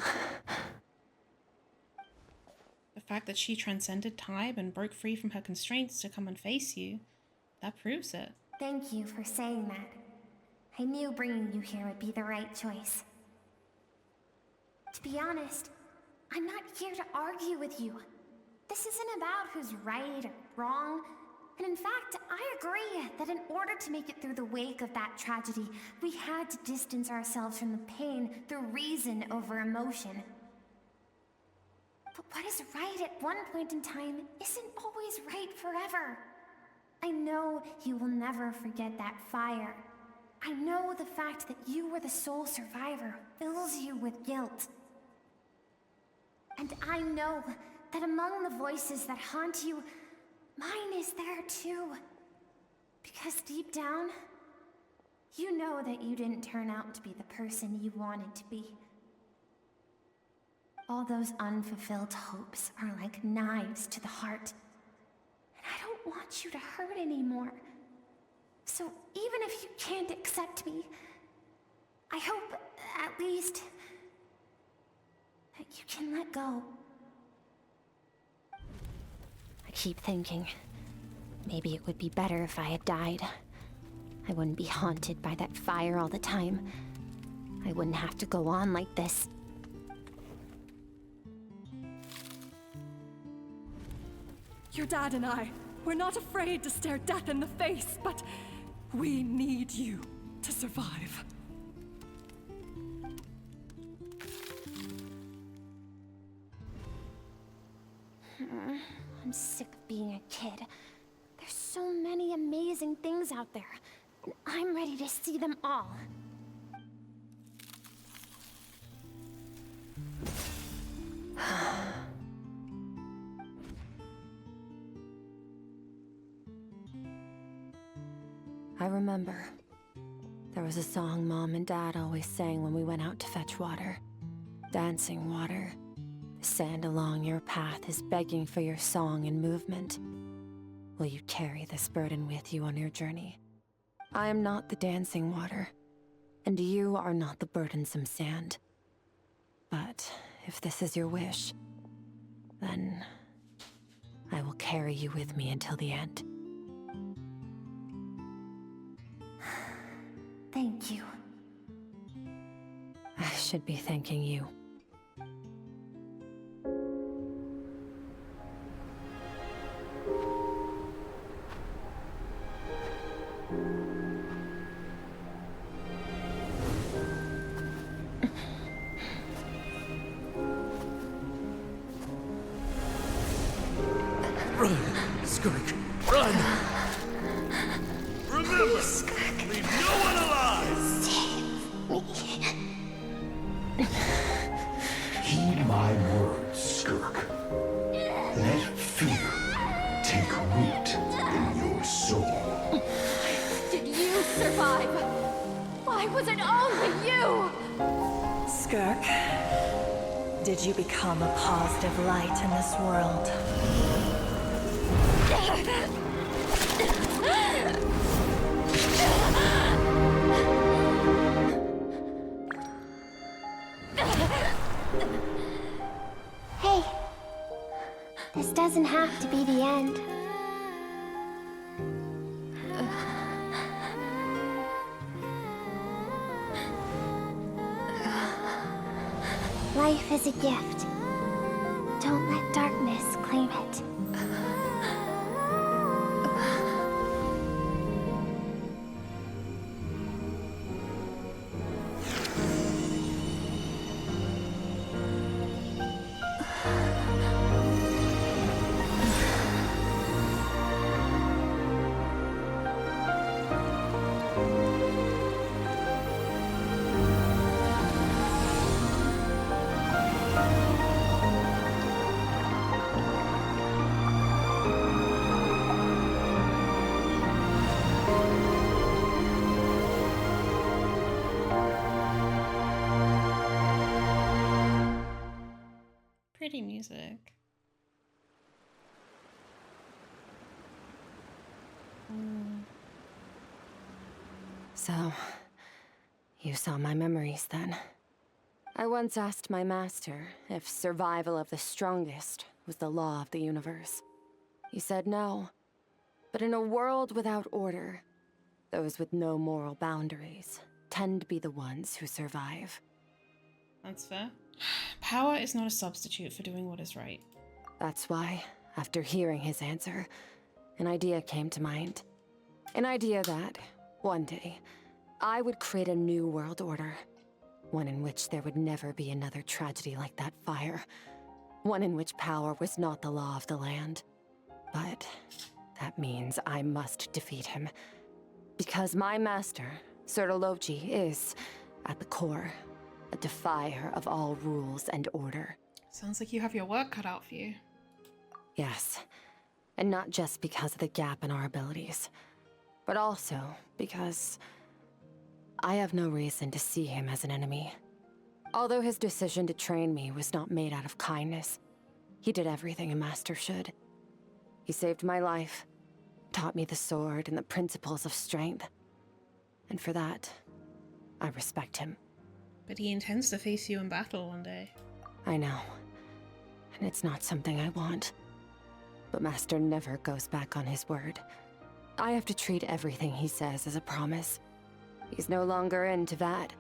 fact that she transcended time and broke free from her constraints to come and face you, that proves it. Thank you for saying that. I knew bringing you here would be the right choice. To be honest, I'm not here to argue with you. This isn't about who's right or wrong. And in fact, I agree that in order to make it through the wake of that tragedy, we had to distance ourselves from the pain through reason over emotion. But what is right at one point in time isn't always right forever. I know you will never forget that fire. I know the fact that you were the sole survivor fills you with guilt. And I know that among the voices that haunt you, mine is there too. Because deep down, you know that you didn't turn out to be the person you wanted to be. All those unfulfilled hopes are like knives to the heart. And I don't want you to hurt anymore. So even if you can't accept me, I hope, at least, that you can let go. I keep thinking, maybe it would be better if I had died. I wouldn't be haunted by that fire all the time. I wouldn't have to go on like this. Your dad and I, we're not afraid to stare death in the face, but we need you to survive. I'm sick of being a kid. There's so many amazing things out there, and I'm ready to see them all. I remember. There was a song Mom and Dad always sang when we went out to fetch water. Dancing water. The sand along your path is begging for your song and movement. Will you carry this burden with you on your journey? I am not the dancing water, and you are not the burdensome sand. But if this is your wish, then I will carry you with me until the end. Thank you. I should be thanking you. Run, Skirk, run! Why was it only you? Skirk, did you become a positive light in this world? Hey, this doesn't have to be the end. Life is a gift. Don't let darkness claim it. Pretty music. So, you saw my memories then. I once asked my master if survival of the strongest was the law of the universe. He said no. But in a world without order, those with no moral boundaries tend to be the ones who survive. That's fair. Power is not a substitute for doing what is right. That's why, after hearing his answer, an idea came to mind. An idea that, one day, I would create a new world order. One in which there would never be another tragedy like that fire. One in which power was not the law of the land. But that means I must defeat him. Because my master, Sertologi, is, at the core, a defier of all rules and order. Sounds like you have your work cut out for you. Yes, and not just because of the gap in our abilities, but also because I have no reason to see him as an enemy. Although his decision to train me was not made out of kindness, he did everything a master should. He saved my life, taught me the sword and the principles of strength. And for that, I respect him. But he intends to face you in battle one day. I know. And it's not something I want. But Master never goes back on his word. I have to treat everything he says as a promise. He's no longer into that.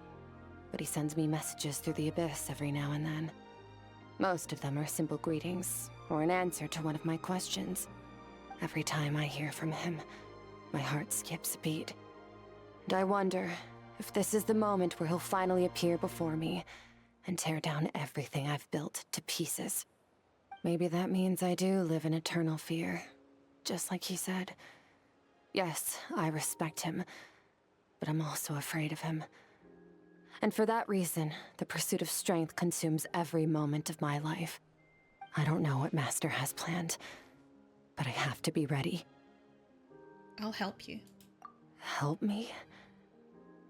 But he sends me messages through the abyss every now and then. Most of them are simple greetings, or an answer to one of my questions. Every time I hear from him, my heart skips a beat. And I wonder if this is the moment where he'll finally appear before me and tear down everything I've built to pieces. Maybe that means I do live in eternal fear, just like he said. Yes, I respect him, but I'm also afraid of him. And for that reason, the pursuit of strength consumes every moment of my life. I don't know what Master has planned, but I have to be ready. I'll help you. Help me?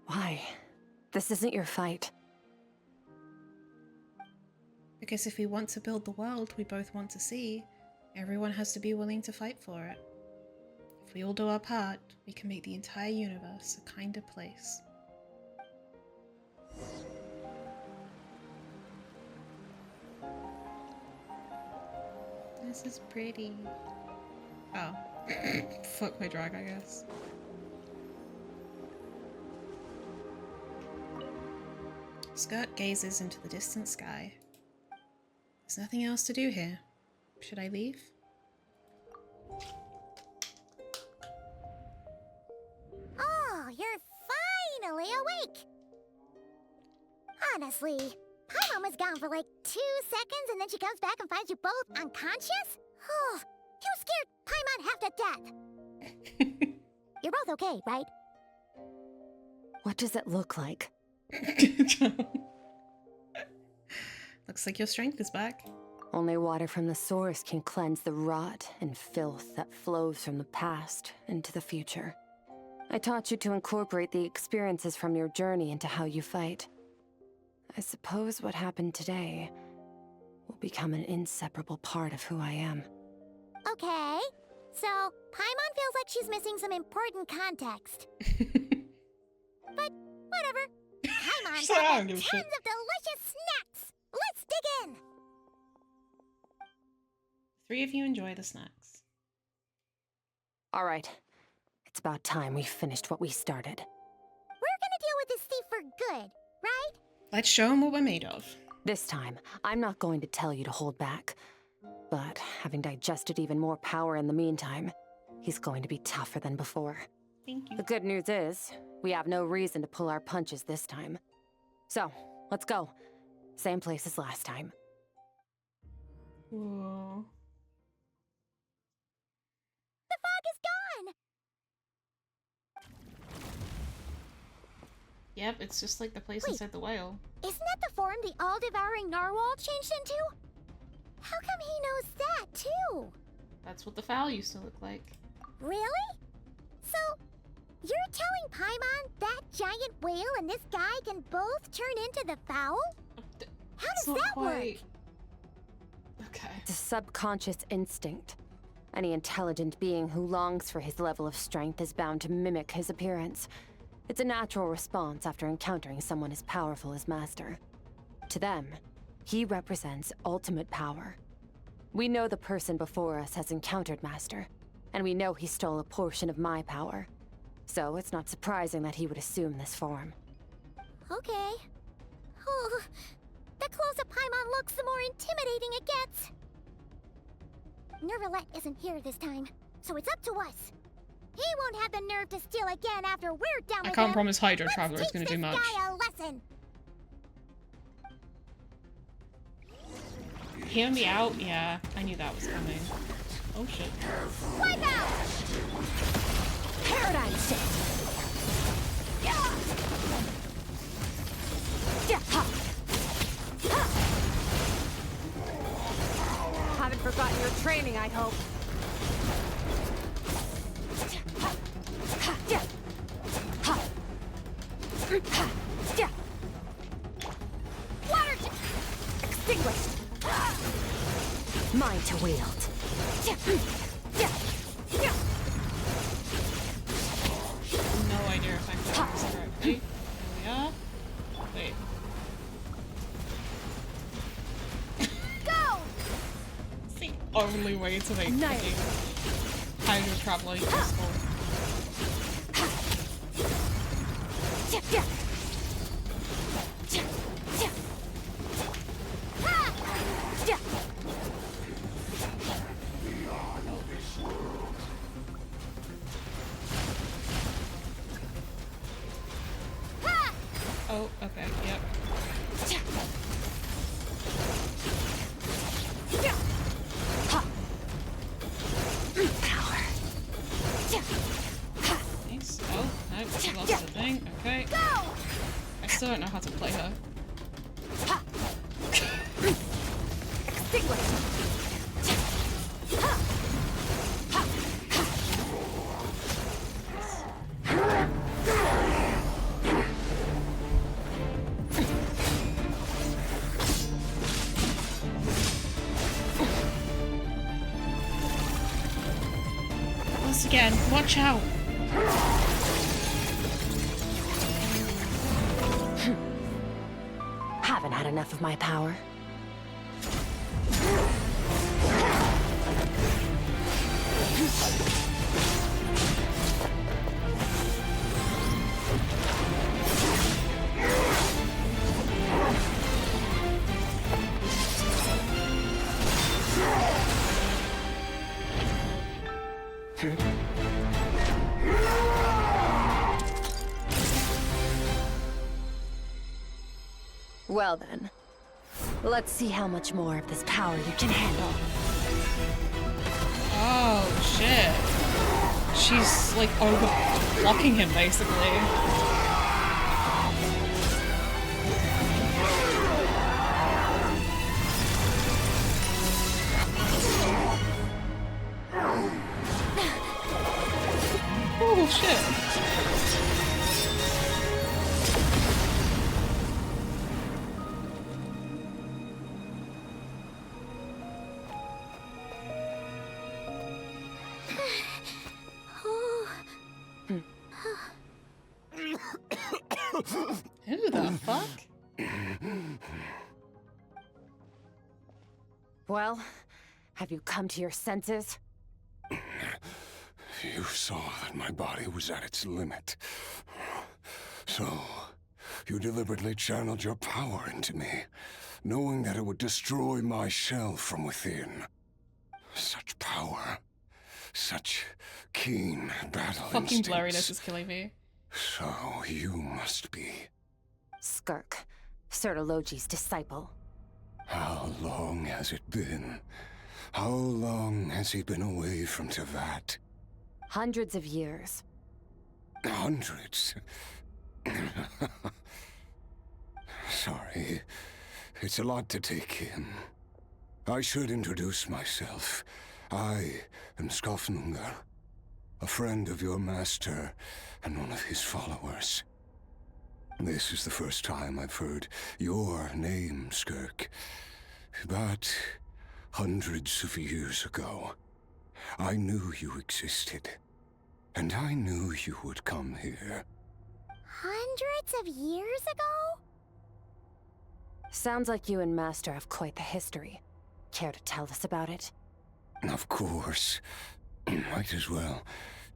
Why? This isn't your fight. Because if we want to build the world we both want to see, everyone has to be willing to fight for it. If we all do our part, we can make the entire universe a kinder place. This is pretty. Oh. Fuck my drag, I guess. Skirk gazes into the distant sky. There's nothing else to do here. Should I leave? Oh, you're finally awake! Honestly, Paimon was gone for like 2 seconds and then she comes back and finds you both unconscious? Oh, you scared Paimon half to death! You're both okay, right? What does it look like? Looks like your strength is back. Only water from the source can cleanse the rot and filth that flows from the past into the future. I taught you to incorporate the experiences from your journey into how you fight. I suppose what happened today will become an inseparable part of who I am. Okay, so Paimon feels like she's missing some important context. But whatever. Paimon's So I got don't give a tons shit. of delicious snacks. Let's dig in. 3 of you enjoy the snacks. All right. It's about time we finished what we started. We're gonna deal with this thief for good, right? Let's show him what we're made of. This time, I'm not going to tell you to hold back. But having digested even more power in the meantime, he's going to be tougher than before. Thank you. The good news is, we have no reason to pull our punches this time. So, let's go. Same place as last time. Whoa. The fog is gone! Yep, it's just like the place Wait. inside the whale. Isn't that the form the all-devouring narwhal changed into? How come he knows that, too? That's what the fowl used to look like. Really? So, you're telling Paimon that giant whale and this guy can both turn into the fowl? How does that work? Okay. It's a subconscious instinct. Any intelligent being who longs for his level of strength is bound to mimic his appearance. It's a natural response after encountering someone as powerful as Master. To them, he represents ultimate power. We know the person before us has encountered Master, and we know he stole a portion of my power. So it's not surprising that he would assume this form. Okay. Oh, the closer Paimon looks, the more intimidating it gets. Nervalette isn't here this time, so it's up to us. He won't have the nerve to steal again after we're done with him. I can't promise Hydro Let's Traveler is teach going to do this much. guy a lesson. Hear me out? Yeah, I knew that was coming. Oh shit. Wipe out! Paradigm shift! Yeah! Ha! Ha! Haven't forgotten your training, I hope. Water extinguished. Mine to wield. No idea if I can do this correctly. Here we are. Wait. Go! It's the only way to make fucking Hydro Traveler useful. Oh, okay, yep. Nice. Oh, no, she lost the thing. Okay. I still don't know how to play her. Once again, watch out! Haven't had enough of my power. Well then, let's see how much more of this power you can handle. Oh, shit. She's, like, blocking him, basically. Oh, shit. Who the fuck? Well, have you come to your senses? You saw that my body was at its limit. So, you deliberately channeled your power into me, knowing that it would destroy my shell from within. Such power. Such keen battle Fucking instincts. blurriness is killing me. So, you must be... Skirk, Sertologi's disciple. How long has it been? How long has he been away from Tevat? Hundreds of years. Hundreds? Sorry, it's a lot to take in. I should introduce myself. I am Skofnungar, a friend of your master and one of his followers. This is the first time I've heard your name, Skirk. But hundreds of years ago, I knew you existed. And I knew you would come here. Hundreds of years ago? Sounds like you and Master have quite the history. Care to tell us about it? Of course. Might as well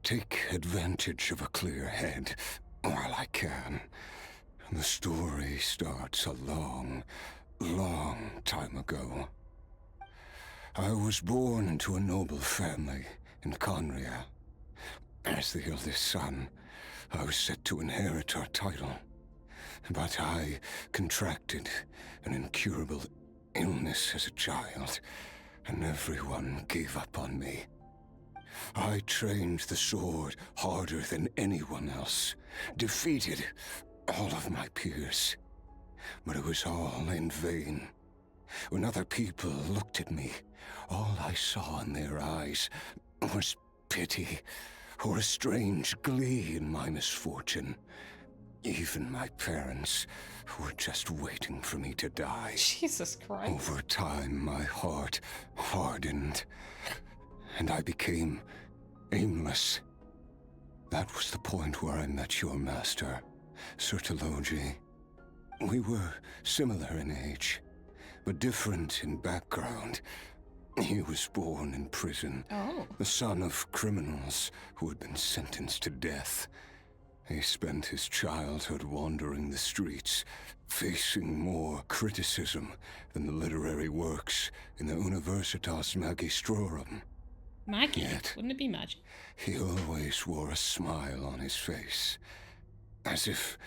take advantage of a clear head while I can. The story starts a long, long time ago. I was born into a noble family in Conria. As the eldest son, I was set to inherit our title. But I contracted an incurable illness as a child, and everyone gave up on me. I trained the sword harder than anyone else, defeated all of my peers. But it was all in vain. When other people looked at me, all I saw in their eyes was pity, or a strange glee in my misfortune. Even my parents were just waiting for me to die. Jesus Christ. Over time, my heart hardened, and I became aimless. That was the point where I met your master, Sertologi. We were similar in age, but different in background. He was born in prison, the son of criminals who had been sentenced to death. He spent his childhood wandering the streets, facing more criticism than the literary works in the Universitas Magistrorum. Maggie? Yet, wouldn't it be magic? He always wore a smile on his face, as if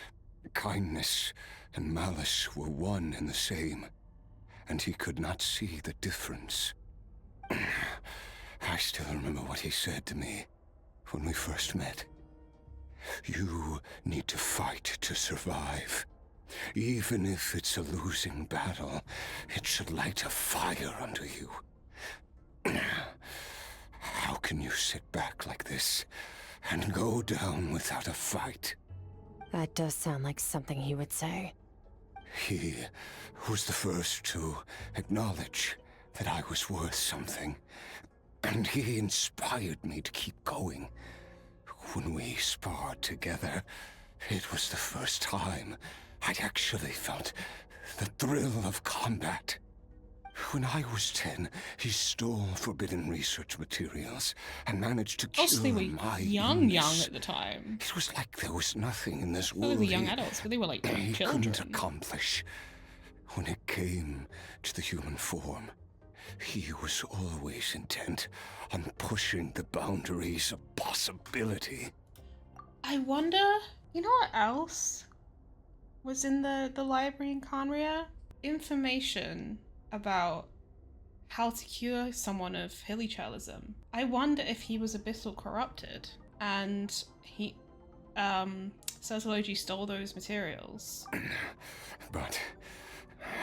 kindness and malice were one and the same, and he could not see the difference. I still remember what he said to me when we first met. You need to fight to survive. Even if it's a losing battle, it should light a fire under you. How can you sit back like this and go down without a fight? That does sound like something he would say. He was the first to acknowledge that I was worth something, and he inspired me to keep going. When we sparred together, it was the first time I'd actually felt the thrill of combat. When I was 10, he stole forbidden research materials and managed to cure they were my young illness. at the time. It was like there was nothing in this They world were young adults, but they were like he children. couldn't accomplish. When it came to the human form, he was always intent on pushing the boundaries of possibility. I wonder, you know what else was in the library in Conria? Information about how to cure someone of hilichurlism. I wonder if he was abyssal corrupted and he, Sertologi stole those materials. But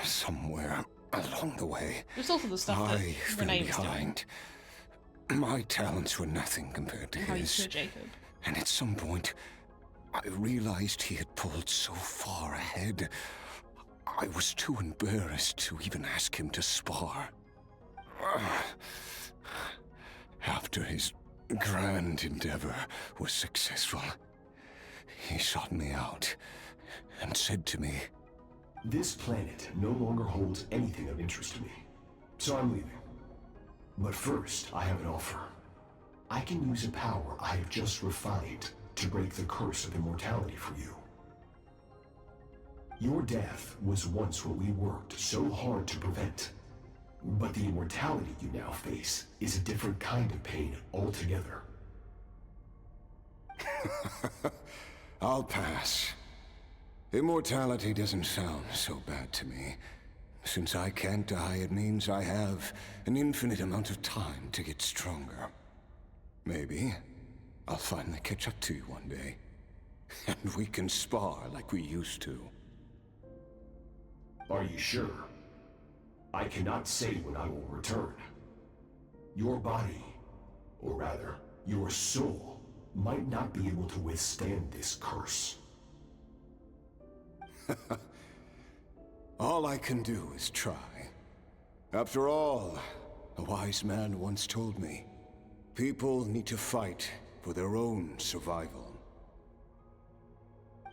somewhere along the way, There's also the stuff that I fell Renee was doing. behind. My talents were nothing compared to How you his. killed Jacob. And at some point, I realized he had pulled so far ahead, I was too embarrassed to even ask him to spar. After his grand endeavor was successful, he sought me out and said to me, "This planet no longer holds anything of interest to me, so I'm leaving. But first, I have an offer. I can use a power I have just refined to break the curse of immortality for you. Your death was once what we worked so hard to prevent. But the immortality you now face is a different kind of pain altogether." I'll pass. Immortality doesn't sound so bad to me. Since I can't die, it means I have an infinite amount of time to get stronger. Maybe I'll finally catch up to you one day, and we can spar like we used to. Are you sure? I cannot say when I will return. Your body, or rather, your soul, might not be able to withstand this curse. All I can do is try. After all, a wise man once told me, people need to fight for their own survival.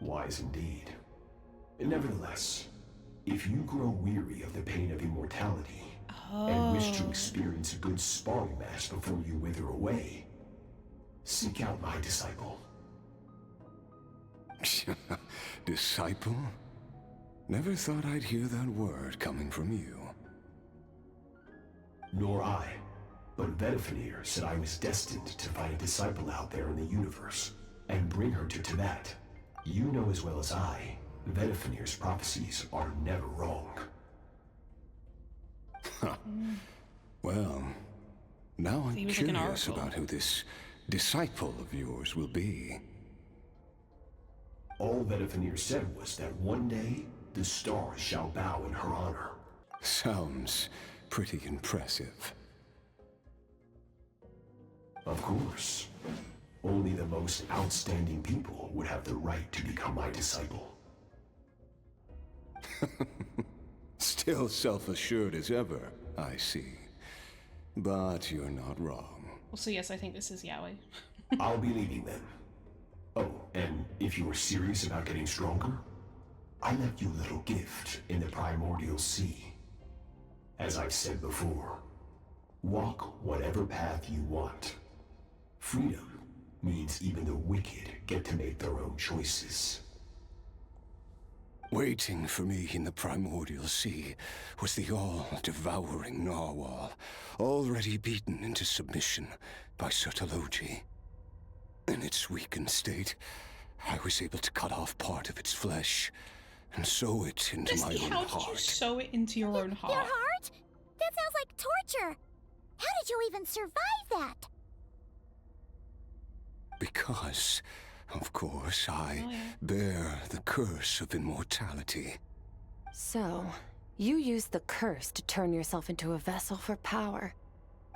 Wise indeed. Nevertheless, if you grow weary of the pain of immortality, and wish to experience a good sparring match before you wither away, seek out my disciple. Disciple? Never thought I'd hear that word coming from you. Nor I, but Betwixt said I was destined to find a disciple out there in the universe, and bring her to Tibet. You know as well as I, Betwixt's prophecies are never wrong. Well, now I'm Seems like an curious oracle. about who this disciple of yours will be. All Betwixt said was that one day, the stars shall bow in her honor. Sounds pretty impressive. Of course. Only the most outstanding people would have the right to become my disciple. Still self-assured as ever, I see. But you're not wrong. Well, so yes, I think this is Yahweh. I'll be leaving then. Oh, and if you are serious about getting stronger, I left you a little gift in the primordial sea. As I've said before, walk whatever path you want. Freedom means even the wicked get to make their own choices. Waiting for me in the primordial sea was the all-devouring narwhal, already beaten into submission by Sertologi. In its weakened state, I was able to cut off part of its flesh and sew it into my own How did you heart. sew it into your own heart? Your heart? That sounds like torture. How did you even survive that? Because, of course, I bear the curse of immortality. So, you used the curse to turn yourself into a vessel for power.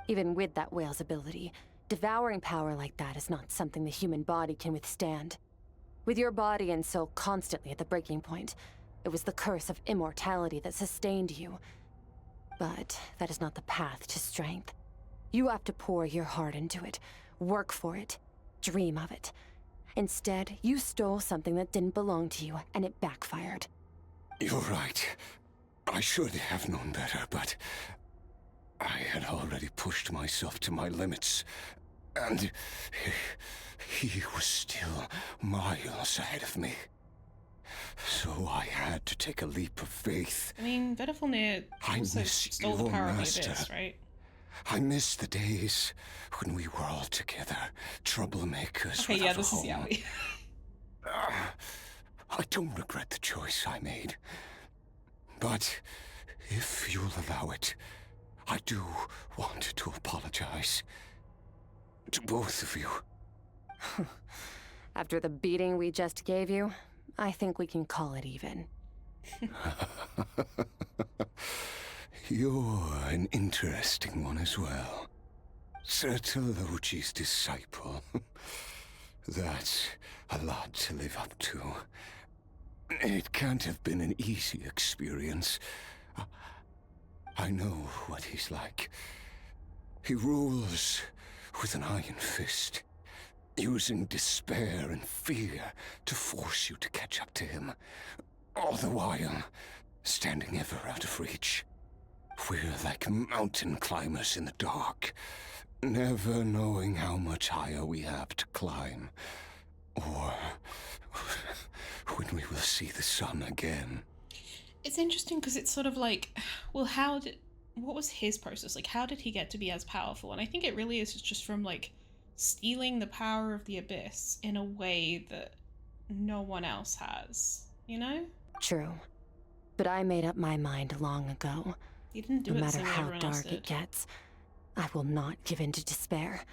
Even with that whale's ability, devouring power like that is not something the human body can withstand. With your body and soul constantly at the breaking point, it was the curse of immortality that sustained you. But that is not the path to strength. You have to pour your heart into it, work for it, dream of it. Instead, you stole something that didn't belong to you, and it backfired. You're right. I should have known better, but I had already pushed myself to my limits, and he was still miles ahead of me. So I had to take a leap of faith. I mean, Betwixt I also miss stole the your power master. of the abyss, right? I miss the days when we were all together, troublemakers Okay, without yeah, a this is home. Yahweh. I don't regret the choice I made. But if you'll allow it, I do want to apologize. To both of you. After the beating we just gave you, I think we can call it even. You're an interesting one as well. Sertologi's disciple. That's a lot to live up to. It can't have been an easy experience. I know what he's like. He rules with an iron fist. using despair and fear to force you to catch up to him, all the while standing ever out of reach. We're like mountain climbers in the dark, never knowing how much higher we have to climb, or when we will see the sun again. It's interesting because it's sort of like, well, what was his process? Like, how did he get to be as powerful? And I think it really is just from, like, stealing the power of the Abyss in a way that no one else has, you know? True. But I made up my mind long ago. You didn't do no it matter the way how everyone else dark it did. gets, I will not give in to despair.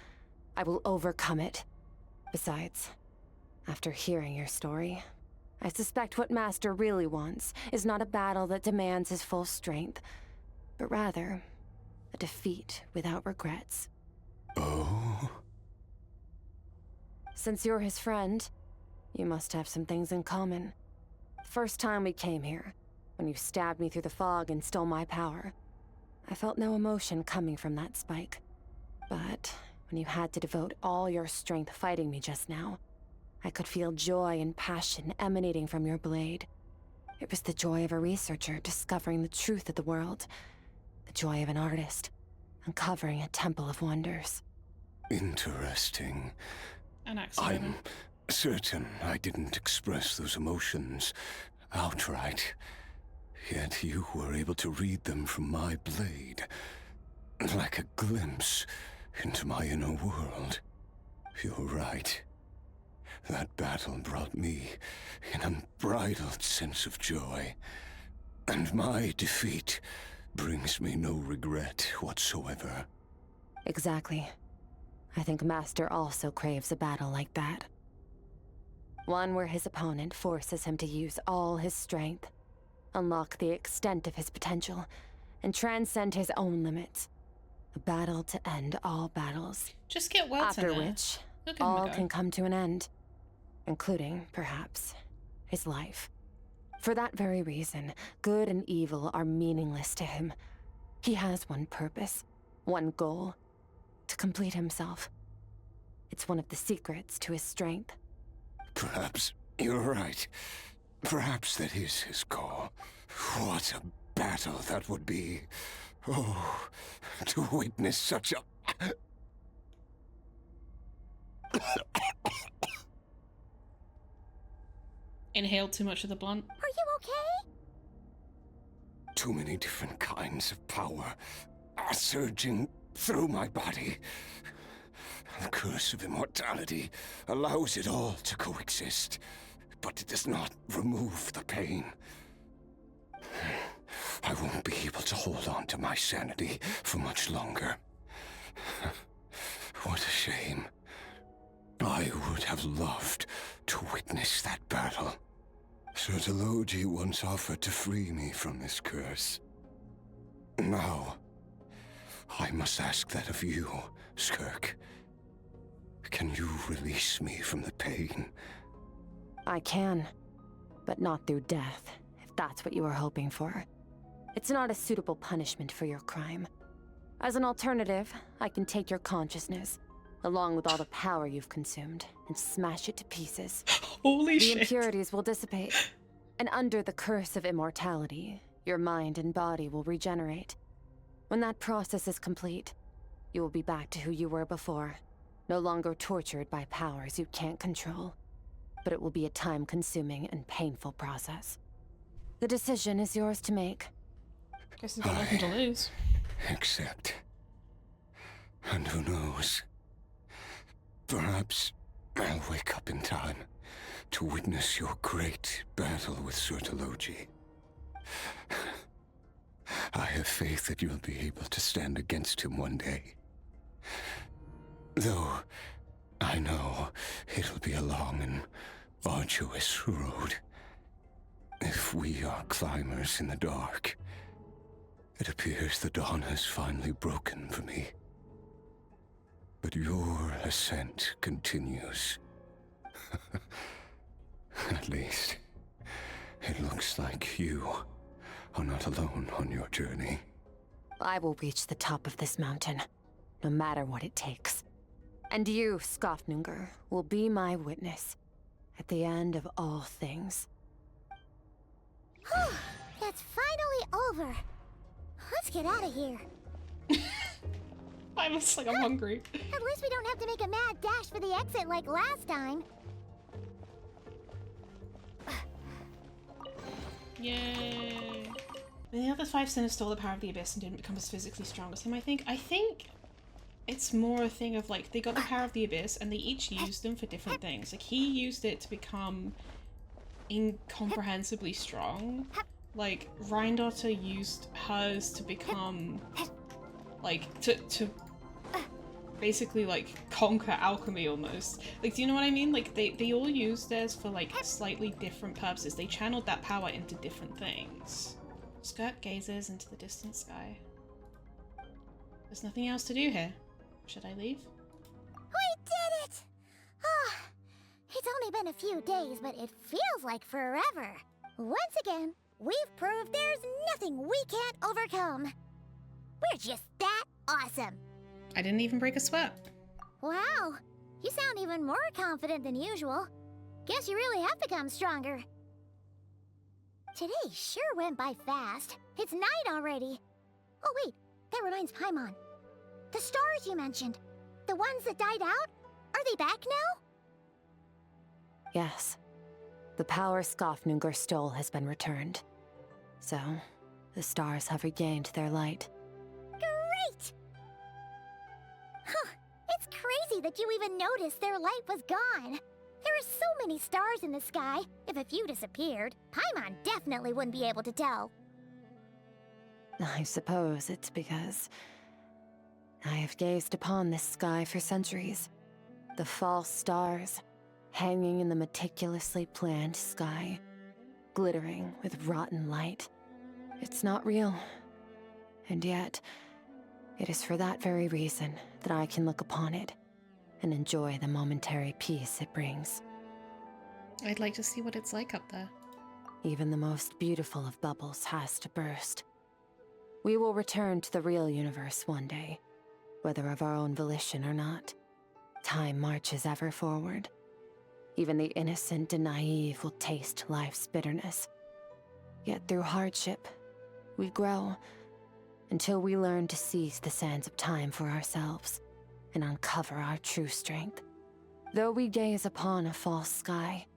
I will overcome it. Besides, after hearing your story, I suspect what Master really wants is not a battle that demands his full strength, but rather a defeat without regrets. Oh? Since you're his friend, you must have some things in common. First time we came here, when you stabbed me through the fog and stole my power, I felt no emotion coming from that spike. But when you had to devote all your strength fighting me just now, I could feel joy and passion emanating from your blade. It was the joy of a researcher discovering the truth of the world, the joy of an artist uncovering a temple of wonders. Interesting. An accident. I'm certain I didn't express those emotions outright. Yet you were able to read them from my blade, like a glimpse into my inner world. You're right. That battle brought me an unbridled sense of joy, and my defeat brings me no regret whatsoever. Exactly. I think Master also craves a battle like that. One where his opponent forces him to use all his strength, unlock the extent of his potential, and transcend his own limits. A battle to end all battles. Just get Welton After there. which, He'll give him a all go. can come to an end, including, perhaps, his life. For that very reason, good and evil are meaningless to him. He has one purpose, one goal: to complete himself. It's one of the secrets to his strength. Perhaps you're right. Perhaps that is his goal. What a battle that would be. Oh, to witness such a... Inhaled too much of the blunt. Are you okay? Too many different kinds of power are surging through my body. The curse of immortality allows it all to coexist, but it does not remove the pain. I won't be able to hold on to my sanity for much longer. What a shame. I would have loved to witness that battle. Sertologi once offered to free me from this curse. Now, I must ask that of you, Skirk. Can you release me from the pain? I can, but not through death, if that's what you were hoping for. It's not a suitable punishment for your crime. As an alternative, I can take your consciousness, along with all the power you've consumed, and smash it to pieces. Holy the shit. impurities will dissipate, and under the curse of immortality, your mind and body will regenerate. When that process is complete, you will be back to who you were before, no longer tortured by powers you can't control. But it will be a time-consuming and painful process. The decision is yours to make. Guess he's got nothing to lose. Accept. And who knows? Perhaps I'll wake up in time to witness your great battle with Sertologi. I have faith that you'll be able to stand against him one day. Though I know it'll be a long and arduous road. If we are climbers in the dark, it appears the dawn has finally broken for me. But your ascent continues. At least, it looks like you are not alone on your journey. I will reach the top of this mountain, no matter what it takes. And you, Skofnunger, will be my witness at the end of all things. Whew, that's finally over. Let's get out of here. I'm just like, I'm hungry. At least we don't have to make a mad dash for the exit like last time. Yay. And the other 5 sinners stole the power of the abyss and didn't become as physically strong as him, I think. I think it's more a thing of like, they got the power of the abyss and they each used them for different things. Like, he used it to become incomprehensibly strong. Like, Rheindotter used hers to become, like, to basically, like, conquer alchemy almost. Like, do you know what I mean? Like, they all used theirs for, like, slightly different purposes. They channeled that power into different things. Skirk gazes into the distant sky. There's nothing else to do here. Should I leave? We did it! Ah, it's only been a few days, but it feels like forever. Once again, we've proved there's nothing we can't overcome. We're just that awesome. I didn't even break a sweat. Wow, you sound even more confident than usual. Guess you really have become stronger. Today sure went by fast. It's night already. Oh wait, that reminds Paimon. The stars you mentioned, the ones that died out, are they back now? Yes. The power Skofnunger stole has been returned. So, the stars have regained their light. Great! Huh, it's crazy that you even noticed their light was gone. There are so many stars in the sky. If a few disappeared, Paimon definitely wouldn't be able to tell. I suppose it's because I have gazed upon this sky for centuries. The false stars, hanging in the meticulously planned sky, glittering with rotten light. It's not real. And yet, it is for that very reason that I can look upon it and enjoy the momentary peace it brings. I'd like to see what it's like up there. Even the most beautiful of bubbles has to burst. We will return to the real universe one day, whether of our own volition or not. Time marches ever forward. Even the innocent and naive will taste life's bitterness. Yet through hardship, we grow until we learn to seize the sands of time for ourselves and uncover our true strength. Though we gaze upon a false sky,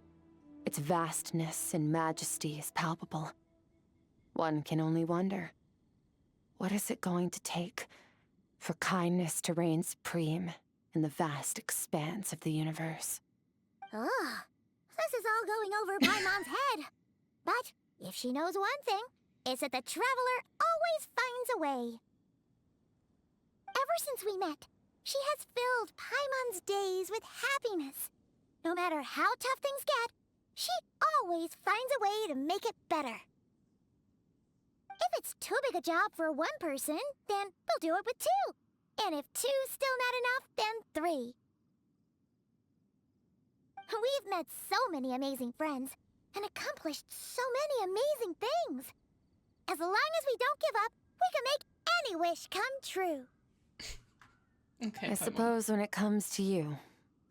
its vastness and majesty is palpable. One can only wonder, what is it going to take for kindness to reign supreme in the vast expanse of the universe? Ugh, this is all going over Paimon's head. But if she knows one thing, it's that the traveler always finds a way. Ever since we met, she has filled Paimon's days with happiness. No matter how tough things get, she always finds a way to make it better. If it's too big a job for one person, then we'll do it with 2. And if 2's still not enough, then 3. We've met so many amazing friends and accomplished so many amazing things. As long as we don't give up, we can make any wish come true. I suppose when it comes to you,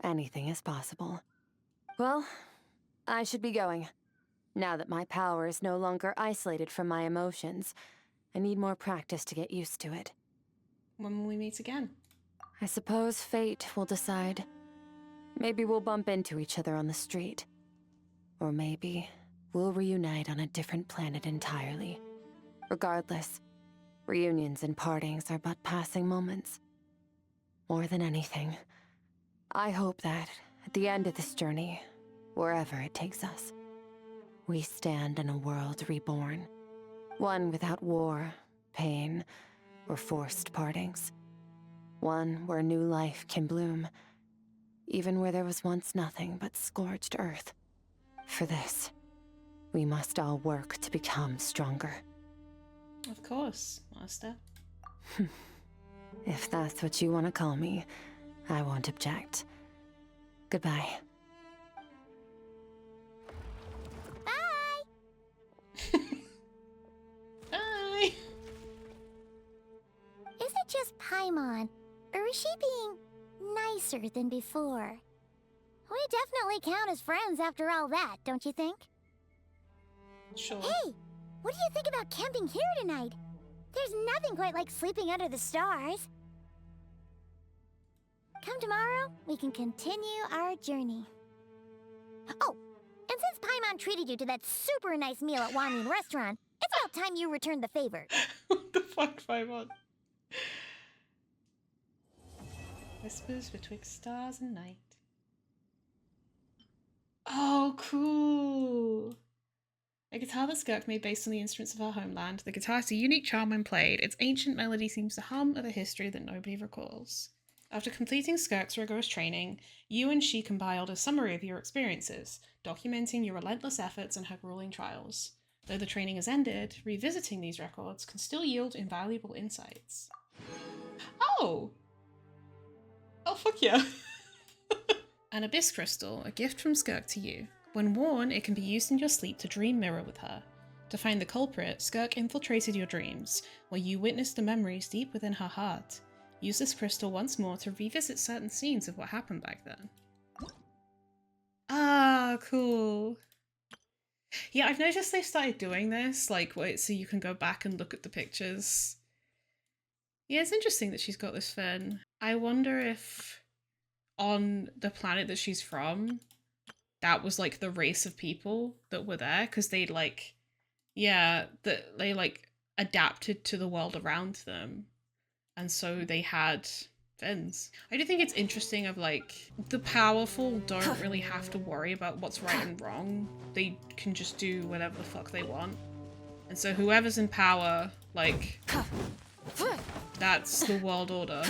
anything is possible. Well, I should be going. Now that my power is no longer isolated from my emotions, I need more practice to get used to it. When will we meet again? I suppose fate will decide. Maybe we'll bump into each other on the street. Or maybe we'll reunite on a different planet entirely. Regardless, reunions and partings are but passing moments. More than anything, I hope that at the end of this journey, wherever it takes us, we stand in a world reborn. One without war, pain, or forced partings. One where new life can bloom, even where there was once nothing but scorched earth. For this, we must all work to become stronger. Of course, Master. If that's what you want to call me, I won't object. Goodbye. Bye! Bye! Is it just Paimon, or is she being nice closer than before. We definitely count as friends after all that, don't you think? Sure. Hey, what do you think about camping here tonight? There's nothing quite like sleeping under the stars. Come tomorrow, we can continue our journey. Oh, and since Paimon treated you to that super nice meal at Wanmin Restaurant, it's about time you returned the favor. What the fuck, Paimon? Whispers betwixt stars and night. Oh, cool! A guitar that Skirk made based on the instruments of our homeland. The guitar has a unique charm when played. Its ancient melody seems to hum of a history that nobody recalls. After completing Skirk's rigorous training, you and she compiled a summary of your experiences, documenting your relentless efforts and her grueling trials. Though the training has ended, revisiting these records can still yield invaluable insights. Oh! Oh, fuck yeah. An abyss crystal, a gift from Skirk to you. When worn, it can be used in your sleep to dream mirror with her. To find the culprit, Skirk infiltrated your dreams, where you witnessed the memories deep within her heart. Use this crystal once more to revisit certain scenes of what happened back then. Ah, cool. Yeah, I've noticed they started doing this, like, wait, so you can go back and look at the pictures. Yeah, it's interesting that she's got this fin. I wonder if on the planet that she's from, that was like the race of people that were there, because they like, yeah, that they like adapted to the world around them, and so they had fins. I do think it's interesting of like, the powerful don't really have to worry about what's right and wrong. They can just do whatever the fuck they want. And so whoever's in power, like, that's the world order.